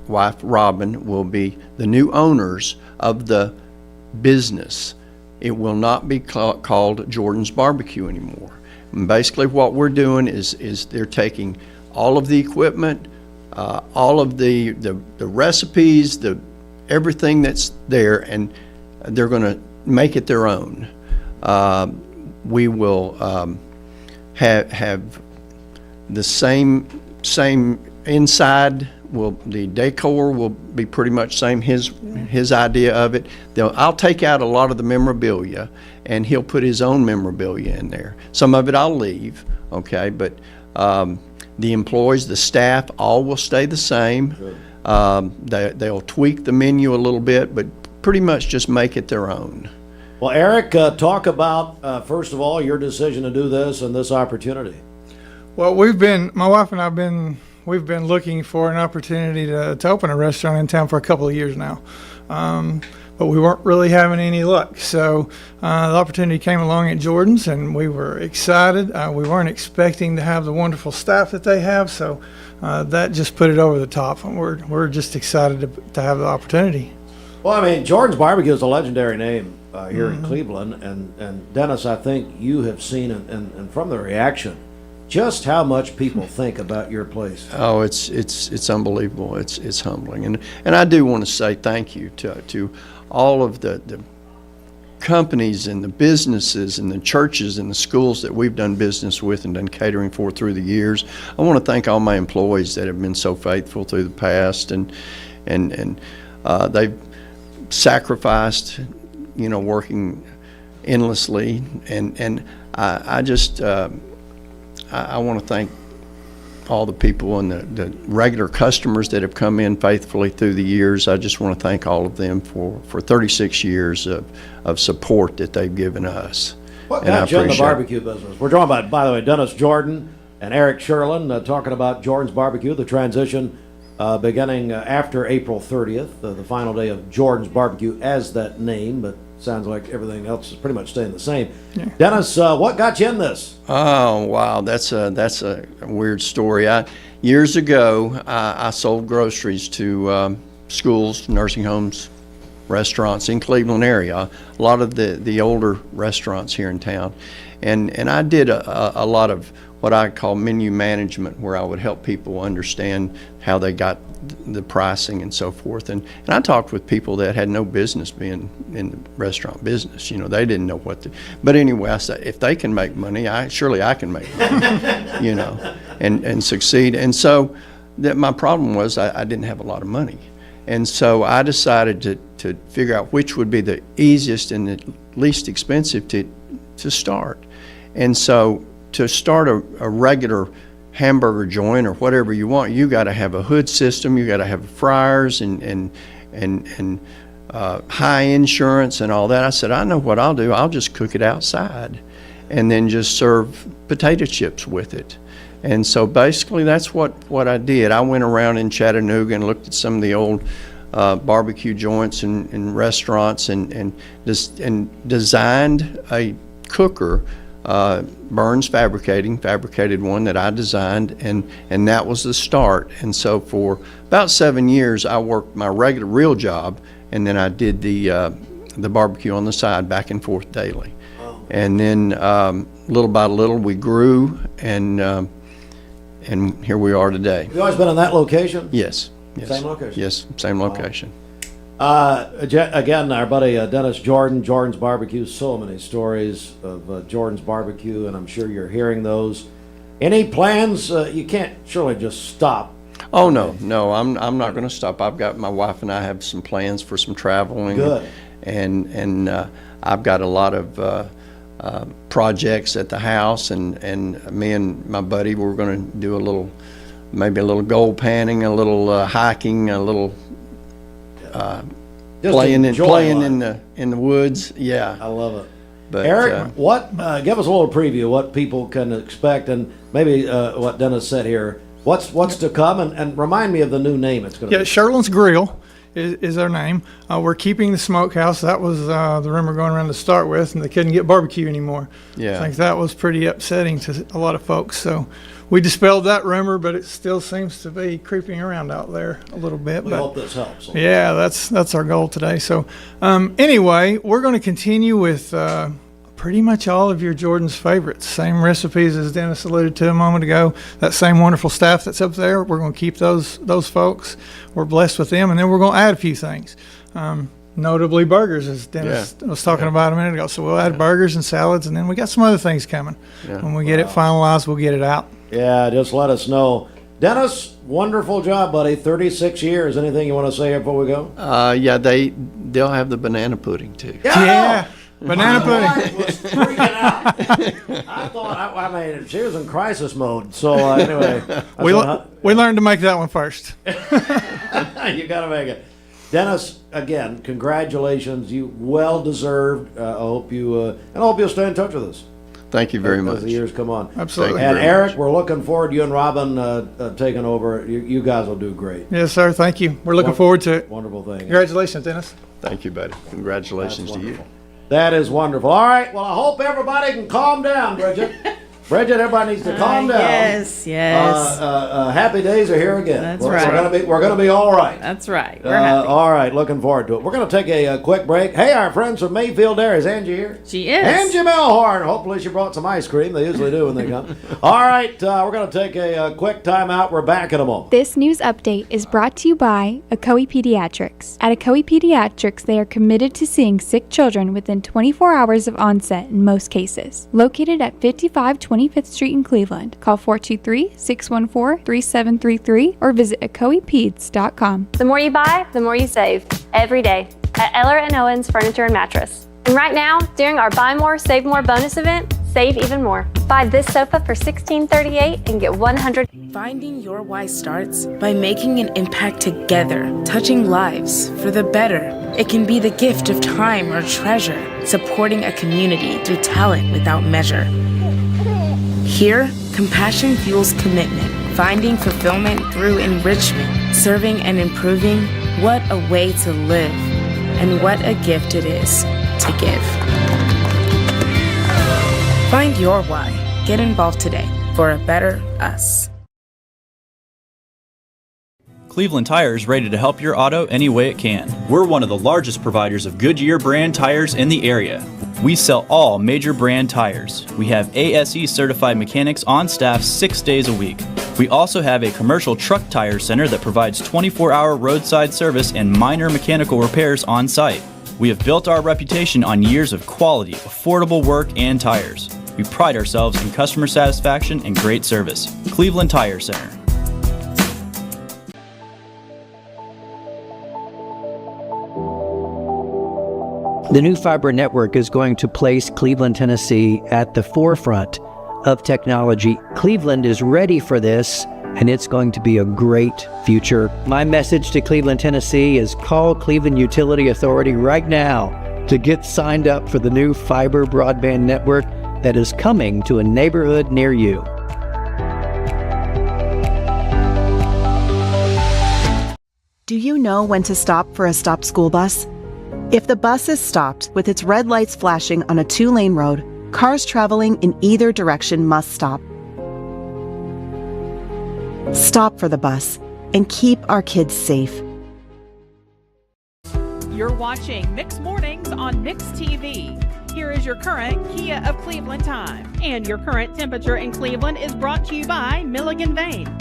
[SPEAKER 32] wife Robin will be the new owners of the business. It will not be called Jordan's Barbecue anymore. And basically what we're doing is they're taking all of the equipment, all of the recipes, everything that's there, and they're going to make it their own. We will have the same inside. The decor will be pretty much same. His idea of it. I'll take out a lot of the memorabilia, and he'll put his own memorabilia in there. Some of it I'll leave, okay, but the employees, the staff, all will stay the same. They'll tweak the menu a little bit, but pretty much just make it their own.
[SPEAKER 1] Well, Eric, talk about, first of all, your decision to do this and this opportunity.
[SPEAKER 33] Well, my wife and I we've been looking for an opportunity to open a restaurant in town for a couple of years now. But we weren't really having any luck. So the opportunity came along at Jordan's, and we were excited. We weren't expecting to have the wonderful staff that they have, so that just put it over the top. And we're just excited to have the opportunity.
[SPEAKER 1] Well, I mean, Jordan's Barbecue is a legendary name here in Cleveland, and Dennis, I think you have seen, and from the reaction, just how much people think about your place.
[SPEAKER 32] Oh, it's unbelievable. It's humbling, and I do want to say thank you to all of the companies and the businesses and the churches and the schools that we've done business with and done catering for through the years. I want to thank all my employees that have been so faithful through the past, and they've sacrificed, working endlessly, and I just I want to thank all the people and the regular customers that have come in faithfully through the years. I just want to thank all of them for 36 years of support that they've given us.
[SPEAKER 1] What got you in the barbecue business? We're talking about, by the way, Dennis Jordan and Eric Sherlin, talking about Jordan's Barbecue, the transition beginning after April 30th, the final day of Jordan's Barbecue as that name, but sounds like everything else is pretty much staying the same. Yeah. Dennis, what got you in this?
[SPEAKER 32] Oh, wow, that's a weird story. Years ago, I sold groceries to schools, nursing homes, restaurants in Cleveland area, a lot of the older restaurants here in town. And I did a lot of what I call menu management, where I would help people understand how they got the pricing and so forth. And I talked with people that had no business being in the restaurant business. They didn't know what to. But anyway, I said, if they can make money, surely I can make money, and succeed. And so my problem was I didn't have a lot of money. And so I decided to figure out which would be the easiest and the least expensive to start. And so to start a regular hamburger joint or whatever you want, you got to have a hood system, you got to have fryers and high insurance and all that. I said, I know what I'll do. I'll just cook it outside and then just serve potato chips with it. And so basically that's what I did. I went around in Chattanooga and looked at some of the old barbecue joints and restaurants and designed a cooker. Burns fabricated one that I designed, and that was the start. And so for about 7 years, I worked my real job, and then I did the barbecue on the side, back and forth daily. Oh. And then little by little, we grew, and here we are today.
[SPEAKER 1] You always been in that location?
[SPEAKER 32] Yes.
[SPEAKER 1] Same location?
[SPEAKER 32] Yes, same location.
[SPEAKER 1] Again, our buddy Dennis Jordan's Barbecue, so many stories of Jordan's Barbecue, and I'm sure you're hearing those. Any plans? You can't surely just stop.
[SPEAKER 32] Oh, no, I'm not going to stop. I've got, my wife and I have some plans for some traveling.
[SPEAKER 1] Good.
[SPEAKER 32] And I've got a lot of projects at the house, and me and my buddy, we're going to do maybe a little gold panning, a little hiking, a little playing in the woods. Yeah,
[SPEAKER 1] I love it.
[SPEAKER 32] But
[SPEAKER 1] Eric, give us a little preview what people can expect, and maybe what Dennis said here. What's to come, and remind me of the new name it's going to be.
[SPEAKER 33] Sherlin's Grill is our name. We're keeping the smokehouse. That was the rumor going around to start with, and they couldn't get barbecue anymore.
[SPEAKER 32] Yeah,
[SPEAKER 33] I think that was pretty upsetting to a lot of folks. So we dispelled that rumor, but it still seems to be creeping around out there a little bit.
[SPEAKER 1] We hope this helps.
[SPEAKER 33] Yeah, that's our goal today. So anyway, we're going to continue with pretty much all of your Jordan's favorites. Same recipes as Dennis alluded to a moment ago. That same wonderful staff that's up there, we're going to keep those folks. We're blessed with them, and then we're going to add a few things. Notably burgers, as Dennis was talking about a minute ago. So we'll add burgers and salads, and then we got some other things coming. When we get it finalized, we'll get it out.
[SPEAKER 1] Yeah, just let us know. Dennis, wonderful job, buddy. 36 years. Anything you want to say here before we go?
[SPEAKER 32] Yeah, they'll have the banana pudding too.
[SPEAKER 33] Yeah, banana pudding.
[SPEAKER 1] My wife was freaking out. I thought, I mean, she was in crisis mode. So anyway.
[SPEAKER 33] We learned to make that one first.
[SPEAKER 1] You got to make it. Dennis, again, congratulations. You well deserved. I hope you'll stay in touch with us.
[SPEAKER 32] Thank you very much.
[SPEAKER 1] As the years come on.
[SPEAKER 33] Absolutely.
[SPEAKER 1] And Eric, we're looking forward. You and Robin taking over. You guys will do great.
[SPEAKER 33] Yes, sir. Thank you. We're looking forward to it.
[SPEAKER 1] Wonderful thing.
[SPEAKER 33] Congratulations, Dennis.
[SPEAKER 32] Thank you, buddy. Congratulations to you.
[SPEAKER 1] That is wonderful. All right. Well, I hope everybody can calm down, Bridget. Bridget, everybody needs to calm down.
[SPEAKER 2] Yes.
[SPEAKER 1] Happy days are here again.
[SPEAKER 2] That's right.
[SPEAKER 1] We're gonna be all right.
[SPEAKER 2] That's right. We're happy.
[SPEAKER 1] All right. Looking forward to it. We're gonna take a quick break. Hey, our friends from Mayfield there. Is Angie here?
[SPEAKER 2] She is.
[SPEAKER 1] Angie Melhorn. Hopefully she brought some ice cream. They usually do when they come. All right. We're gonna take a quick time out. We're back in a moment.
[SPEAKER 3] This news update is brought to you by Ocoee Pediatrics. At Ocoee Pediatrics, they are committed to seeing sick children within 24 hours of onset in most cases. Located at 55 25th Street in Cleveland. Call 423-614-3733 or visit ocoeepeds.com.
[SPEAKER 4] The more you buy, the more you save. Every day at Eller & Owens Furniture and Mattress. And right now, during our Buy More, Save More bonus event, save even more. Buy this sofa for $1638 and get $100.
[SPEAKER 10] Finding your why starts by making an impact together, touching lives for the better. It can be the gift of time or treasure, supporting a community through talent without measure. Here, compassion fuels commitment, finding fulfillment through enrichment, serving and improving. What a way to live, and what a gift it is to give. Find your why. Get involved today for a better us.
[SPEAKER 13] Cleveland Tire is ready to help your auto any way it can. We're one of the largest providers of Goodyear brand tires in the area. We sell all major brand tires. We have ASE certified mechanics on staff 6 days a week. We also have a commercial truck tire center that provides 24-hour roadside service and minor mechanical repairs on site. We have built our reputation on years of quality, affordable work and tires. We pride ourselves in customer satisfaction and great service. Cleveland Tire Center.
[SPEAKER 14] The new fiber network is going to place Cleveland, Tennessee at the forefront of technology. Cleveland is ready for this, and it's going to be a great future. My message to Cleveland, Tennessee is call Cleveland Utility Authority right now to get signed up for the new fiber broadband network that is coming to a neighborhood near you.
[SPEAKER 15] Do you know when to stop for a stopped school bus? If the bus is stopped with its red lights flashing on a 2-lane road, cars traveling in either direction must stop. Stop for the bus and keep our kids safe.
[SPEAKER 2] You're watching Mix Mornings on Mix TV. Here is your current Kia of Cleveland time. And your current temperature in Cleveland is brought to you by Milligan Vane.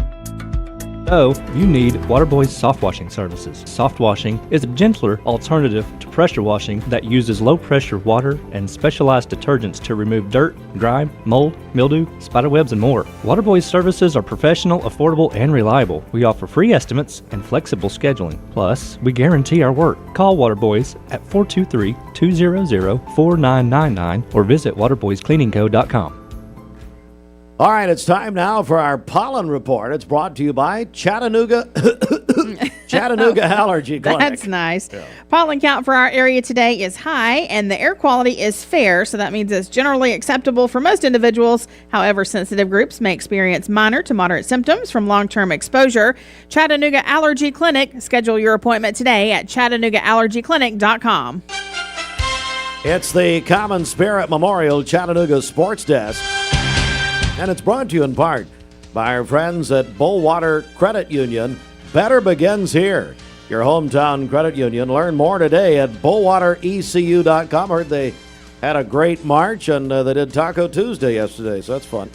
[SPEAKER 16] So, you need Waterboy's soft washing services. Soft washing is a gentler alternative to pressure washing that uses low pressure water and specialized detergents to remove dirt, grime, mold, mildew, spiderwebs, and more. Waterboy's services are professional, affordable, and reliable. We offer free estimates and flexible scheduling. Plus, we guarantee our work. Call Waterboys at 423-200-4999 or visit waterboyscleaningco.com.
[SPEAKER 1] All right, it's time now for our pollen report. It's brought to you by Chattanooga Allergy Clinic.
[SPEAKER 2] That's nice. Yeah. Pollen count for our area today is high, and the air quality is fair, so that means it's generally acceptable for most individuals. However, sensitive groups may experience minor to moderate symptoms from long-term exposure. Chattanooga Allergy Clinic. Schedule your appointment today at ChattanoogaAllergyClinic.com.
[SPEAKER 1] It's the Common Spirit Memorial Chattanooga Sports Desk. And it's brought to you in part by our friends at Bullwater Credit Union. Better begins here. Your hometown credit union. Learn more today at bullwaterecu.com. Heard they had a great March, and they did Taco Tuesday yesterday, so that's fun.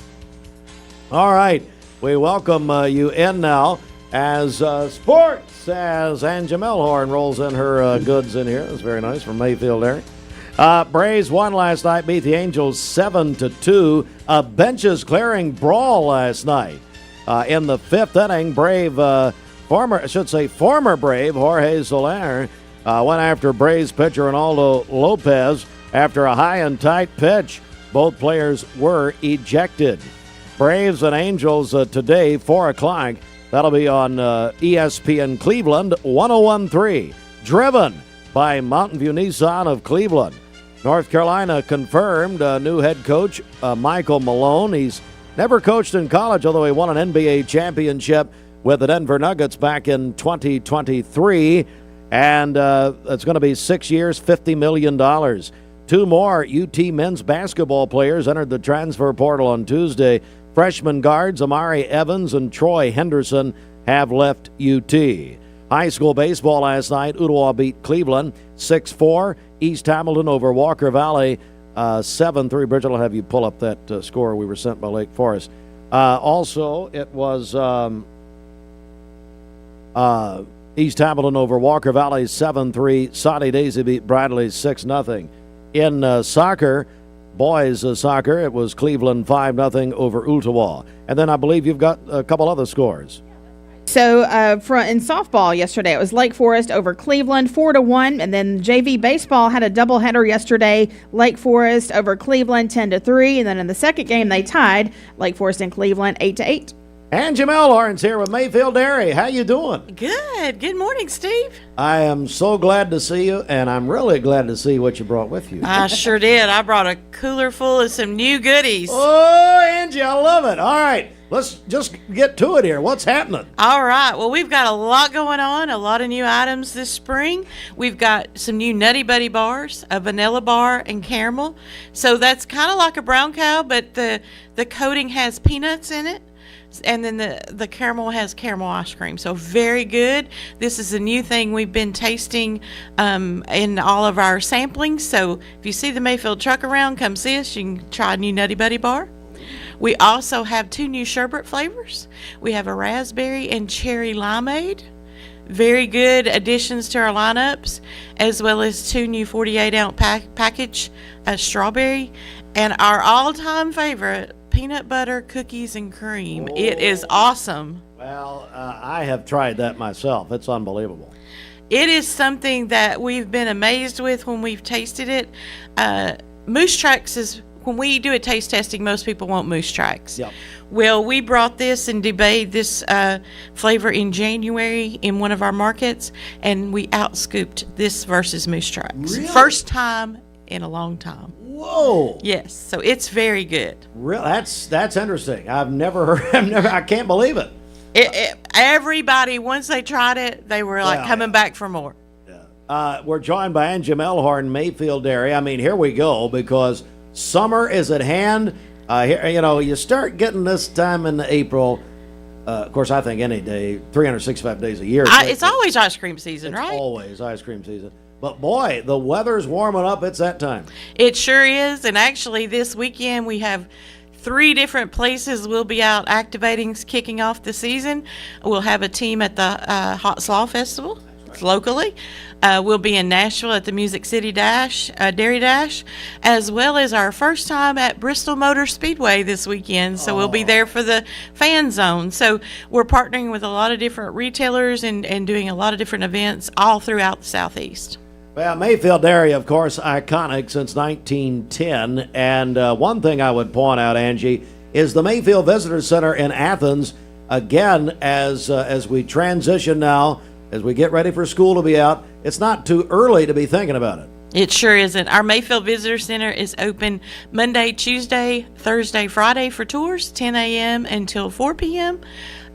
[SPEAKER 1] All right, we welcome you in now as sports, as Angie Melhorn rolls in her goods in here. That's very nice from Mayfield there. Braves won last night, beat the Angels 7-2. A benches clearing brawl last night. In the fifth inning, former Brave Jorge Soler went after Braves pitcher Ronaldo Lopez after a high and tight pitch. Both players were ejected. Braves and Angels today, 4 o'clock. That'll be on ESPN Cleveland 101.3. Driven by Mountain View Nissan of Cleveland. North Carolina confirmed new head coach Michael Malone. He's never coached in college, although he won an NBA championship with the Denver Nuggets back in 2023. And it's going to be 6 years, $50 million. 2 more UT men's basketball players entered the transfer portal on Tuesday. Freshman guards Amari Evans and Troy Henderson have left UT. High school baseball last night, Ottawa beat Cleveland 6-4. East Hamilton over Walker Valley 7-3. Bridget, I'll have you pull up that score we were sent by Lake Forest. Also, it was East Hamilton over Walker Valley 7-3. Saudi Daisy beat Bradley 6-0. In soccer, boys soccer, it was Cleveland 5-0 over Ottawa. And then I believe you've got a couple other scores.
[SPEAKER 2] So in softball yesterday, it was Lake Forest over Cleveland 4-1, and then JV baseball had a doubleheader yesterday. Lake Forest over Cleveland 10-3, and then in the second game they tied Lake Forest and Cleveland 8-8.
[SPEAKER 1] Angie Melhorn's here with Mayfield Dairy. How you doing?
[SPEAKER 5] Good. Good morning, Steve.
[SPEAKER 1] I am so glad to see you, and I'm really glad to see what you brought with you.
[SPEAKER 5] I sure did. I brought a cooler full of some new goodies.
[SPEAKER 1] Oh, Angie, I love it. All right. Let's just get to it here. What's happening?
[SPEAKER 5] All right. Well, we've got a lot going on, a lot of new items this spring. We've got some new Nutty Buddy bars, a vanilla bar, and caramel. So that's kind of like a brown cow, but the coating has peanuts in it. And then the caramel has caramel ice cream. So very good. This is a new thing we've been tasting in all of our samplings. So if you see the Mayfield truck around, come see us. You can try a new Nutty Buddy bar. We also have 2 new sherbet flavors. We have a raspberry and cherry limeade. Very good additions to our lineups, as well as 2 new 48-ounce package strawberry. And our all-time favorite, peanut butter cookies and cream. Oh. It is awesome.
[SPEAKER 1] Well, I have tried that myself. It's unbelievable.
[SPEAKER 5] It is something that we've been amazed with when we've tasted it. Moose Tracks is... When we do a taste testing, most people want Moose Tracks.
[SPEAKER 1] Yep.
[SPEAKER 5] Well, we brought this and debated this flavor in January in one of our markets, and we outscooped this versus Moose Tracks.
[SPEAKER 1] Really?
[SPEAKER 5] First time in a long time.
[SPEAKER 1] Whoa!
[SPEAKER 5] Yes, so it's very good.
[SPEAKER 1] Really, that's interesting. I've never heard. I can't believe it.
[SPEAKER 5] Everybody, once they tried it, they were like coming back for more.
[SPEAKER 1] Yeah. We're joined by Angie Melhorn, Mayfield Dairy. I mean, here we go, because summer is at hand. You start getting this time in April. Of course, I think any day, 365 days a year.
[SPEAKER 5] It's always ice cream season,
[SPEAKER 1] right?
[SPEAKER 5] It's
[SPEAKER 1] always ice cream season. But boy, the weather's warming up. It's that time.
[SPEAKER 5] It sure is. And actually, this weekend we have 3 different places we'll be out activating, kicking off the season. We'll have a team at the Hot Slaw Festival. Locally. We'll be in Nashville at the Music City Dairy Dash, as well as our first time at Bristol Motor Speedway this weekend. So we'll be there for the fan zone. So we're partnering with a lot of different retailers and doing a lot of different events all throughout the Southeast.
[SPEAKER 1] Well, Mayfield Dairy, of course, iconic since 1910. And one thing I would point out, Angie, is the Mayfield Visitor Center in Athens. Again, as we transition now, as we get ready for school to be out, it's not too early to be thinking about it.
[SPEAKER 5] It sure isn't. Our Mayfield Visitor Center is open Monday, Tuesday, Thursday, Friday for tours, 10 a.m. until 4 p.m.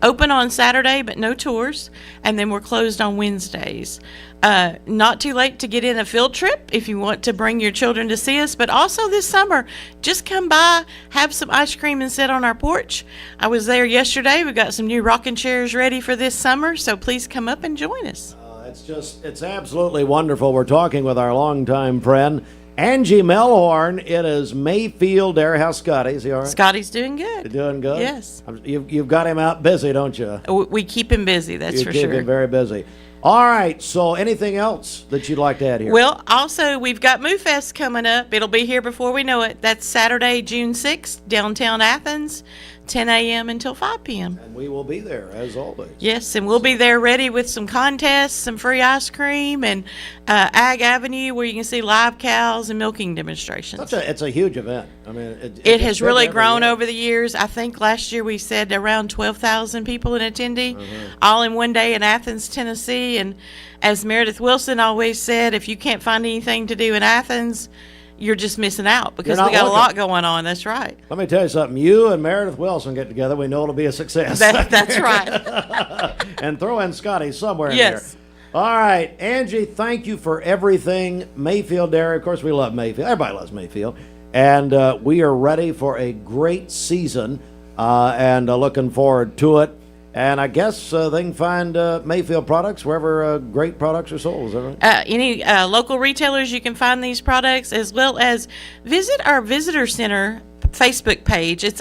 [SPEAKER 5] Open on Saturday, but no tours. And then we're closed on Wednesdays. Not too late to get in a field trip if you want to bring your children to see us. But also this summer, just come by, have some ice cream and sit on our porch. I was there yesterday. We've got some new rocking chairs ready for this summer. So please come up and join us.
[SPEAKER 1] It's absolutely wonderful. We're talking with our longtime friend Angie Melhorn, it is Mayfield there. How's Scotty? Is he all right?
[SPEAKER 5] Scotty's doing good.
[SPEAKER 1] Doing good?
[SPEAKER 5] Yes.
[SPEAKER 1] You've got him out busy, don't you?
[SPEAKER 5] We keep him busy, that's for
[SPEAKER 1] You keep
[SPEAKER 5] sure.
[SPEAKER 1] him very busy. All right, so anything else that you'd like to add here?
[SPEAKER 5] Well, also, we've got MooFest coming up. It'll be here before we know it. That's Saturday, June 6th, downtown Athens, 10 a.m. until 5 p.m.
[SPEAKER 1] And we will be there, as always.
[SPEAKER 5] Yes, and we'll be there ready with some contests, some free ice cream, and Ag Avenue, where you can see live cows and milking demonstrations.
[SPEAKER 1] It's a huge event. I mean,
[SPEAKER 5] It has really grown over the years. I think last year we said around 12,000 people in attendee, all in one day in Athens, Tennessee. And as Meredith Wilson always said, if you can't find anything to do in Athens, you're just missing out because we got a lot going on. That's right.
[SPEAKER 1] Let me tell you something. You and Meredith Wilson get together, we know it'll be a success.
[SPEAKER 5] That's right.
[SPEAKER 1] And throw in Scotty somewhere in
[SPEAKER 5] Yes.
[SPEAKER 1] there. All right, Angie, thank you for everything. Mayfield Dairy, of course, we love Mayfield. Everybody loves Mayfield. And we are ready for a great season and looking forward to it. And I guess they can find Mayfield products wherever great products are sold. Is that right?
[SPEAKER 5] Any local retailers, you can find these products, as well as visit our visitor center Facebook page. It's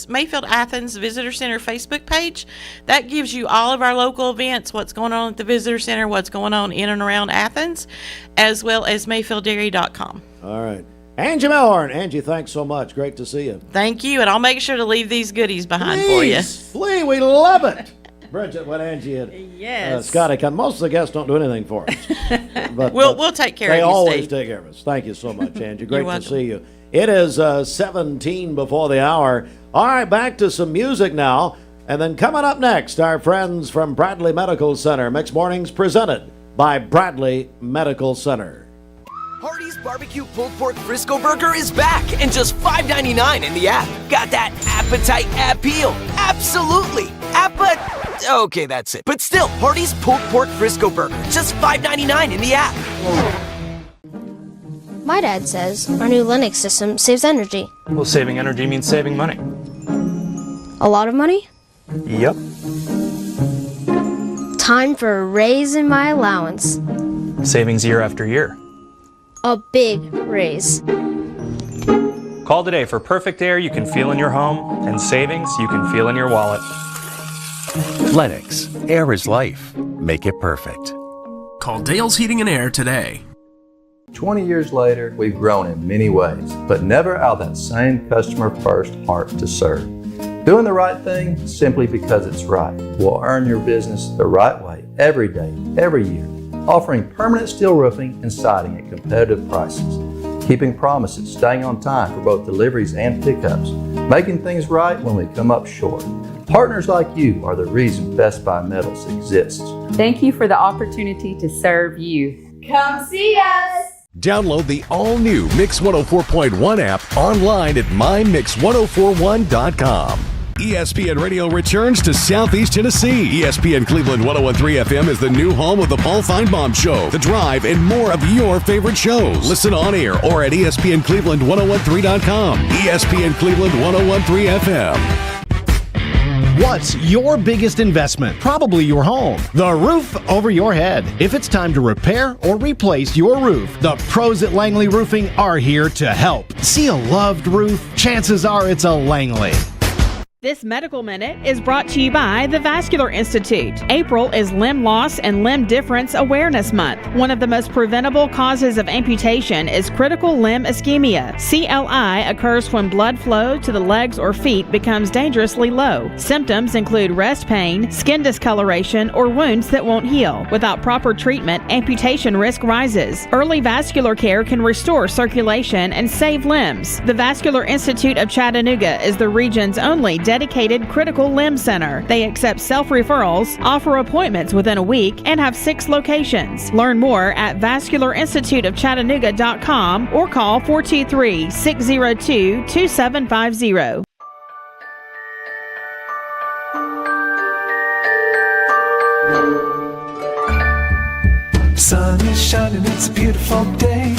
[SPEAKER 5] Mayfield Athens Visitor Center Facebook page. That gives you all of our local events, what's going on at the visitor center, what's going on in and around Athens, as well as MayfieldDairy.com.
[SPEAKER 1] All right. Angie Melhorn. Angie, thanks so much. Great to see you.
[SPEAKER 5] Thank you, and I'll make sure to leave these goodies behind for you.
[SPEAKER 1] Please, we love it. Bridget, what Angie had.
[SPEAKER 5] Yes.
[SPEAKER 1] Scotty, most of the guests don't do anything for us. But
[SPEAKER 5] we'll take care of you,
[SPEAKER 1] They always
[SPEAKER 5] Steve.
[SPEAKER 1] take care of us. Thank you so much, Angie. Great to
[SPEAKER 5] welcome.
[SPEAKER 1] see you. It is 17 before the hour. All right, back to some music now. And then coming up next, our friends from Bradley Medical Center. Mixed Mornings presented by Bradley Medical Center.
[SPEAKER 7] Hardee's Barbecue Pulled Pork Frisco Burger is back and just $5.99 in the app. Got that appetite appeal? Absolutely. Okay, that's it. But still, Hardee's Pulled Pork Frisco Burger, just $5.99 in the app.
[SPEAKER 8] My dad says our new Linux system saves energy.
[SPEAKER 9] Well, saving energy means saving money.
[SPEAKER 8] A lot of money?
[SPEAKER 9] Yep.
[SPEAKER 8] Time for a raise in my allowance.
[SPEAKER 9] Savings year after year.
[SPEAKER 8] A big raise.
[SPEAKER 9] Call today for perfect air you can feel in your home and savings you can feel in your wallet.
[SPEAKER 11] Lennox. Air is life. Make it perfect.
[SPEAKER 12] Call Dale's Heating and Air today.
[SPEAKER 17] 20 years later, we've grown in many ways, but never out of that same customer-first heart to serve. Doing the right thing simply because it's right will earn your business the right way every day, every year. Offering permanent steel roofing and siding at competitive prices. Keeping promises, staying on time for both deliveries and pickups. Making things right when we come up short. Partners like you are the reason Best Buy Metals exists.
[SPEAKER 18] Thank you for the opportunity to serve you.
[SPEAKER 19] Come see us!
[SPEAKER 35] Download the all-new Mix 104.1 app online at mymix1041.com. ESPN Radio returns to Southeast Tennessee. ESPN Cleveland 101.3 FM is the new home of the Paul Feinbaum Show, The Drive, and more of your favorite shows. Listen on air or at ESPNCleveland1013.com. ESPN Cleveland 101.3 FM.
[SPEAKER 20] What's your biggest investment? Probably your home. The roof over your head. If it's time to repair or replace your roof, the pros at Langley Roofing are here to help. See a loved roof? Chances are it's a Langley.
[SPEAKER 2] This Medical Minute is brought to you by the Vascular Institute. April is Limb Loss and Limb Difference Awareness Month. One of the most preventable causes of amputation is critical limb ischemia. CLI occurs when blood flow to the legs or feet becomes dangerously low. Symptoms include rest pain, skin discoloration, or wounds that won't heal. Without proper treatment, amputation risk rises. Early vascular care can restore circulation and save limbs. The Vascular Institute of Chattanooga is the region's only dedicated critical limb center. They accept self-referrals, offer appointments within a week, and have 6 locations. Learn more at vascularinstituteofchattanooga.com or call 423-602-2750.
[SPEAKER 21] Sun is shining, it's a beautiful day.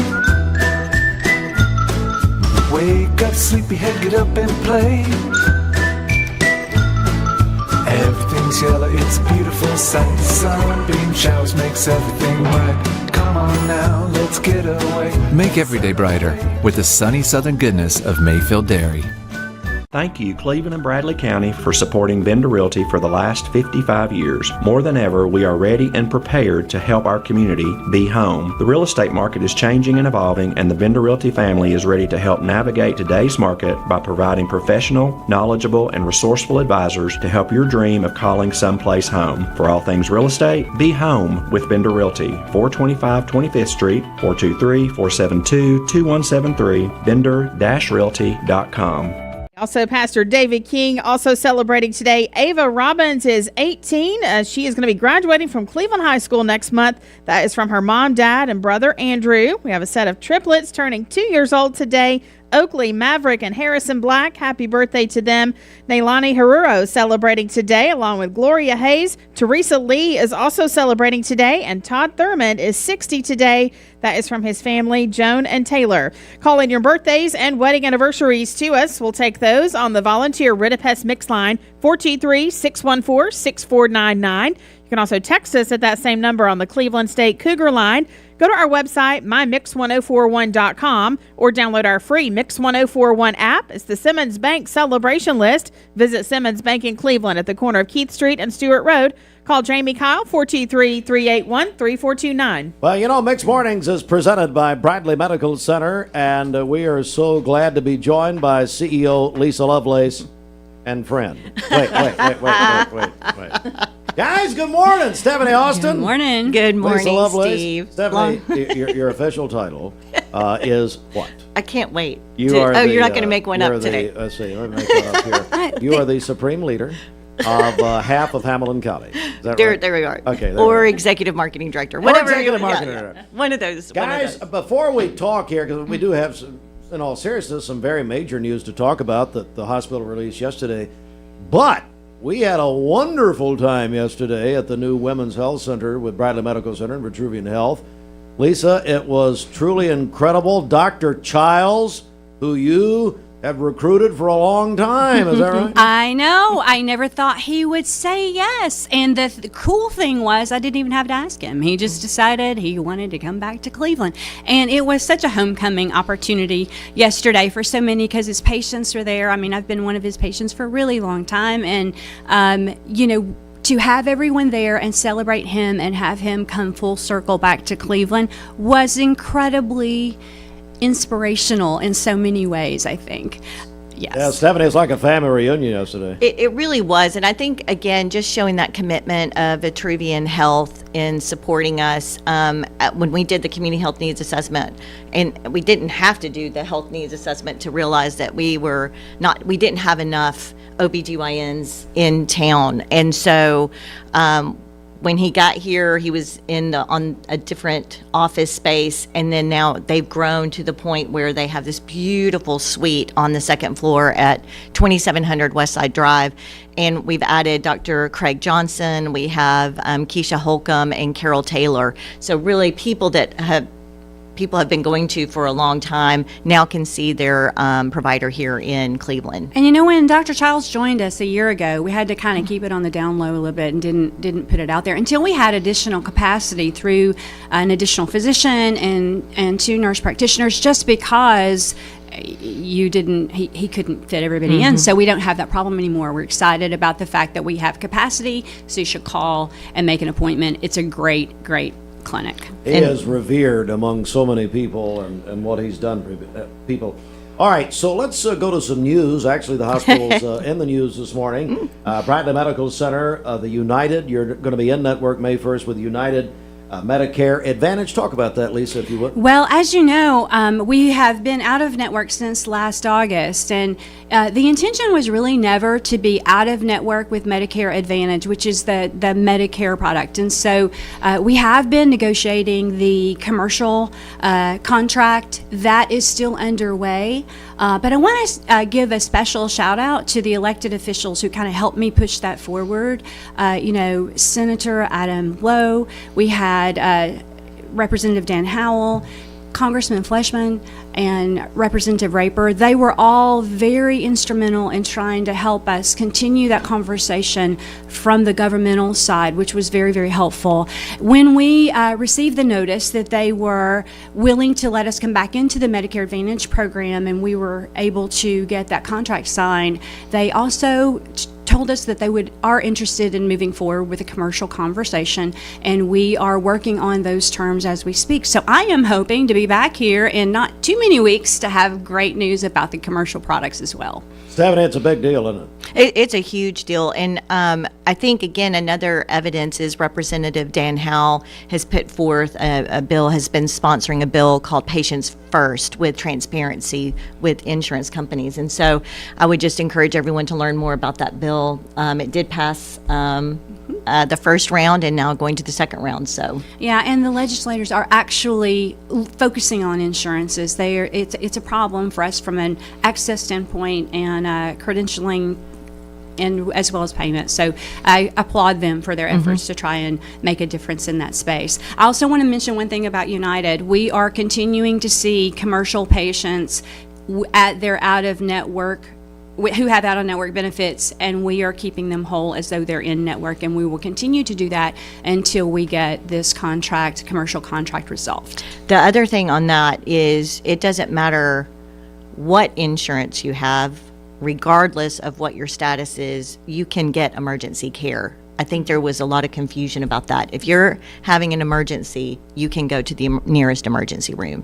[SPEAKER 21] Wake up, sleepyhead, get up and play. Everything's yellow, it's a beautiful sight. Sunbeam showers makes everything right. Come on now, let's get away.
[SPEAKER 6] Make every day brighter with the sunny southern goodness of Mayfield Dairy.
[SPEAKER 19] Thank you, Cleveland and Bradley County, for supporting Vendor Realty for the last 55 years. More than ever, we are ready and prepared to help our community be home. The real estate market is changing and evolving, and the Vendor Realty family is ready to help navigate today's market by providing professional, knowledgeable, and resourceful advisors to help your dream of calling someplace home. For all things real estate, be home with Vendor Realty, 425 25th Street, 423-472-2173, vendor-realty.com.
[SPEAKER 2] Also, Pastor David King also celebrating today. Ava Robbins is 18. She is going to be graduating from Cleveland High School next month. That is from her mom, dad, and brother, Andrew. We have a set of triplets turning 2 years old today. Oakley, Maverick, and Harrison Black. Happy birthday to them. Nailani Haruro celebrating today, along with Gloria Hayes. Teresa Lee is also celebrating today, and Todd Thurman is 60 today. That is from his family, Joan and Taylor. Call in your birthdays and wedding anniversaries to us. We'll take those on the volunteer Ritapest Mix line, 423-614-6499. You can also text us at that same number on the Cleveland State Cougar line. Go to our website, mymix1041.com, or download our free Mix 1041 app. It's the Simmons Bank celebration list. Visit Simmons Bank in Cleveland at the corner of Keith Street and Stewart Road. Call Jamie Kyle, 423-381-3429.
[SPEAKER 1] Well, you know, Mixed Mornings is presented by Bradley Medical Center, and we are so glad to be joined by CEO Lisa Lovelace and friend. Wait. Guys, good morning. Stephanie Austin.
[SPEAKER 22] Good morning.
[SPEAKER 23] Good
[SPEAKER 1] Lisa
[SPEAKER 23] morning,
[SPEAKER 1] Lovelace.
[SPEAKER 23] Steve.
[SPEAKER 1] Stephanie, your official title is what?
[SPEAKER 23] I can't wait.
[SPEAKER 1] You're not
[SPEAKER 23] going to make one up today.
[SPEAKER 1] Let's see. Let me make one up here. You are the supreme leader of half of Hamilton County. Is that right?
[SPEAKER 23] There we are.
[SPEAKER 1] Okay.
[SPEAKER 23] Or executive marketing director. Whatever.
[SPEAKER 1] Executive marketing director.
[SPEAKER 23] One of those.
[SPEAKER 1] Guys, before we talk here, because we do have, in all seriousness, some very major news to talk about that the hospital released yesterday. But we had a wonderful time yesterday at the new Women's Health Center with Bradley Medical Center and Vitruvian Health. Lisa, it was truly incredible. Dr. Childs, who you have recruited for a long time, is that right?
[SPEAKER 22] I know. I never thought he would say yes. And the cool thing was I didn't even have to ask him. He just decided he wanted to come back to Cleveland. And it was such a homecoming opportunity yesterday for so many because his patients are there. I mean, I've been one of his patients for a really long time. And, to have everyone there and celebrate him and have him come full circle back to Cleveland was incredibly inspirational in so many ways, I think. Yes.
[SPEAKER 1] Yeah, Stephanie, it's like a family reunion yesterday.
[SPEAKER 23] It really was. And I think, again, just showing that commitment of Vitruvian Health in supporting us when we did the community health needs assessment. And we didn't have to do the health needs assessment to realize that we didn't have enough OBGYNs in town. And so when he got here, he was on a different office space, and then now they've grown to the point where they have this beautiful suite on the second floor at 2700 Westside Drive. And we've added Dr. Craig Johnson, we have Keisha Holcomb and Carol Taylor. So really people have been going to for a long time now can see their provider here in Cleveland.
[SPEAKER 22] And when Dr. Childs joined us a year ago, we had to kind of keep it on the down low a little bit and didn't put it out there until we had additional capacity through an additional physician and 2 nurse practitioners, just because he couldn't fit everybody in. So we don't have that problem anymore. We're excited about the fact that we have capacity, so you should call and make an appointment. It's a great clinic.
[SPEAKER 1] He is revered among so many people and what he's done for people. All right, so let's go to some news. Actually, the hospital's in the news this morning. Bradley Medical Center, the United, you're going to be in network May 1st with United Medicare Advantage. Talk about that, Lisa, if you would.
[SPEAKER 22] Well, as you know, we have been out of network since last August, and the intention was really never to be out of network with Medicare Advantage, which is the Medicare product. And so we have been negotiating the commercial contract. That is still underway. But I want to give a special shout out to the elected officials who kind of helped me push that forward. Senator Adam Lowe, we had Representative Dan Howell, Congressman Fleshman, and Representative Raper, they were all very instrumental in trying to help us continue that conversation from the governmental side, which was very, very helpful. When we received the notice that they were willing to let us come back into the Medicare Advantage program and we were able to get that contract signed, they also told us that they are interested in moving forward with a commercial conversation, and we are working on those terms as we speak. So I am hoping to be back here in not too many weeks to have great news about the commercial products as well.
[SPEAKER 1] Stephanie, it's a big deal, isn't it?
[SPEAKER 23] It's a huge deal. And I think, again, another evidence is Representative Dan Howell has put forth a bill, has been sponsoring a bill called Patients First with transparency with insurance companies. And so I would just encourage everyone to learn more about that bill. It did pass the first round and now going to the second round. So
[SPEAKER 22] yeah, and the legislators are actually focusing on insurances. It's a problem for us from an access standpoint and credentialing, and as well as payment. So I applaud them for their efforts to try and make a difference in that space. I also want to mention one thing about United. We are continuing to see commercial patients at their out-of-network who have out-of-network benefits, and we are keeping them whole as though they're in network, and we will continue to do that until we get this commercial contract resolved.
[SPEAKER 23] the other thing on that is it doesn't matter what insurance you have, regardless of what your status is, you can get emergency care. I think there was a lot of confusion about that. If you're having an emergency, you can go to the nearest emergency room.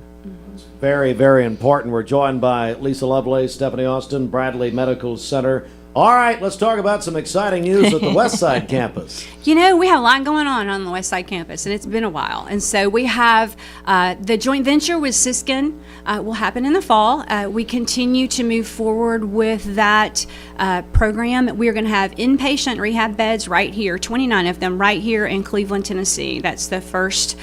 [SPEAKER 1] Very, very important. We're joined by Lisa Lovelace, Stephanie Austin, Bradley Medical Center. All right, let's talk about some exciting news at the West Side campus.
[SPEAKER 22] You know, we have a lot going on the West Side campus, and it's been a while. And so we have the joint venture with Siskin will happen in the fall. We continue to move forward with that program. We are going to have inpatient rehab beds right here, 29 of them right here in Cleveland, Tennessee. That's the first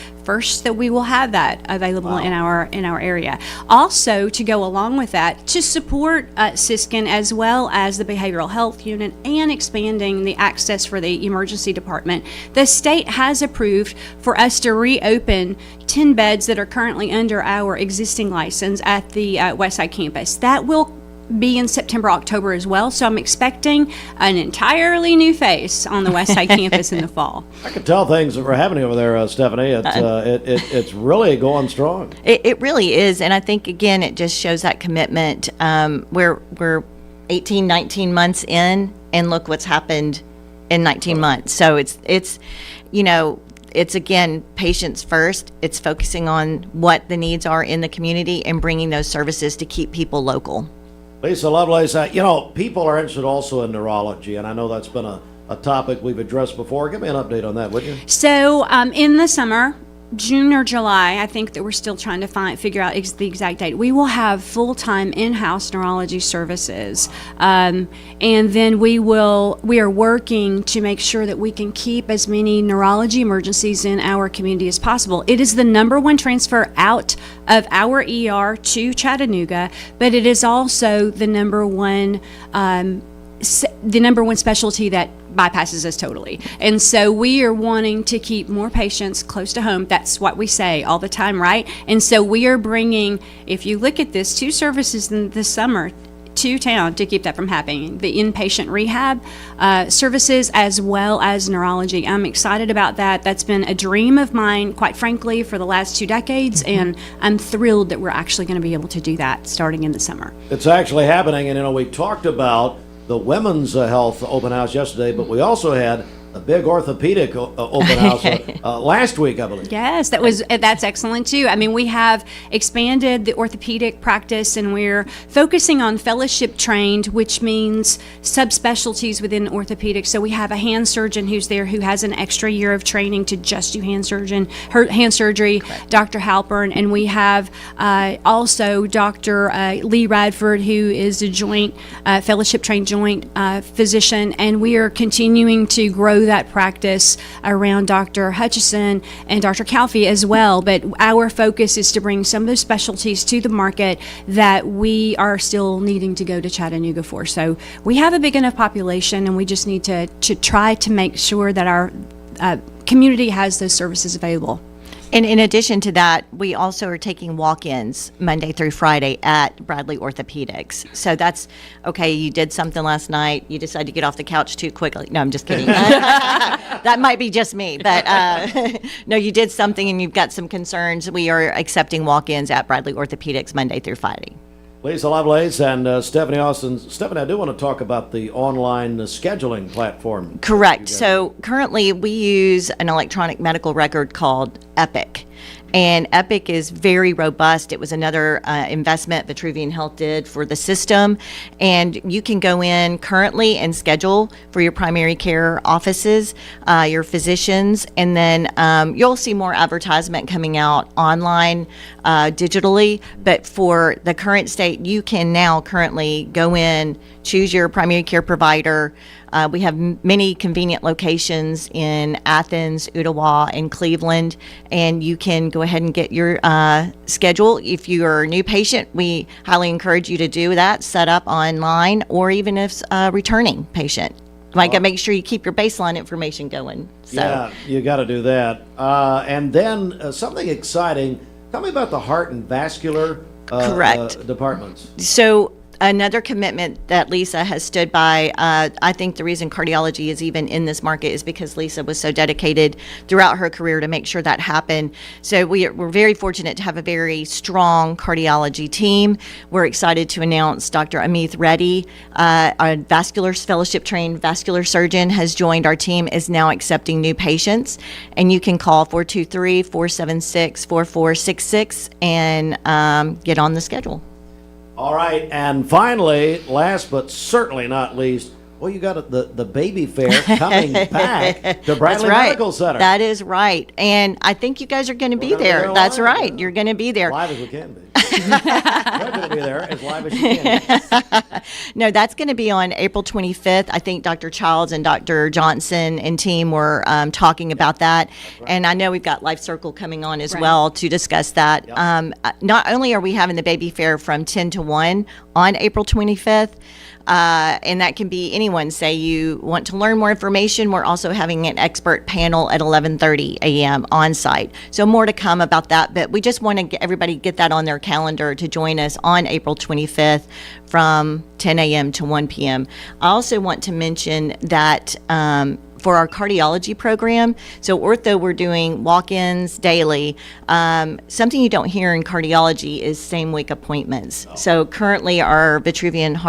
[SPEAKER 22] that we will have that available in our area. Also, to go along with that, to support Siskin as well as the behavioral health unit and expanding the access for the emergency department, the state has approved for us to reopen 10 beds that are currently under our existing license at the Westside campus. That will be in September, October as well. So I'm expecting an entirely new face on the Westside campus in the fall.
[SPEAKER 1] I can tell things that we're having over there, Stephanie. It's really going strong.
[SPEAKER 23] It really is. And I think, again, it just shows that commitment. We're 18, 19 months in, and look what's happened in 19 months. So it's again, patients first. It's focusing on what the needs are in the community and bringing those services to keep people local.
[SPEAKER 1] Lisa Lovelace, people are interested also in neurology, and I know that's been a topic we've addressed before. Give me an update on that, would you?
[SPEAKER 22] So in the summer, June or July, I think that we're still trying to figure out the exact date. We will have full-time in-house neurology services, and then we are working to make sure that we can keep as many neurology emergencies in our community as possible. It is the number one transfer out of our ER to Chattanooga, but it is also the number one specialty that bypasses us totally. And so we are wanting to keep more patients close to home. That's what we say all the time, right? And so we are bringing, if you look at this, 2 services in the summer to town to keep that from happening. The inpatient rehab services as well as neurology. I'm excited about that. That's been a dream of mine, quite frankly, for the last 2 decades, and I'm thrilled that we're actually going to be able to do that starting in the summer.
[SPEAKER 1] It's actually happening, and we talked about the women's health open house yesterday, but we also had a big orthopedic open house last week, I believe.
[SPEAKER 22] Yes, that's excellent too. I mean, we have expanded the orthopedic practice, and we're focusing on fellowship trained, which means subspecialties within orthopedics. So we have a hand surgeon who's there who has an extra year of training to just do hand surgery, correct. Dr. Halpern, and we have also Dr. Lee Radford, who is a joint fellowship trained joint physician, and we are continuing to grow that practice around Dr. Hutchison and Dr. Calfee as well. But our focus is to bring some of those specialties to the market that we are still needing to go to Chattanooga for. So we have a big enough population, and we just need to try to make sure that our community has those services available.
[SPEAKER 23] And in addition to that, we also are taking walk-ins Monday through Friday at Bradley Orthopedics. So that's, okay, you did something last night, you decided to get off the couch too quickly. No, I'm just kidding. That might be just me, but no, you did something and you've got some concerns. We are accepting walk-ins at Bradley Orthopedics Monday through Friday.
[SPEAKER 1] Lisa Lovelace and Stephanie Austin. Stephanie, I do want to talk about the online scheduling platform.
[SPEAKER 23] Correct. So currently we use an electronic medical record called Epic. And Epic is very robust. It was another investment Vitruvian Health did for the system. And you can go in currently and schedule for your primary care offices, your physicians, and then you'll see more advertisement coming out online digitally. But for the current state, you can now currently go in, choose your primary care provider. We have many convenient locations in Athens, Ottawa, and Cleveland, and you can go ahead and get your schedule. If you're a new patient, we highly encourage you to do that, set up online, or even if a returning patient. Like, make sure you keep your baseline information going. So.
[SPEAKER 1] Yeah, you got to do that. And then something exciting. Tell me about the heart and vascular departments.
[SPEAKER 23] So another commitment that Lisa has stood by, I think the reason cardiology is even in this market is because Lisa was so dedicated throughout her career to make sure that happened. So we're very fortunate to have a very strong cardiology team. We're excited to announce Dr. Amit Reddy, a vascular fellowship trained vascular surgeon, has joined our team, is now accepting new patients. And you can call 423-476-4466 and get on the schedule.
[SPEAKER 1] All right, and finally, last but certainly not least, well, you got the baby fair coming back to Bradley Medical Center.
[SPEAKER 23] That is right, and I think you guys are going to be there. That's right, you're going to be there.
[SPEAKER 1] Live as we can be. We're going to be there as live as you can.
[SPEAKER 23] No, that's going to be on April 25th. I think Dr. Childs and Dr. Johnson and team were talking about that. Right. And I know we've got Life Circle coming on as well to discuss that. Yep. Not only are we having the baby fair from 10 to 1 on April 25th, and that can be anyone. Say you want to learn more information, we're also having an expert panel at 11:30 a.m. on site. So more to come about that, but we just want to get everybody get that on their calendar to join us on April 25th from 10 a.m. to 1 p.m. I also want to mention that for our cardiology program, so ortho, we're doing walk-ins daily. Something you don't hear in cardiology is same-week appointments. So currently our Vitruvian Health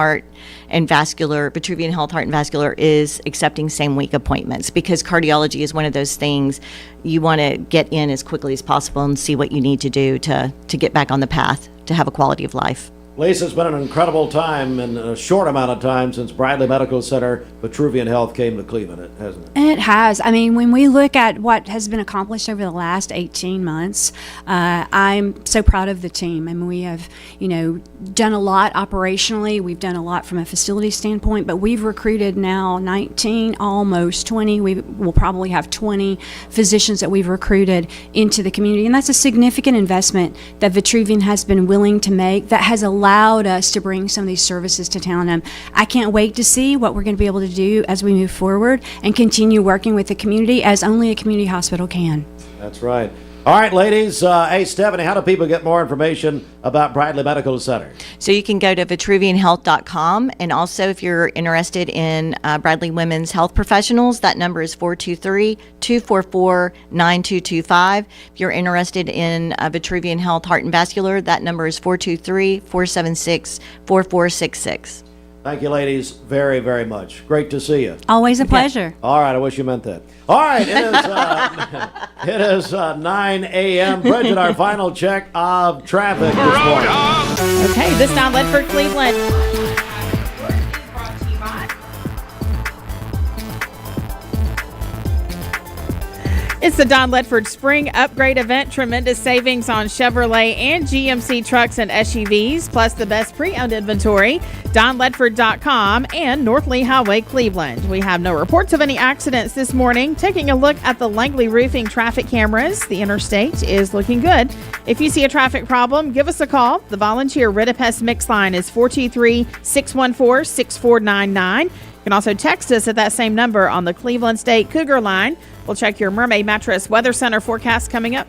[SPEAKER 23] Heart and Vascular is accepting same-week appointments because cardiology is one of those things you want to get in as quickly as possible and see what you need to do to get back on the path to have a quality of life.
[SPEAKER 1] Lisa, it's been an incredible time and a short amount of time since Bradley Medical Center, Vitruvian Health came to Cleveland, hasn't it?
[SPEAKER 22] It has. I mean, when we look at what has been accomplished over the last 18 months, I'm so proud of the team. I mean, we have, done a lot operationally. We've done a lot from a facility standpoint, but we've recruited now 19, almost 20. We will probably have 20 physicians that we've recruited into the community, and that's a significant investment that Vitruvian has been willing to make that has allowed us to bring some of these services to town. And I can't wait to see what we're going to be able to do as we move forward and continue working with the community as only a community hospital can.
[SPEAKER 1] That's right. All right, ladies. Hey, Stephanie, how do people get more information about Bradley Medical Center?
[SPEAKER 23] So you can go to vitruvianhealth.com, and also if you're interested in Bradley Women's Health Professionals, that number is 423-244-9225. If you're interested in Vitruvian Health Heart and Vascular, that number is 423-476-4466.
[SPEAKER 1] Thank you, ladies, very, very much. Great to see you.
[SPEAKER 22] Always a pleasure.
[SPEAKER 1] All right, I wish you meant that. All right, it is 9 a.m. Bridget, our final check of traffic this morning.
[SPEAKER 2] Okay, this Don Ledford, Cleveland. It's the Don Ledford Spring Upgrade Event. Tremendous savings on Chevrolet and GMC trucks and SUVs, plus the best pre-owned inventory. DonLedford.com and North Lee Highway, Cleveland. We have no reports of any accidents this morning. Taking a look at the Langley Roofing traffic cameras, the interstate is looking good. If you see a traffic problem, give us a call. The volunteer Ridipest mix line is 423-614-6499. You can also text us at that same number on the Cleveland State Cougar line. We'll check your Mermaid Mattress Weather Center forecast coming up.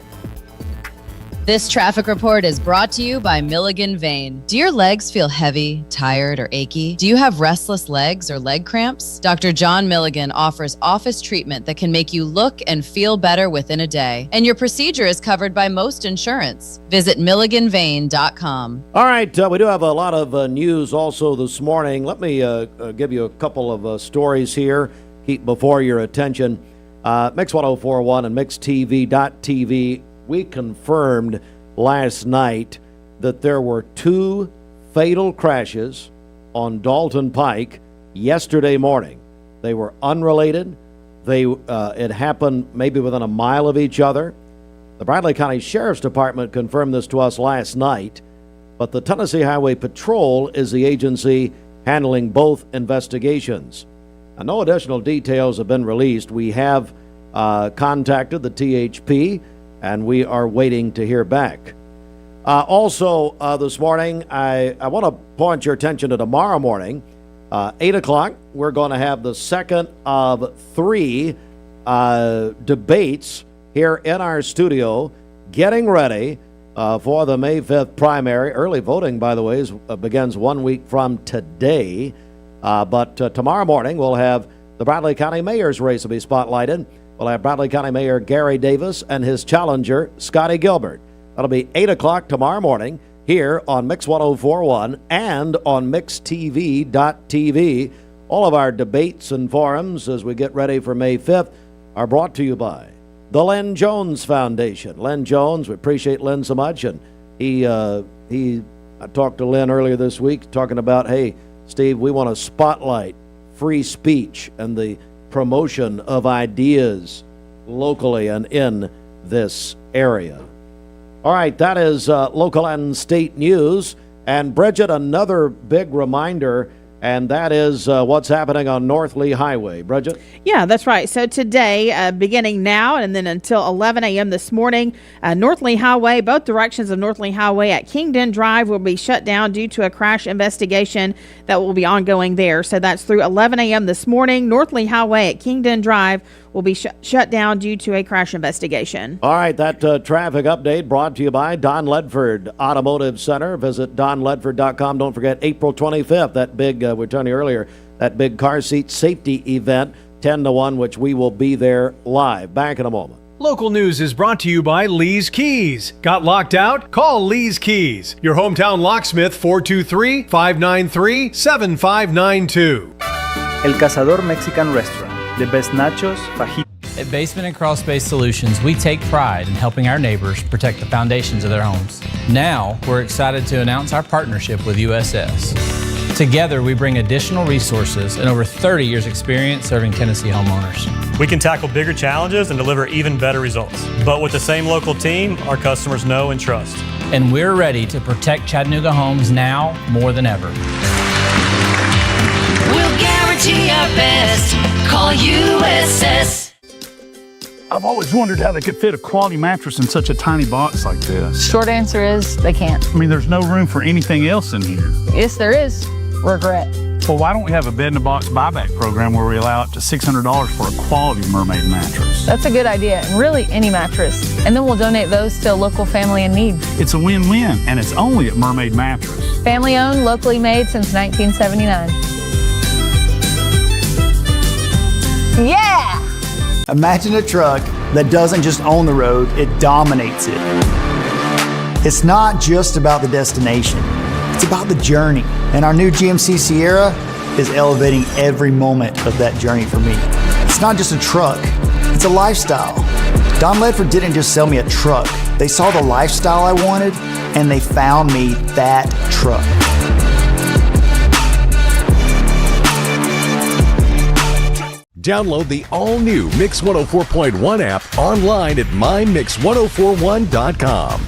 [SPEAKER 3] This traffic report is brought to you by Milligan Vein. Do your legs feel heavy, tired, or achy? Do you have restless legs or leg cramps? Dr. John Milligan offers office treatment that can make you look and feel better within a day. And your procedure is covered by most insurance. Visit milliganvein.com.
[SPEAKER 1] All right, we do have a lot of news also this morning. Let me give you a couple of stories here. Keep before your attention. Mix 1041 and MixTV.tv. We confirmed last night that there were 2 fatal crashes on Dalton Pike yesterday morning. They were unrelated. It happened maybe within a mile of each other. The Bradley County Sheriff's Department confirmed this to us last night, but the Tennessee Highway Patrol is the agency handling both investigations. Now, no additional details have been released. We have contacted the THP, and we are waiting to hear back. Also, this morning, I want to point your attention to tomorrow morning, 8 o'clock. We're going to have the second of 3 debates here in our studio, getting ready for the May 5th primary. Early voting, by the way, begins 1 week from today. But tomorrow morning, we'll have the Bradley County Mayor's race will be spotlighted. We'll have Bradley County Mayor Gary Davis and his challenger, Scotty Gilbert. That'll be 8 o'clock tomorrow morning here on Mix 1041 and on MixTV.tv. All of our debates and forums as we get ready for May 5th are brought to you by the Len Jones Foundation. Len Jones, we appreciate Len so much. And I talked to Len earlier this week talking about, hey, Steve, we want to spotlight free speech and the promotion of ideas locally and in this area. All right, that is local and state news. And Bridget, another big reminder, and that is what's happening on North Lee Highway. Bridget?
[SPEAKER 2] Yeah, that's right. So today, beginning now and then until 11 a.m. this morning, North Lee Highway, both directions of North Lee Highway at Kingdon Drive will be shut down due to a crash investigation that will be ongoing there. So that's through 11 a.m. this morning. North Lee Highway at Kingdon Drive will be shut down due to a crash investigation.
[SPEAKER 1] All right, that traffic update brought to you by Don Ledford Automotive Center. Visit donledford.com. Don't forget April 25th, that big, we were telling you earlier, that big car seat safety event, 10 to 1, which we will be there live. Back in a moment.
[SPEAKER 4] Local news is brought to you by Lee's Keys. Got locked out? Call Lee's Keys. Your hometown locksmith, 423-593-7592.
[SPEAKER 10] El Cazador Mexican Restaurant. The best nachos, fajitas.
[SPEAKER 13] At Basement and Crawl Space Solutions, we take pride in helping our neighbors protect the foundations of their homes. Now, we're excited to announce our partnership with USS. Together, we bring additional resources and over 30 years experience serving Tennessee homeowners.
[SPEAKER 9] We can tackle bigger challenges and deliver even better results. But with the same local team, our customers know and trust.
[SPEAKER 13] And we're ready to protect Chattanooga homes now more than ever.
[SPEAKER 24] We'll guarantee our best. Call USS.
[SPEAKER 25] I've always wondered how they could fit a quality mattress in such a tiny box like this.
[SPEAKER 26] Short answer is they can't.
[SPEAKER 25] I mean, there's no room for anything else in here.
[SPEAKER 26] Yes, there is. Regret.
[SPEAKER 25] Well, why don't we have a bed-in-a-box buyback program where we allow up to $600 for a quality Mermaid mattress?
[SPEAKER 26] That's a good idea, and really any mattress. And then we'll donate those to a local family in need.
[SPEAKER 25] It's a win-win, and it's only at Mermaid Mattress.
[SPEAKER 26] Family owned, locally made since 1979. Yeah!
[SPEAKER 27] Imagine a truck that doesn't just own the road, it dominates it. It's not just about the destination, it's about the journey. And our new GMC Sierra is elevating every moment of that journey for me. It's not just a truck, it's a lifestyle. Don Ledford didn't just sell me a truck. They saw the lifestyle I wanted, and they found me that truck.
[SPEAKER 35] Download the all-new Mix 104.1 app online at mymix1041.com.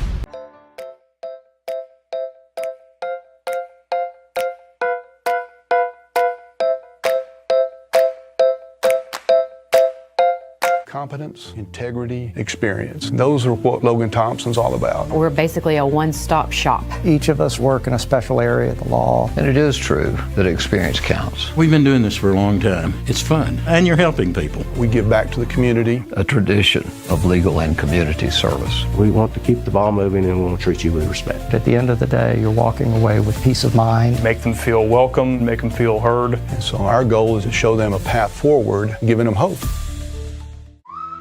[SPEAKER 5] Competence, integrity, experience. Those are what Logan Thompson's all about.
[SPEAKER 7] We're basically a one-stop shop.
[SPEAKER 8] Each of us work in a special area of the law.
[SPEAKER 11] And it is true that experience counts.
[SPEAKER 12] We've been doing this for a long time. It's fun, and you're helping people.
[SPEAKER 5] We give back to the community.
[SPEAKER 11] A tradition of legal and community service.
[SPEAKER 14] We want to keep the ball moving and we want to treat you with respect.
[SPEAKER 8] At the end of the day, you're walking away with peace of mind.
[SPEAKER 5] Make them feel welcome, make them feel heard. And so our goal is to show them a path forward, giving them hope.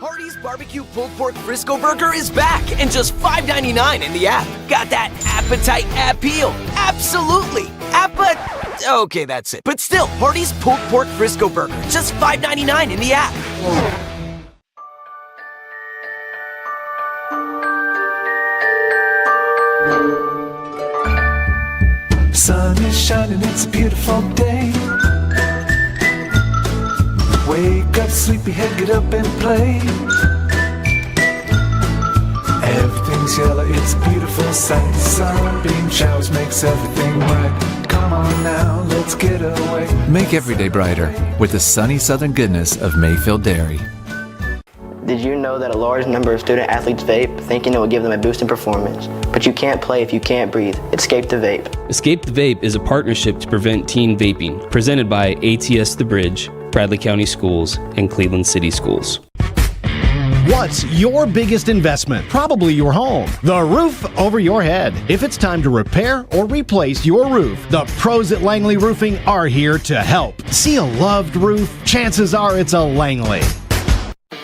[SPEAKER 15] Hardee's Barbecue Pulled Pork Frisco Burger is back and just $5.99 in the app. Got that appetite appeal? Absolutely. Okay, that's it. But still, Hardee's Pulled Pork Frisco Burger, just $5.99 in the app.
[SPEAKER 21] Sun is shining, it's a beautiful day. Wake up, sleepyhead, get up and play. Everything's yellow, it's a beautiful sight. Sunbeam showers makes everything right. Come on now, let's get away.
[SPEAKER 6] Make every day brighter with the sunny southern goodness of Mayfield Dairy.
[SPEAKER 35] Did you know that a large number of student athletes vape, thinking it will give them a boost in performance? But you can't play if you can't breathe. Escape the Vape.
[SPEAKER 16] Escape the Vape is a partnership to prevent teen vaping, presented by ATS The Bridge, Bradley County Schools, and Cleveland City Schools.
[SPEAKER 20] What's your biggest investment? Probably your home. The roof over your head. If it's time to repair or replace your roof, the pros at Langley Roofing are here to help. See a loved roof? Chances are it's a Langley.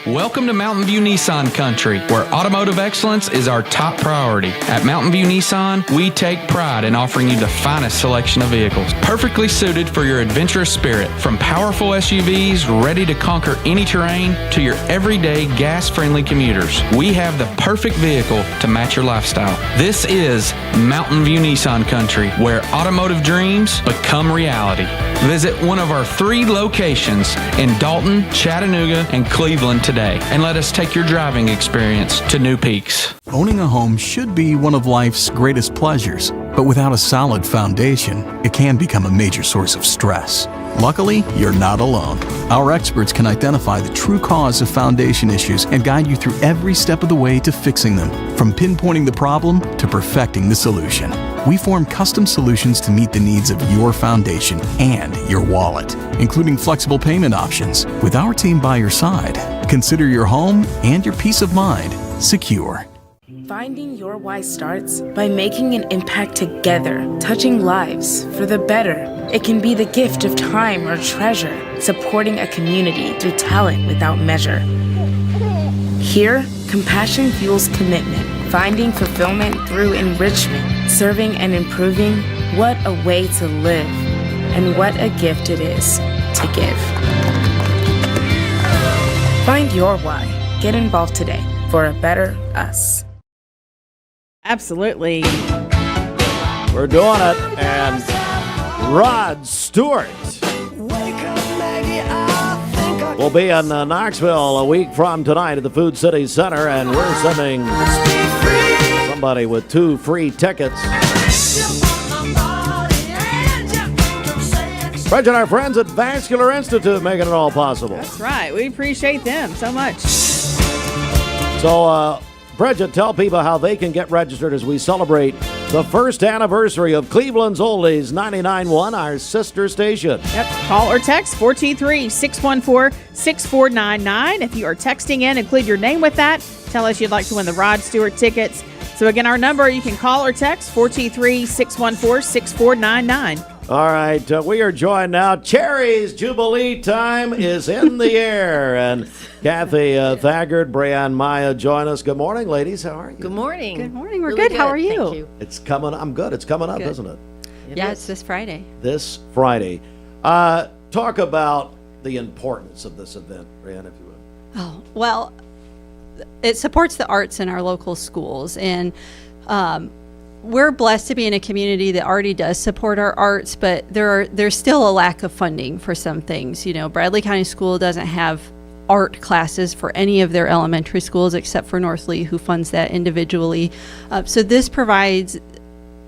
[SPEAKER 28] Welcome to Mountain View Nissan Country, where automotive excellence is our top priority. At Mountain View Nissan, we take pride in offering you the finest selection of vehicles, perfectly suited for your adventurous spirit. From powerful SUVs ready to conquer any terrain to your everyday gas-friendly commuters, we have the perfect vehicle to match your lifestyle. This is Mountain View Nissan Country, where automotive dreams become reality. Visit one of our 3 locations in Dalton, Chattanooga, and Cleveland today, and let us take your driving experience to new peaks.
[SPEAKER 29] Owning a home should be one of life's greatest pleasures, but without a solid foundation, it can become a major source of stress. Luckily, you're not alone. Our experts can identify the true cause of foundation issues and guide you through every step of the way to fixing them, from pinpointing the problem to perfecting the solution. We form custom solutions to meet the needs of your foundation and your wallet, including flexible payment options. With our team by your side, consider your home and your peace of mind secure.
[SPEAKER 30] Finding your why starts by making an impact together, touching lives for the better. It can be the gift of time or treasure, supporting a community through talent without measure. Here, compassion fuels commitment, finding fulfillment through enrichment, serving and improving. What a way to live, and what a gift it is to give. Find your why. Get involved today for a better us.
[SPEAKER 2] Absolutely.
[SPEAKER 1] We're doing it, and Rod Stewart will be in Knoxville a week from tonight at the Food City Center, and we're sending somebody with 2 free tickets. Bridget and our friends at Vascular Institute making it all possible.
[SPEAKER 2] That's right. We appreciate them so much.
[SPEAKER 1] So, Bridget, tell people how they can get registered as we celebrate the first anniversary of Cleveland's Oldies 99.1, our sister station.
[SPEAKER 2] Yep. Call or text 423-614-6499. If you are texting in, include your name with that. Tell us you'd like to win the Rod Stewart tickets. So again, our number, you can call or text 423-614-6499.
[SPEAKER 1] All right, we are joined now. Chair-Ries Jubilee time is in the air. And Kathy Thagard, Brieanne, Maya join us. Good morning, ladies. How are you?
[SPEAKER 31] Good morning.
[SPEAKER 22] Good morning. We're really good. How are you?
[SPEAKER 31] Thank you.
[SPEAKER 1] It's coming. I'm good. It's coming up, isn't it?
[SPEAKER 22] Yeah, it's this Friday.
[SPEAKER 1] This Friday. Talk about the importance of this event, Brieanne, if you would.
[SPEAKER 22] Oh, well, it supports the arts in our local schools, and we're blessed to be in a community that already does support our arts, but there's still a lack of funding for some things. You know, Bradley County School doesn't have art classes for any of their elementary schools except for North Lee, who funds that individually. So this provides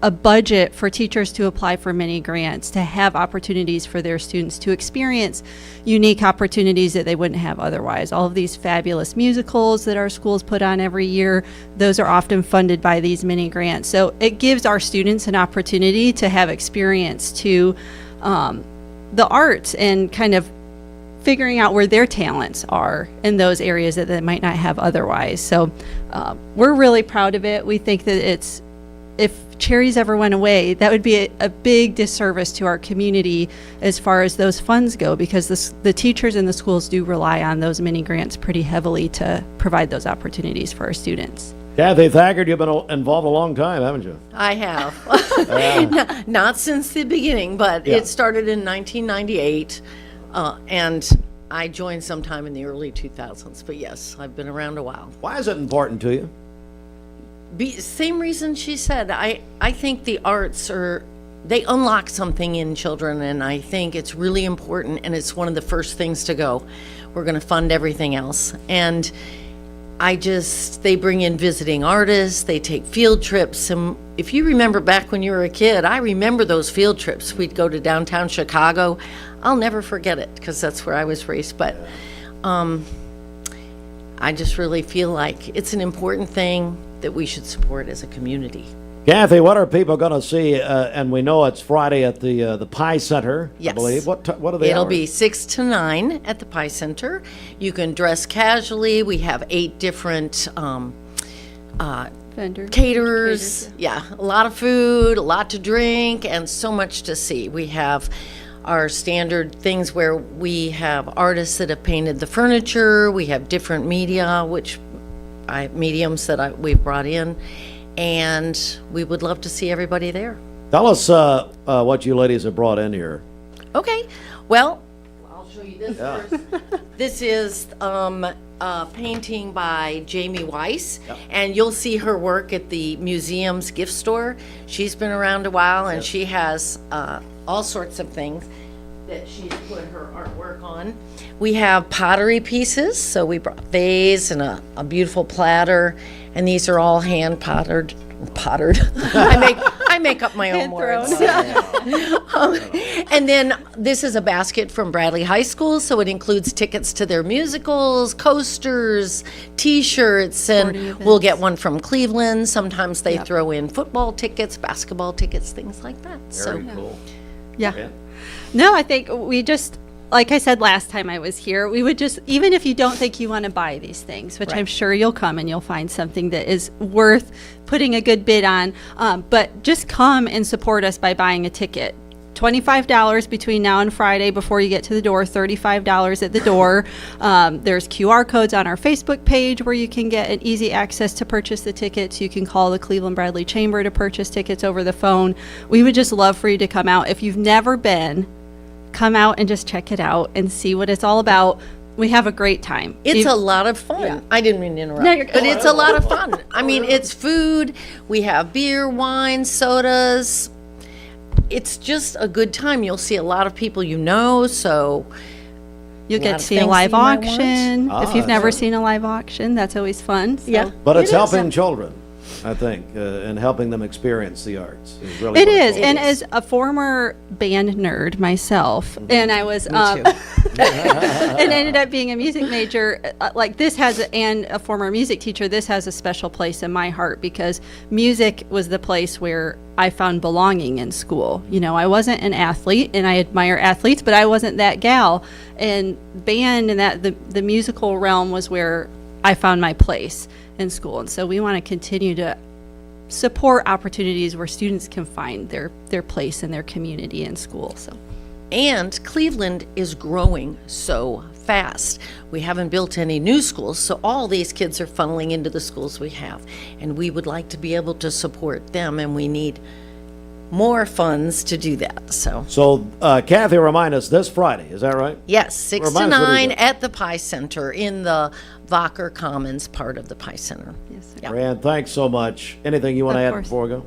[SPEAKER 3] a budget for teachers to apply for mini grants, to have opportunities for their students to experience unique opportunities that they wouldn't have otherwise. All of these fabulous musicals that our schools put on every year, those are often funded by these mini grants. So it gives our students an opportunity to have experience to the arts and kind of figuring out where their talents are in those areas that they might not have otherwise. So we're really proud of it. We think that if Chair-Ries ever went away, that would be a big disservice to our community as far as those funds go, because the teachers in the schools do rely on those mini grants pretty heavily to provide those opportunities for our students.
[SPEAKER 1] Kathy Thackard, you've been involved a long time, haven't you?
[SPEAKER 4] I have. Not since the beginning, but it started in 1998, and I joined sometime in the early 2000s. But yes, I've been around a while.
[SPEAKER 1] Why is it important to you?
[SPEAKER 4] Same reason she said. I think the arts they unlock something in children, and I think it's really important, and it's one of the first things to go. We're going to fund everything else. And they bring in visiting artists, they take field trips, and if you remember back when you were a kid, I remember those field trips. We'd go to downtown Chicago. I'll never forget it, because that's where I was raised. But I just really feel like it's an important thing that we should support as a community.
[SPEAKER 1] Kathy, what are people going to see? And we know it's Friday at the Pie Center,
[SPEAKER 4] yes.
[SPEAKER 1] I believe. What are the
[SPEAKER 4] It'll
[SPEAKER 1] hours?
[SPEAKER 4] be 6 to 9 at the Pie Center. You can dress casually. We have 8 different caterers. Yeah, a lot of food, a lot to drink, and so much to see. We have our standard things where we have artists that have painted the furniture. We have different mediums that we've brought in, and we would love to see everybody there.
[SPEAKER 1] Tell us what you ladies have brought in here.
[SPEAKER 4] Okay, well, I'll show you this first. This is a painting by Jamie Weiss, and you'll see her work at the museum's gift store. She's been around a while, and she has all sorts of things that she's put her artwork on. We have pottery pieces, so we brought vase and a beautiful platter, and these are all hand pottered. I make up my own words. And then this is a basket from Bradley High School, so it includes tickets to their musicals, coasters, T-shirts, and we'll get one from Cleveland. Sometimes they throw in football tickets, basketball tickets, things like that.
[SPEAKER 1] Very cool.
[SPEAKER 3] Yeah. No, I think we just, like I said last time I was here, we would just, even if you don't think you want to buy these things, which I'm sure you'll come and you'll find something that is worth putting a good bid on, but just come and support us by buying a ticket. $25 between now and Friday before you get to the door, $35 at the door. There's QR codes on our Facebook page where you can get an easy access to purchase the tickets. You can call the Cleveland Bradley Chamber to purchase tickets over the phone. We would just love for you to come out. If you've never been, come out and just check it out and see what it's all about. We have a great time.
[SPEAKER 4] It's a lot of fun. Yeah. I didn't mean to interrupt.
[SPEAKER 3] No, you're good.
[SPEAKER 4] But it's a lot of fun. I mean, it's food. We have beer, wine, sodas. It's just a good time. You'll see a lot of people so
[SPEAKER 3] you'll get to see a live auction. If you've never seen a live auction, that's always fun. So.
[SPEAKER 4] Yeah.
[SPEAKER 1] But it's helping children, I think, and helping them experience the arts. Really
[SPEAKER 3] it is. And as a former band nerd myself, and I was and ended up being a music major, and a former music teacher, this has a special place in my heart because music was the place where I found belonging in school. You know, I wasn't an athlete, and I admire athletes, but I wasn't that gal. And band and the musical realm was where I found my place in school. And so we want to continue to support opportunities where students can find their place in their community in school.
[SPEAKER 4] And Cleveland is growing so fast. We haven't built any new schools, so all these kids are funneling into the schools we have. And we would like to be able to support them, and we need more funds to do that. So
[SPEAKER 1] Kathy, remind us, this Friday, is that right?
[SPEAKER 4] Yes, 6 to 9 at the Pie Center in the Vocker Commons part of the Pie Center.
[SPEAKER 3] Yes,
[SPEAKER 4] yeah.
[SPEAKER 1] Brieanne, thanks so much. Anything you want to add before we go?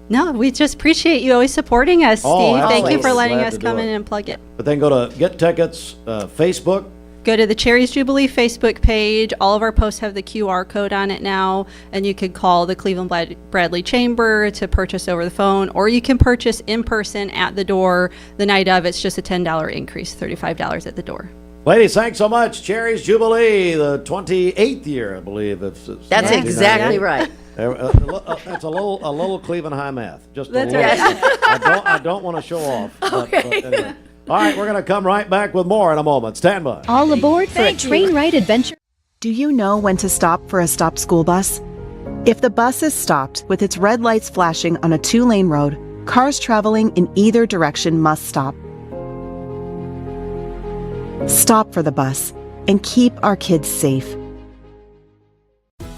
[SPEAKER 3] No, we just appreciate you always supporting us, Steve. Thank you for letting us come in and plug it.
[SPEAKER 1] But then go to Get Tickets, Facebook,
[SPEAKER 3] Go to the Chair-Ries Jubilee Facebook page. All of our posts have the QR code on it now, and you could call the Cleveland Bradley Chamber to purchase over the phone, or you can purchase in person at the door the night of. It's just a $10 increase, $35 at the door.
[SPEAKER 1] Ladies, thanks so much. Chair-Ries Jubilee, the 28th year, I believe.
[SPEAKER 4] That's exactly right.
[SPEAKER 1] That's a little Cleveland high math. Just
[SPEAKER 3] That's
[SPEAKER 1] little.
[SPEAKER 3] right.
[SPEAKER 1] I don't want to show off.
[SPEAKER 4] Okay.
[SPEAKER 1] But anyway. All right, we're going to come right back with more in a moment. Stand by.
[SPEAKER 9] All aboard for a train ride adventure.
[SPEAKER 10] Do you know when to stop for a stopped school bus? If the bus is stopped with its red lights flashing on a 2-lane road, cars traveling in either direction must stop. Stop for the bus and keep our kids safe.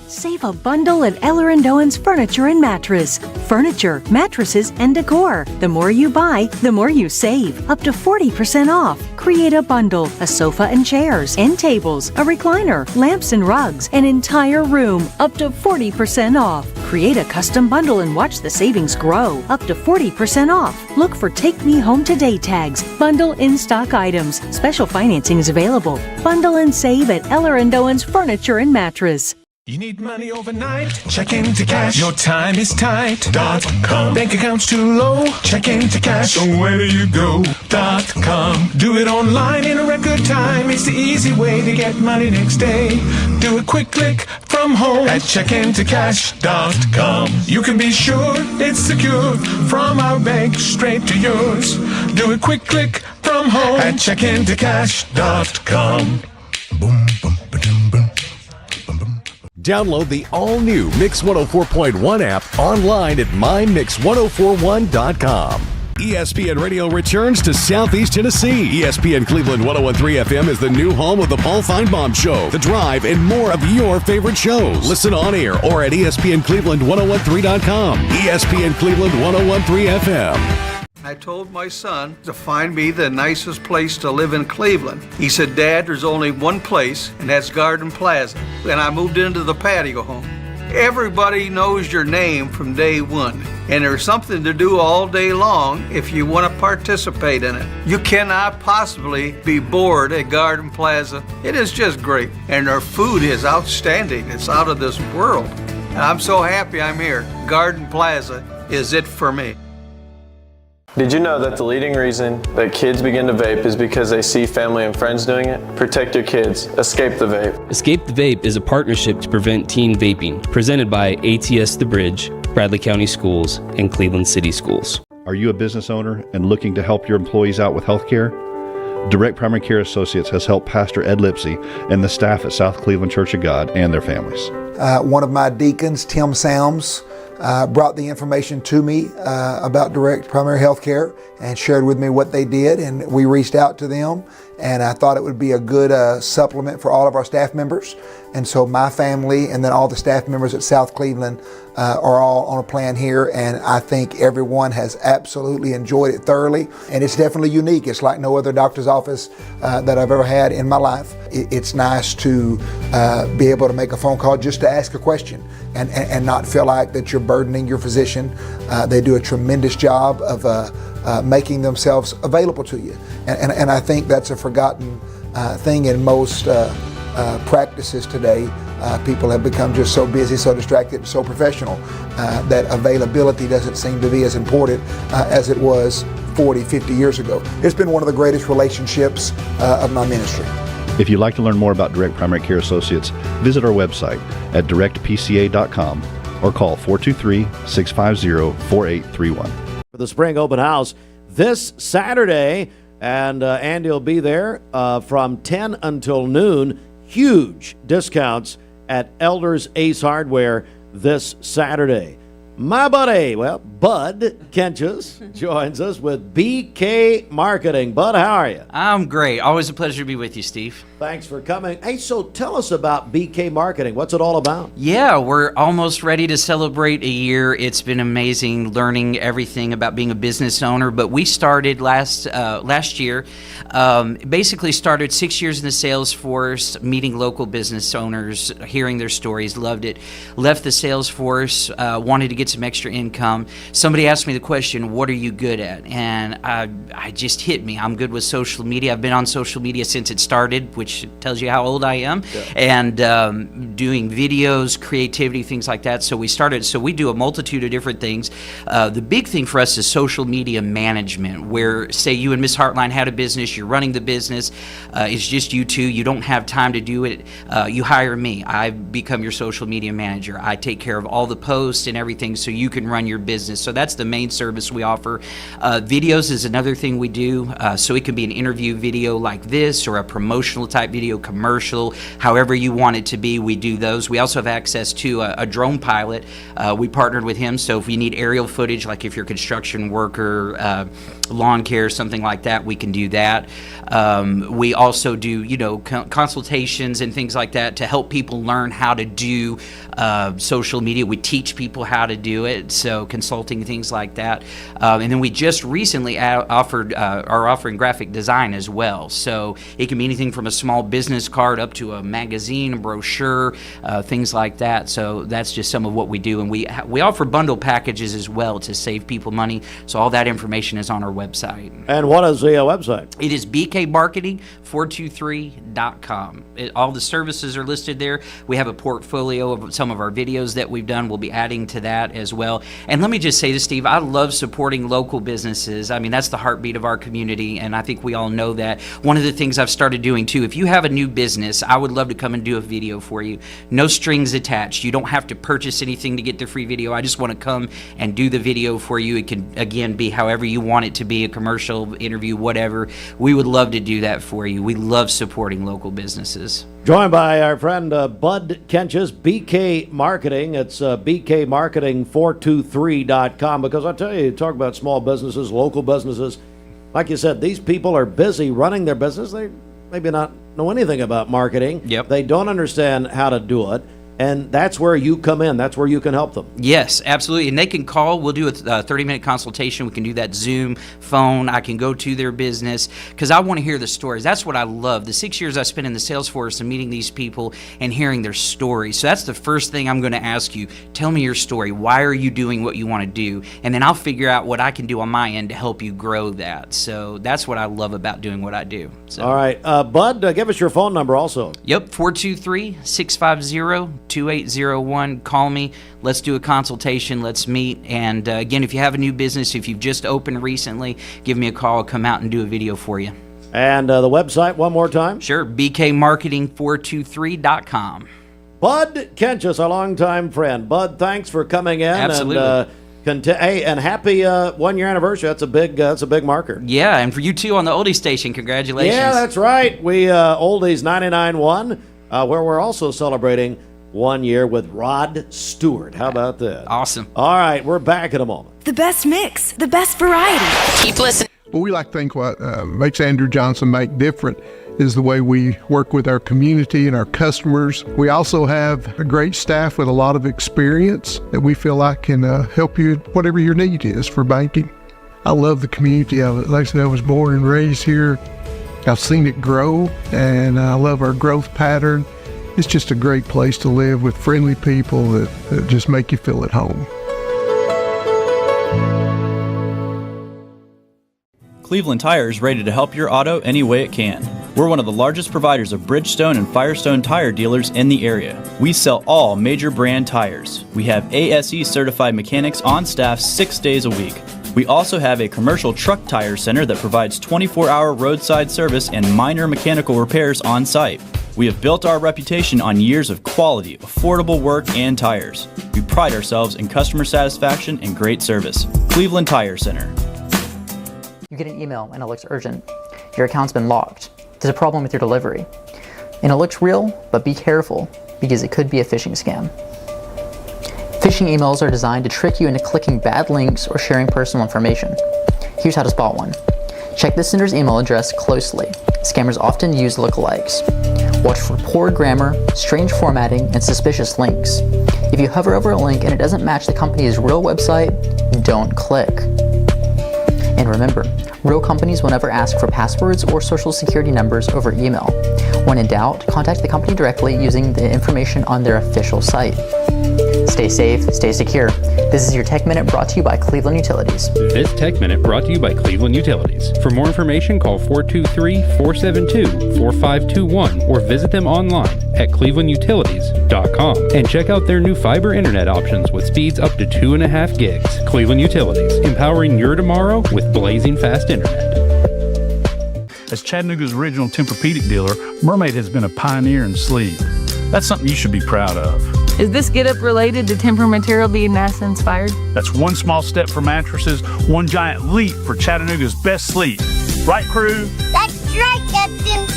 [SPEAKER 9] Save a bundle at Eller & Owen's Furniture and Mattress. Furniture, mattresses, and decor. The more you buy, the more you save. Up to 40% off. Create a bundle, a sofa and chairs, end tables, a recliner, lamps and rugs, an entire room. Up to 40% off. Create a custom bundle and watch the savings grow. Up to 40% off. Look for Take Me Home Today tags. Bundle in-stock items. Special financing is available. Bundle and save at Eller & Owen's Furniture and Mattress.
[SPEAKER 21] You need money overnight? Check into cash. Your time is tight.com. Bank account's too low? Check into cash. So where do you go.com? Do it online in a record time. It's the easy way to get money next day. Do a quick click from home at checkintocash.com. You can be sure it's secure from our bank straight to yours. Do a quick click from home at checkintocash.com. Boom, boom, ba-dum, boom.
[SPEAKER 35] Download the all-new Mix 104.1 app online at mymix1041.com. ESPN Radio returns to Southeast Tennessee. ESPN Cleveland 101.3 FM is the new home of the Paul Feinbaum Show, The Drive, and more of your favorite shows. Listen on air or at ESPNCleveland1013.com. ESPN Cleveland 101.3 FM.
[SPEAKER 13] I told my son to find me the nicest place to live in Cleveland. He said, Dad, there's only one place, and that's Garden Plaza. And I moved into the patio home. Everybody knows your name from day one, and there's something to do all day long if you want to participate in it. You cannot possibly be bored at Garden Plaza. It is just great, and their food is outstanding. It's out of this world. And I'm so happy I'm here. Garden Plaza is it for me.
[SPEAKER 17] Did you know that the leading reason that kids begin to vape is because they see family and friends doing it? Protect your kids. Escape the Vape.
[SPEAKER 16] Escape the Vape is a partnership to prevent teen vaping, presented by ATS The Bridge, Bradley County Schools, and Cleveland City Schools.
[SPEAKER 18] Are you a business owner and looking to help your employees out with health care? Direct Primary Care Associates has helped Pastor Ed Lipsey and the staff at South Cleveland Church of God and their families.
[SPEAKER 19] One of my deacons, Tim Salms, brought the information to me about direct primary health care and shared with me what they did, and we reached out to them, and I thought it would be a good supplement for all of our staff members. And so my family and then all the staff members at South Cleveland are all on a plan here, and I think everyone has absolutely enjoyed it thoroughly, and it's definitely unique. It's like no other doctor's office that I've ever had in my life. It's nice to be able to make a phone call just to ask a question and not feel like that you're burdening your physician. They do a tremendous job of making themselves available to you, and I think that's a forgotten thing in most practices today. People have become just so busy, so distracted, so professional that availability doesn't seem to be as important as it was 40, 50 years ago. It's been one of the greatest relationships of my ministry.
[SPEAKER 18] If you'd like to learn more about Direct Primary Care Associates, visit our website at directpca.com or call 423-650-4831.
[SPEAKER 1] For the spring open house this Saturday, and Andy will be there from 10 until noon. Huge discounts at Elders Ace Hardware this Saturday. My buddy, Bud Kinches joins us with BK Marketing. Bud, how are you?
[SPEAKER 23] I'm great. Always a pleasure to be with you, Steve.
[SPEAKER 1] Thanks for coming. Hey, so tell us about BK Marketing. What's it all about?
[SPEAKER 23] Yeah, we're almost ready to celebrate a year. It's been amazing learning everything about being a business owner, but we started last year, basically started 6 years in the sales force, meeting local business owners, hearing their stories, loved it. Left the sales force, wanted to get get some extra income. Somebody asked me the question, what are you good at? And I just hit me. I'm good with social media. I've been on social media since it started, which tells you how old I am. Yeah. And doing videos, creativity, things like that. So we do a multitude of different things. The big thing for us is social media management, where say you and Miss Hartline had a business, you're running the business, it's just you two, you don't have time to do it, you hire me. I become your social media manager. I take care of all the posts and everything so you can run your business. So that's the main service we offer. Videos is another thing we do. So it can be an interview video like this or a promotional type video, commercial, however you want it to be, we do those. We also have access to a drone pilot. We partnered with him, so if you need aerial footage, like if you're a construction worker, lawn care, something like that, we can do that. We also do, consultations and things like that to help people learn how to do social media. We teach people how to do it, so consulting, things like that. And then we just recently are offering graphic design as well. So it can be anything from a small business card up to a magazine, a brochure, things like that. So that's just some of what we do. And we offer bundle packages as well to save people money. So all that information is on our website.
[SPEAKER 1] And what is the website?
[SPEAKER 23] It is bkmarketing423.com. All the services are listed there. We have a portfolio of some of our videos that we've done. We'll be adding to that as well. And let me just say this, Steve, I love supporting local businesses. I mean, that's the heartbeat of our community, and I think we all know that. One of the things I've started doing too, if you have a new business, I would love to come and do a video for you. No strings attached. You don't have to purchase anything to get the free video. I just want to come and do the video for you. It can, again, be however you want it to be, a commercial, interview, whatever. We would love to do that for you. We love supporting local businesses.
[SPEAKER 1] Joined by our friend Bud Kinches, BK Marketing. It's bkmarketing423.com, because I tell you, talk about small businesses, local businesses. Like you said, these people are busy running their business. They maybe not know anything about marketing.
[SPEAKER 23] Yep.
[SPEAKER 1] They don't understand how to do it. And that's where you come in. That's where you can help them.
[SPEAKER 23] Yes, absolutely. And they can call. We'll do a 30-minute consultation. We can do that Zoom, phone. I can go to their business because I want to hear the stories. That's what I love. The 6 years I spent in the sales force and meeting these people and hearing their stories. So that's the first thing I'm going to ask you. Tell me your story. Why are you doing what you want to do? And then I'll figure out what I can do on my end to help you grow that. So that's what I love about doing what I do. So.
[SPEAKER 1] All right. Bud, give us your phone number also.
[SPEAKER 23] Yep, 423-650-2801. Call me. Let's do a consultation. Let's meet. And again, if you have a new business, if you've just opened recently, give me a call. I'll come out and do a video for you.
[SPEAKER 1] And the website one more time?
[SPEAKER 23] Sure, bkmarketing423.com.
[SPEAKER 1] Bud Kinches, a longtime friend. Bud, thanks for coming in.
[SPEAKER 23] Absolutely.
[SPEAKER 1] And happy 1 year anniversary. That's a big marker.
[SPEAKER 23] Yeah, and for you too on the oldie station, congratulations.
[SPEAKER 1] Yeah, that's right. We Oldies 99.1, where we're also celebrating 1 year with Rod Stewart. How about that?
[SPEAKER 23] Awesome.
[SPEAKER 1] All right, we're back in a moment.
[SPEAKER 5] The best mix, the best variety. Keep listening.
[SPEAKER 7] Well, we like to think what makes Andrew Johnson make different is the way we work with our community and our customers. We also have a great staff with a lot of experience that we feel like can help you whatever your need is for banking. I love the community of it. Like I said, I was born and raised here. I've seen it grow, and I love our growth pattern. It's just a great place to live with friendly people that just make you feel at home.
[SPEAKER 8] Cleveland Tire is ready to help your auto any way it can. We're one of the largest providers of Bridgestone and Firestone tire dealers in the area. We sell all major brand tires. We have ASE certified mechanics on staff 6 days a week. We also have a commercial truck tire center that provides 24-hour roadside service and minor mechanical repairs on site. We have built our reputation on years of quality, affordable work and tires. We pride ourselves in customer satisfaction and great service. Cleveland Tire Center.
[SPEAKER 11] You get an email and it looks urgent. Your account's been locked. There's a problem with your delivery. And it looks real, but be careful because it could be a phishing scam. Phishing emails are designed to trick you into clicking bad links or sharing personal information. Here's how to spot one. Check the sender's email address closely. Scammers often use lookalikes. Watch for poor grammar, strange formatting, and suspicious links. If you hover over a link and it doesn't match the company's real website, don't click. And remember, real companies will never ask for passwords or social security numbers over email. When in doubt, contact the company directly using the information on their official site. Stay safe, stay secure. This is your Tech Minute brought to you by Cleveland Utilities.
[SPEAKER 16] This Tech Minute brought to you by Cleveland Utilities. For more information, call 423-472-4521 or visit them online at clevelandutilities.com and check out their new fiber internet options with speeds up to 2.5 gigs. Cleveland Utilities, empowering your tomorrow with blazing fast internet.
[SPEAKER 6] As Chattanooga's original Tempur-Pedic dealer, Mermaid has been a pioneer in sleep. That's something you should be proud of.
[SPEAKER 12] Is this get-up related to Tempur material being NASA inspired?
[SPEAKER 6] That's one small step for mattresses, one giant leap for Chattanooga's best sleep. Right, crew?
[SPEAKER 12] That's right, Captain.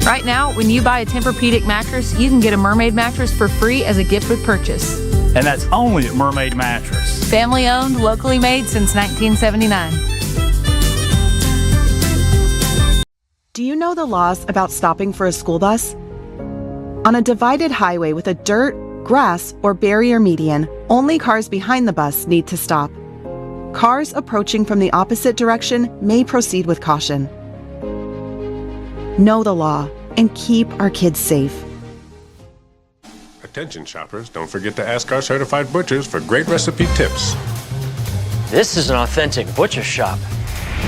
[SPEAKER 12] Right now, when you buy a Tempur-Pedic mattress, you can get a Mermaid mattress for free as a gift with purchase.
[SPEAKER 6] And that's only at Mermaid Mattress.
[SPEAKER 12] Family owned, locally made since 1979.
[SPEAKER 10] Do you know the laws about stopping for a school bus? On a divided highway with a dirt, grass, or barrier median, only cars behind the bus need to stop. Cars approaching from the opposite direction may proceed with caution. Know the law and keep our kids safe.
[SPEAKER 14] Attention shoppers, don't forget to ask our certified butchers for great recipe tips.
[SPEAKER 15] This is an authentic butcher shop,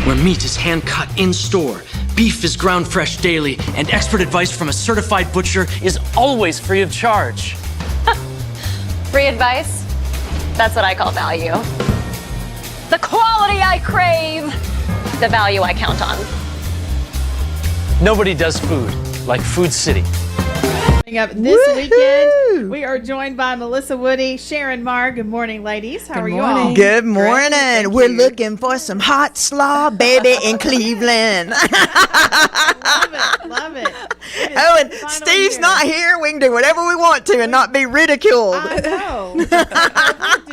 [SPEAKER 15] where meat is hand-cut in-store, beef is ground fresh daily, and expert advice from a certified butcher is always free of charge.
[SPEAKER 20] Free advice? That's what I call value. The quality I crave, the value I count on.
[SPEAKER 15] Nobody does food like Food City.
[SPEAKER 2] Coming up this weekend, we are joined by Melissa Woody, Sharon Marr. Good morning, ladies. How are you all?
[SPEAKER 24] Good morning. We're looking for some hot slaw, baby, in Cleveland.
[SPEAKER 2] Love it.
[SPEAKER 24] Oh, and Steve's not here. We can do whatever we want to and not be ridiculed.
[SPEAKER 2] I know. Do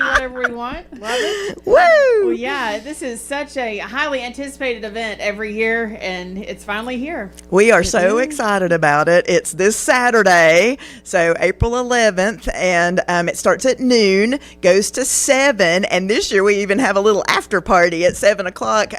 [SPEAKER 2] whatever we want. Love it.
[SPEAKER 24] Woo!
[SPEAKER 2] Well, yeah, this is such a highly anticipated event every year, and it's finally here.
[SPEAKER 24] We are so excited about it. It's this Saturday, so April 11th, and it starts at noon, goes to 7, and this year we even have a little after party at 7 o'clock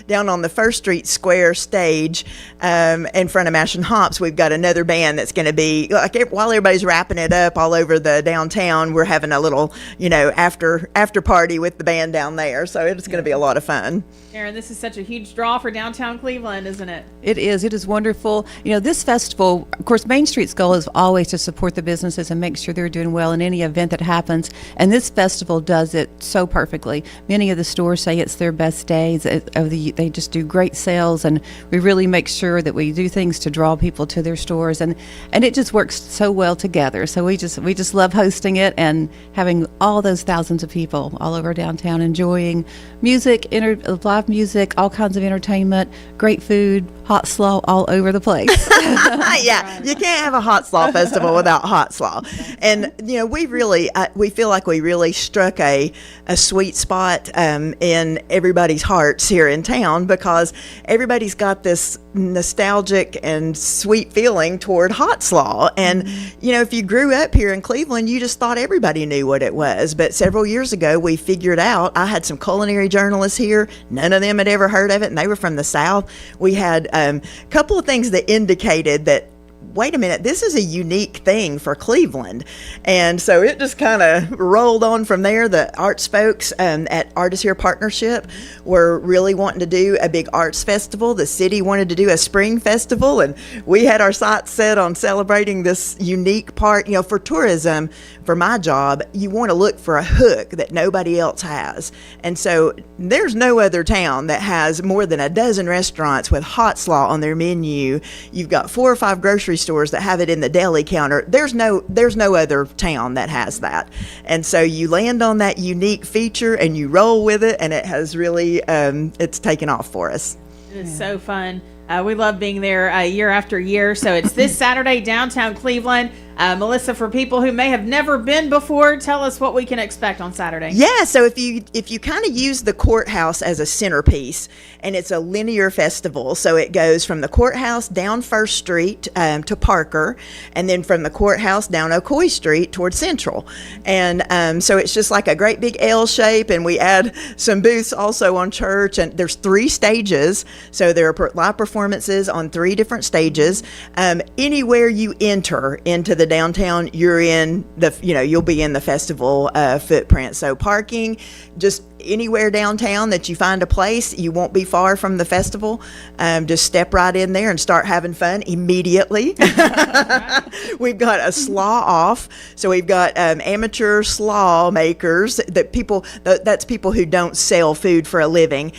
[SPEAKER 24] down on the First Street Square stage in front of Mash and Hops. We've got another band that's going to be, like, while everybody's wrapping it up all over the downtown, we're having a little, after party with the band down there, so it's going to be a lot of fun.
[SPEAKER 2] Aaron, this is such a huge draw for downtown Cleveland, isn't it?
[SPEAKER 25] It is. It is wonderful. This festival, of course, Main Street's goal is always to support the businesses and make sure they're doing well in any event that happens. And this festival does it so perfectly. Many of the stores say it's their best days. They just do great sales, and we really make sure that we do things to draw people to their stores, and it just works so well together. So we just love hosting it and having all those thousands of people all over downtown enjoying music, live music, all kinds of entertainment, great food, hot slaw all over the place.
[SPEAKER 24] Yeah, you can't have a hot slaw festival without hot slaw. And we feel like we really struck a sweet spot in everybody's hearts here in town, because everybody's got this nostalgic and sweet feeling toward hot slaw. And if you grew up here in Cleveland, you just thought everybody knew what it was. But several years ago, we figured out, I had some culinary journalists here, none of them had ever heard of it, and they were from the South. We had a couple of things that indicated that, wait a minute, this is a unique thing for Cleveland. And so it just kind of rolled on from there. The arts folks at Artists Here Partnership were really wanting to do a big arts festival. The city wanted to do a spring festival, and we had our sights set on celebrating this unique part. For tourism, for my job, you want to look for a hook that nobody else has. And so there's no other town that has more than a dozen restaurants with hot slaw on their menu. You've got 4 or 5 grocery stores that have it in the deli counter. There's no other town that has that. And so you land on that unique feature and you roll with it, and it has really it's taken off for us.
[SPEAKER 2] It is so fun. We love being there year after year. So it's this Saturday, downtown Cleveland. Melissa, for people who may have never been before, tell us what we can expect on Saturday.
[SPEAKER 24] Yeah, so if you kind of use the courthouse as a centerpiece, and it's a linear festival, so it goes from the courthouse down First Street to Parker, and then from the courthouse down Ocoee Street towards Central. And so it's just like a great big L shape, and we add some booths also on Church, and there's 3 stages, so there are live performances on 3 different stages. Anywhere you enter into the downtown, you'll be in the festival footprint. So parking, just anywhere downtown that you find a place, you won't be far from the festival. Just step right in there and start having fun immediately. We've got a slaw off, so we've got amateur slaw makers that's people who don't sell food for a living.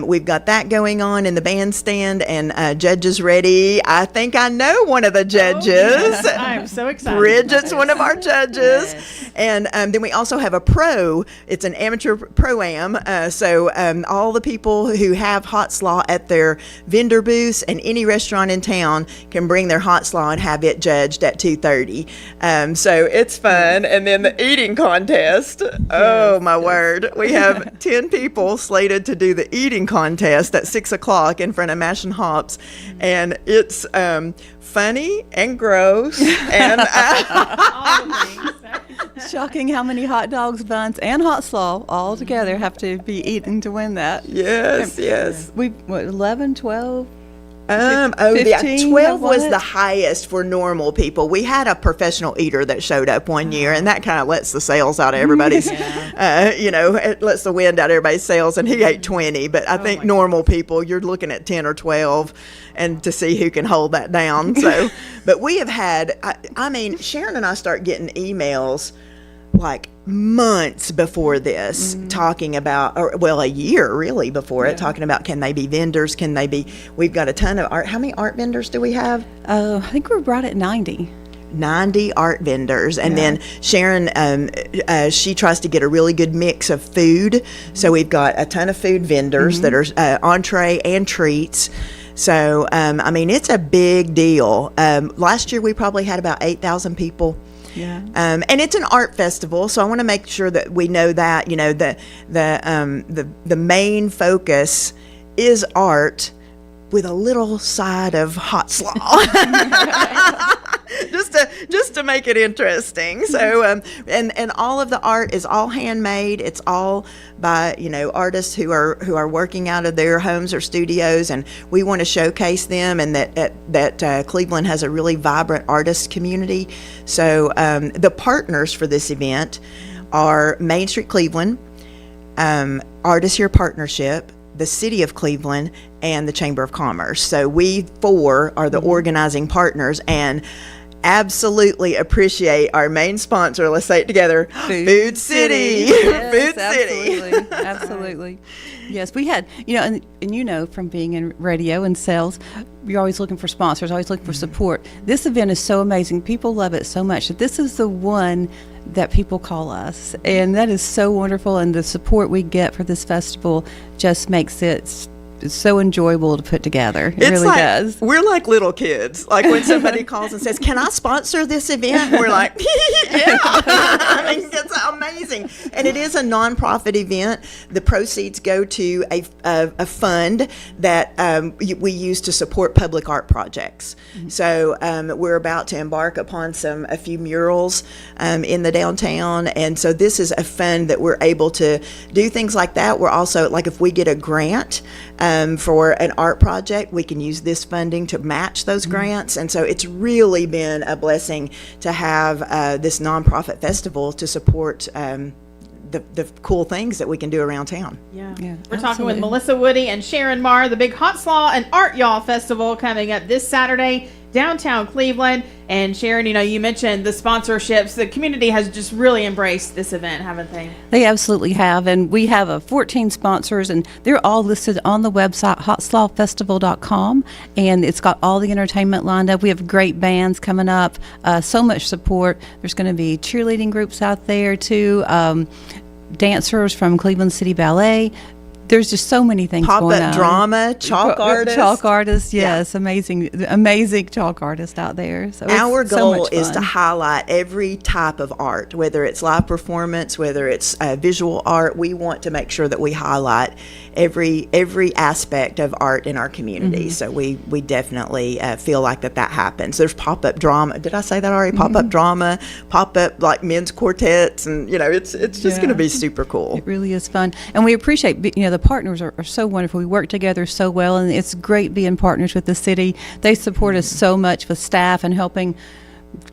[SPEAKER 24] We've got that going on in the bandstand, and judges ready. I think I know one of the judges.
[SPEAKER 2] Yes. I'm so excited.
[SPEAKER 24] Bridget's one of our judges. Yes. And then we also have a pro. It's an amateur pro-am. So all the people who have hot slaw at their vendor booths and any restaurant in town can bring their hot slaw and have it judged at 2:30. So it's fun. And then the eating contest. Oh, my word. We have 10 people slated to do the eating contest at 6 o'clock in front of Mash and Hops. And it's funny and gross. And
[SPEAKER 25] shocking how many hot dogs, buns, and hot slaw all together have to be eaten to win that.
[SPEAKER 24] Yes, yes.
[SPEAKER 25] 11, 12?
[SPEAKER 24] 12 was the highest for normal people. We had a professional eater that showed up one year, and that kind of lets the sales out of everybody's, it lets the wind out of everybody's sails, and he ate 20. But I think normal people, you're looking at 10 or 12, and to see who can hold that down. So, but we have had, Sharon and I start getting emails like months before this talking about, a year really before it, talking about can they be vendors, we've got a ton of art. How many art vendors do we have?
[SPEAKER 25] I think we're right at 90
[SPEAKER 24] art vendors. And then Sharon, she tries to get a really good mix of food. So we've got a ton of food vendors that are entree and treats. So, it's a big deal. Last year we probably had about 8,000 people. Yeah. And it's an art festival, so I want to make sure that we know that, the main focus is art with a little side of hot slaw. just to make it interesting. So and all of the art is all handmade. It's all by artists who are working out of their homes or studios, and we want to showcase them, and that Cleveland has a really vibrant artist community. So the partners for this event are Main Street Cleveland, Artists Here Partnership, the City of Cleveland, and the Chamber of Commerce. So we four are the organizing partners, and absolutely appreciate our main sponsor. Let's say it together. Food City.
[SPEAKER 25] Yes,
[SPEAKER 24] Food
[SPEAKER 25] absolutely.
[SPEAKER 24] City.
[SPEAKER 25] Absolutely. Yes, we had, and from being in radio and sales, you're always looking for sponsors, always looking for support. This event is so amazing. People love it so much that this is the one that people call us. And that is so wonderful. And the support we get for this festival just makes it so enjoyable to put together. It really does.
[SPEAKER 24] We're like little kids. Like when somebody calls and says, "Can I sponsor this event?" We're like, "Yeah." It's amazing. And it is a nonprofit event. The proceeds go to a fund that we use to support public art projects. So we're about to embark upon a few murals in the downtown. And so this is a fund that we're able to do things like that. We're also, like, if we get a grant for an art project, we can use this funding to match those grants. And so it's really been a blessing to have this nonprofit festival to support the cool things that we can do around town.
[SPEAKER 2] Yeah. We're talking with Melissa Woody and Sharon Marr, the big Hot Slaw and Art Y'all Festival coming up this Saturday, downtown Cleveland. And Sharon, you mentioned the sponsorships. The community has just really embraced this event, haven't they?
[SPEAKER 25] They absolutely have. And we have 14 sponsors, and they're all listed on the website, hotslawfestival.com. And it's got all the entertainment lined up. We have great bands coming up, so much support. There's going to be cheerleading groups out there, too, dancers from Cleveland City Ballet. There's just so many things going on.
[SPEAKER 24] Pop-up drama, chalk artists.
[SPEAKER 25] Chalk artists, yes. Amazing chalk artists out there. So
[SPEAKER 24] our goal is to highlight every type of art, whether it's live performance, whether it's visual art. We want to make sure that we highlight every aspect of art in our community. So we definitely feel like that happens. There's pop-up drama. Did I say that already? Pop-up drama, pop-up like men's quartets, and it's just going to be super cool.
[SPEAKER 25] It really is fun, and we appreciate the partners are so wonderful. We work together so well, and it's great being partners with the city. They support us so much with staff and helping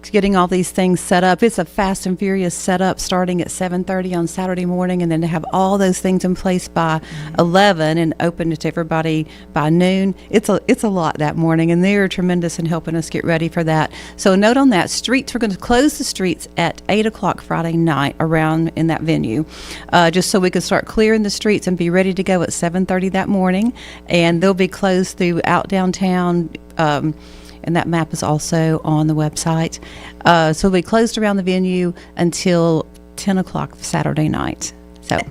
[SPEAKER 25] getting all these things set up. It's a fast and furious setup starting at 7:30 on Saturday morning, and then to have all those things in place by 11 and open to everybody by noon. It's a lot that morning, and they're tremendous in helping us get ready for that. So a note on that: streets, we're going to close the streets at 8 o'clock Friday night around in that venue, just so we can start clearing the streets and be ready to go at 7:30 that morning. And they'll be closed throughout downtown. And that map is also on the website. So we closed around the venue until 10 o'clock Saturday night.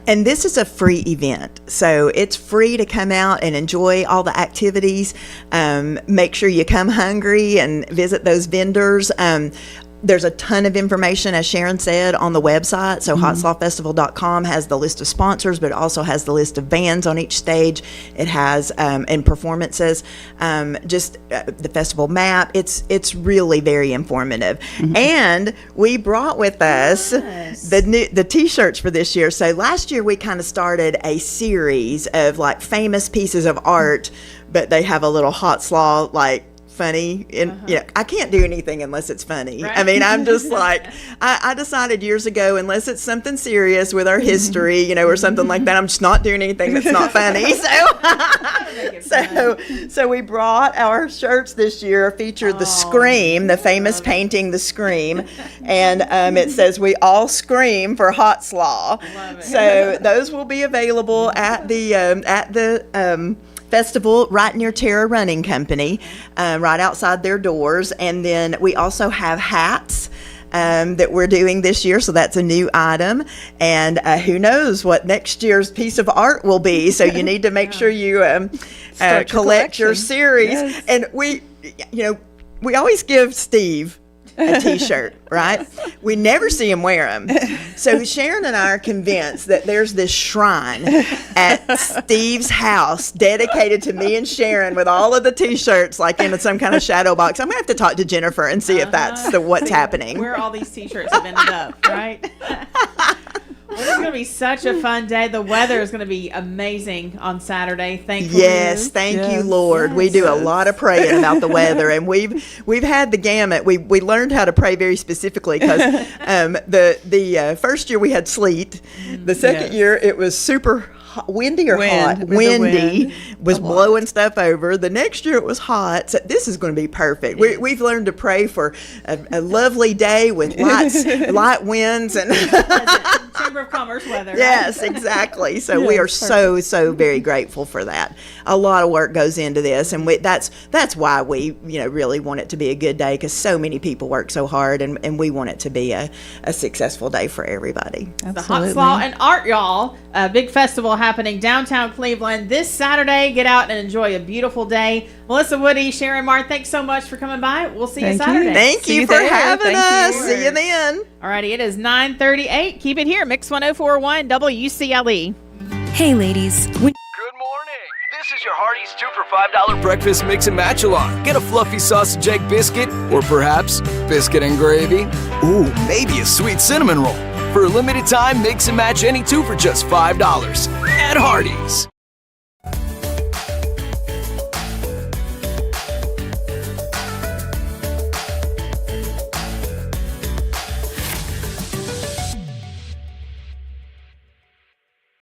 [SPEAKER 24] And this is a free event, so it's free to come out and enjoy all the activities. Make sure you come hungry and visit those vendors. There's a ton of information, as Sharon said, on the website. So hotslawfestival.com has the list of sponsors, but it also has the list of bands on each stage. It has and performances, the festival map. It's really very informative. And we brought with us the T-shirts for this year. So last year we kind of started a series of like famous pieces of art, but they have a little Hot Slaw like funny, and I can't do anything unless it's funny. Right. I mean, I'm just like, I decided years ago, unless it's something serious with our history, or something like that, I'm just not doing anything that's not funny. So we brought our shirts this year, featured the Scream, the famous painting, the Scream, and it says "We all scream for Hot Slaw." So those will be available at the festival right near Terra Running Company, right outside their doors. And then we also have hats that we're doing this year, so that's a new item. And who knows what next year's piece of art will be, so you need to make sure you collect your series. Yes. And we always give Steve a T-shirt, right? We never see him wear them. So Sharon and I are convinced that there's this shrine at Steve's house dedicated to me and Sharon with all of the T-shirts like in some kind of shadow box. I'm going to have to talk to Jennifer and see if that's what's happening.
[SPEAKER 2] Where all these T-shirts have ended up, right? Well, it's going to be such a fun day. The weather is going to be amazing on Saturday. Thankfully.
[SPEAKER 24] Yes, thank you, Lord. We do a lot of praying about the weather, and we've had the gamut. We learned how to pray very specifically because the first year we had sleet. The second year it was super windy or hot. Windy was blowing stuff over. The next year it was hot. So this is going to be perfect. Yes. We've learned to pray for a lovely day with light winds and
[SPEAKER 2] Chamber of Commerce weather.
[SPEAKER 24] Yes, exactly. So we are so very grateful for that. A lot of work goes into this, and that's why we really want it to be a good day, because so many people work so hard, and we want it to be a successful day for everybody.
[SPEAKER 2] Absolutely. The Hot Slaw and Art, y'all. A big festival happening downtown Cleveland this Saturday. Get out and enjoy a beautiful day. Melissa, Woody, Sharon, Mark, thanks so much for coming by. We'll see you Saturday.
[SPEAKER 24] Thank you for having us. See you then.
[SPEAKER 2] Alrighty, it is 9:38. Keep it here, Mix 104.1 WCLE.
[SPEAKER 5] Hey, ladies.
[SPEAKER 3] Good morning. This is your Hardee's 2 for $5 breakfast mix and match along. Get a fluffy sausage egg biscuit, or perhaps biscuit and gravy. Ooh, maybe a sweet cinnamon roll. For a limited time, mix and match any 2 for just $5 at Hardee's.